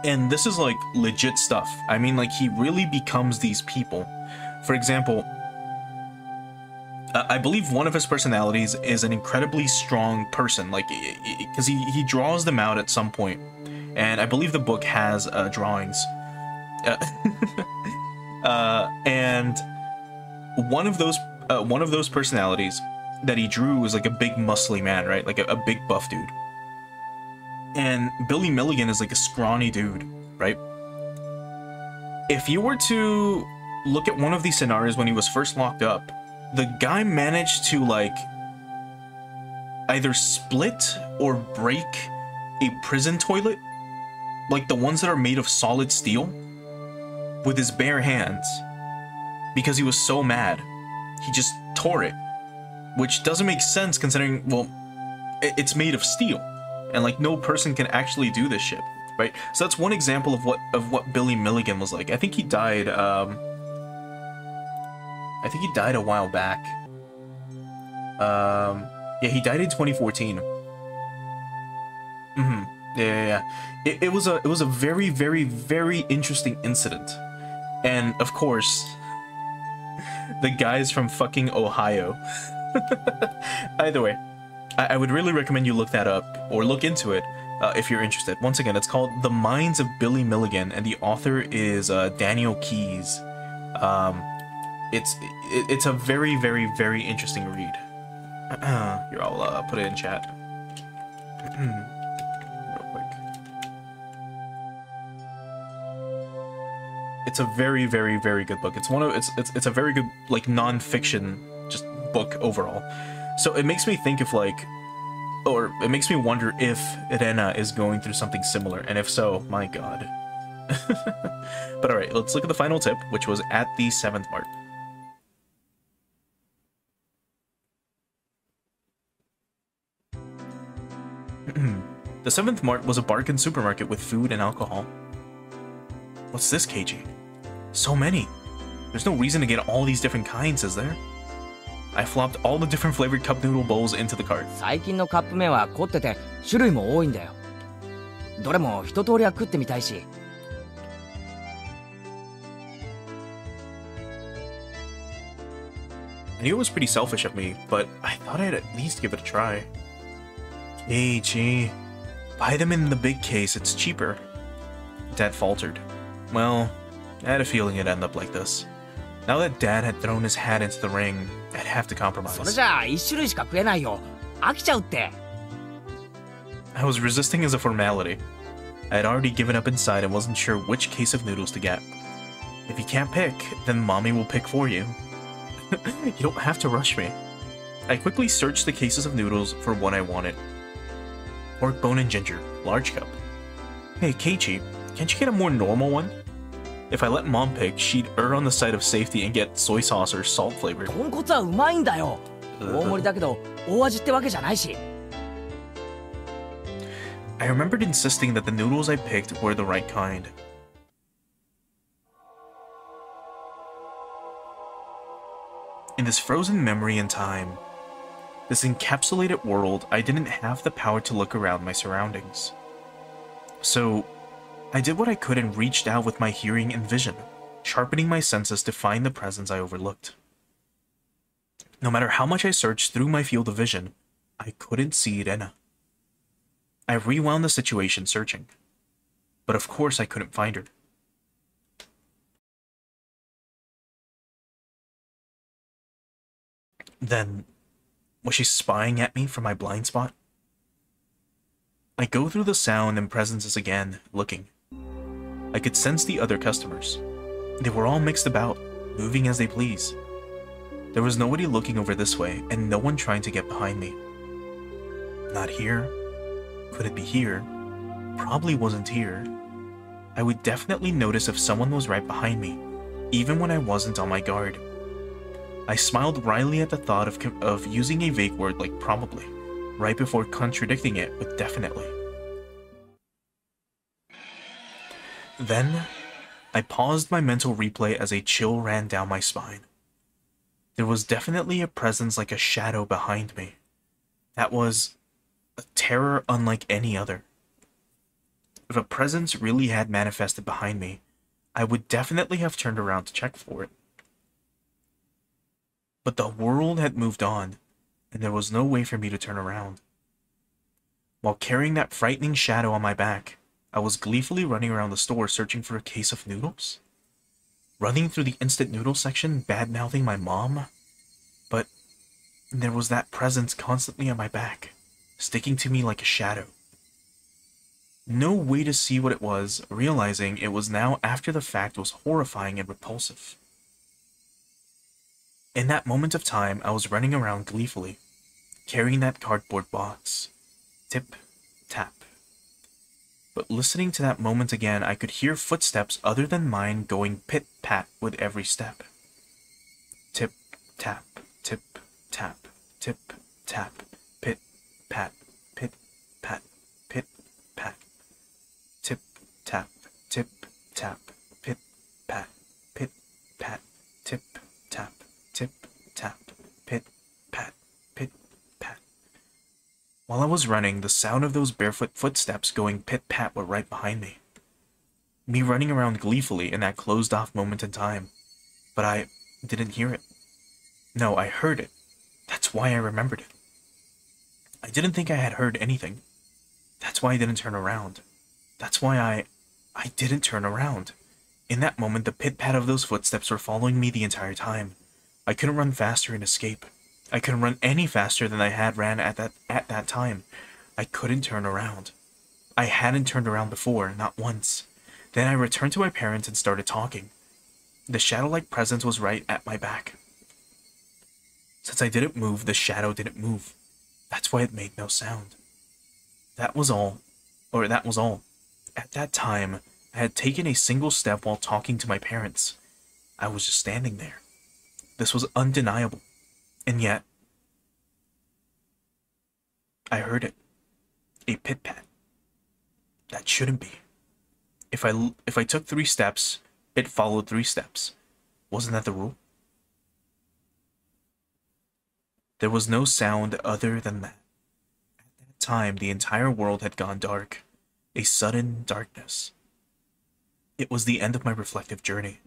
And this is like legit stuff. I mean, like, he really becomes these people. For example, I believe one of his personalities is an incredibly strong person, like, because he draws them out at some point, and I believe the book has drawings. And one of those personalities that he drew was like a big muscly man, right? Like a big buff dude. And Billy Milligan is like a scrawny dude, right? If you were to look at one of these scenarios when he was first locked up, the guy managed to like either split or break a prison toilet, like the ones that are made of solid steel, with his bare hands. Because he was so mad, he just tore it, which doesn't make sense considering, well, it's made of steel. And like no person can actually do this shit, right? So that's one example of what Billy Milligan was like. I think he died. I think he died a while back. Yeah, he died in 2014. Yeah. It was a very, very, very interesting incident, and of course, the guy's from fucking Ohio. Either way. I would really recommend you look that up, or look into it, if you're interested. Once again, it's called The Minds of Billy Milligan, and the author is Daniel Keyes. It's a very, very, very interesting read. Here, I'll put it in chat. Real quick. It's a very, very, very good book. It's a very good, like, non-fiction just book overall. So it makes me think if like, or it makes me wonder if Rena is going through something similar, and if so, my god. But alright, let's look at the final tip, which was at the 7th mark. The 7th mart was a bargain supermarket with food and alcohol. What's this, KG? So many. There's no reason to get all these different kinds, is there? I flopped all the different flavored cup noodle bowls into the cart. 最近のカップ麺は凝ってて種類も多いんだよ。どれも一通りは食ってみたいし。I knew it was pretty selfish of me, but I thought I'd at least give it a try. Gee, buy them in the big case, it's cheaper. Dad faltered. Well, I had a feeling it'd end up like this. Now that Dad had thrown his hat into the ring, I'd have to compromise. それじゃあ一種類しか食えないよ。飽きちゃうって。I was resisting as a formality. I had already given up inside and wasn't sure which case of noodles to get. If you can't pick, then Mommy will pick for you. You don't have to rush me. I quickly searched the cases of noodles for what I wanted. Pork bone and ginger, large cup. Hey, Keiichi, can't you get a more normal one? If I let Mom pick, she'd err on the side of safety and get soy sauce or salt flavored. 豚骨はうまいんだよ。大盛りだけど大味ってわけじゃないし。I remembered insisting that the noodles I picked were the right kind. In this frozen memory and time, this encapsulated world, I didn't have the power to look around my surroundings. So, I did what I could and reached out with my hearing and vision, sharpening my senses to find the presence I overlooked. No matter how much I searched through my field of vision, I couldn't see Rena. I rewound the situation searching, but of course I couldn't find her. Then, was she spying at me from my blind spot? I go through the sound and presences again, looking. I could sense the other customers. They were all mixed about, moving as they please. There was nobody looking over this way, and no one trying to get behind me. Not here. Could it be here? Probably wasn't here. I would definitely notice if someone was right behind me, even when I wasn't on my guard. I smiled wryly at the thought of using a vague word like probably, right before contradicting it with definitely. Then, I paused my mental replay as a chill ran down my spine. There was definitely a presence like a shadow behind me. That was a terror unlike any other. If a presence really had manifested behind me, I would definitely have turned around to check for it. But the world had moved on, and there was no way for me to turn around. While carrying that frightening shadow on my back, I was gleefully running around the store searching for a case of noodles. Running through the instant noodle section, bad-mouthing my mom. But there was that presence constantly on my back, sticking to me like a shadow. No way to see what it was, realizing it was now after the fact was horrifying and repulsive. In that moment of time, I was running around gleefully, carrying that cardboard box. Tip, tap. But listening to that moment again, I could hear footsteps other than mine going pit-pat with every step. Tip, tap, tip, tap, tip, tap, pit, pat, pit, pat, pit, pat. Tip, tap, tip, tap, pit, pat, pit, pat, tip, tap, tip, tap, pit, pat, pit, pat. While I was running, the sound of those barefoot footsteps going pit-pat were right behind me. Me running around gleefully in that closed-off moment in time. But I didn't hear it. No, I heard it. That's why I remembered it. I didn't think I had heard anything. That's why I didn't turn around. That's why I didn't turn around. In that moment, the pit-pat of those footsteps were following me the entire time. I couldn't run faster and escape. I couldn't run any faster than I had ran at that time. I couldn't turn around. I hadn't turned around before, not once. Then I returned to my parents and started talking. The shadow-like presence was right at my back. Since I didn't move, the shadow didn't move. That's why it made no sound. That was all. At that time, I had taken a single step while talking to my parents. I was just standing there. This was undeniable. And yet, I heard it. A pit-pat. That shouldn't be. If I took 3 steps, it followed 3 steps. Wasn't that the rule? There was no sound other than that. At that time, the entire world had gone dark. A sudden darkness. It was the end of my reflective journey.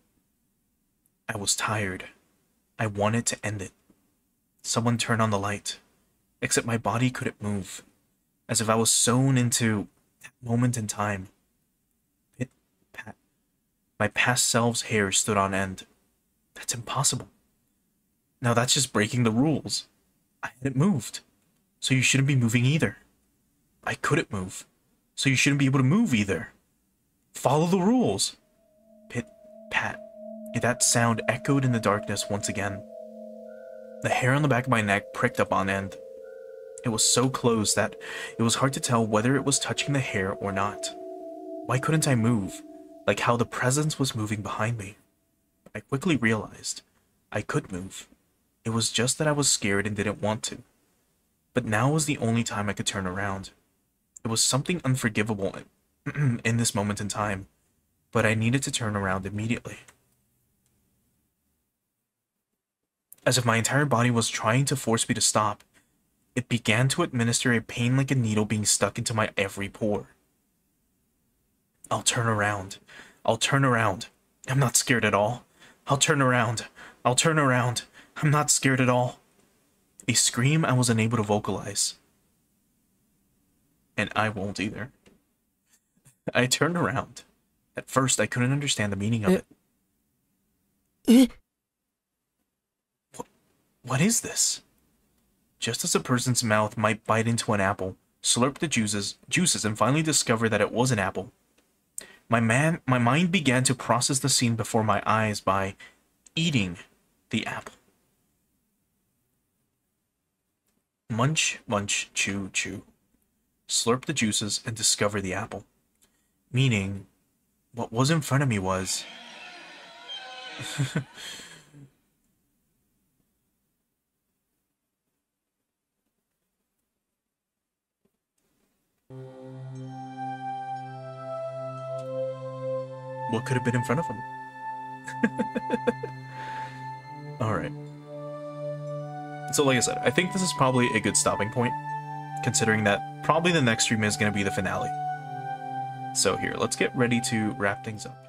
I was tired. I wanted to end it. Someone turn on the light. Except my body couldn't move. As if I was sewn into that moment in time. Pit, pat. My past self's hair stood on end. That's impossible. Now that's just breaking the rules. I hadn't moved. So you shouldn't be moving either. I couldn't move. So you shouldn't be able to move either. Follow the rules. Pit, pat. That sound echoed in the darkness once again. The hair on the back of my neck pricked up on end. It was so close that it was hard to tell whether it was touching the hair or not. Why couldn't I move? Like how the presence was moving behind me. I quickly realized I could move. It was just that I was scared and didn't want to. But now was the only time I could turn around. It was something unforgivable in this moment in time, but I needed to turn around immediately. As if my entire body was trying to force me to stop, it began to administer a pain like a needle being stuck into my every pore. I'll turn around. I'll turn around. I'm not scared at all. I'll turn around. I'll turn around. I'm not scared at all. A scream I was unable to vocalize. And I won't either. I turned around. At first, I couldn't understand the meaning of it. What is this? Just as a person's mouth might bite into an apple, slurp the juices, and finally discover that it was an apple, My mind began to process the scene before my eyes by eating the apple. Munch, munch, chew, chew. Slurp the juices and discover the apple. Meaning, what was in front of me was... What could have been in front of him? Alright. So like I said, I think this is probably a good stopping point, considering that probably the next stream is going to be the finale. So here, let's get ready to wrap things up.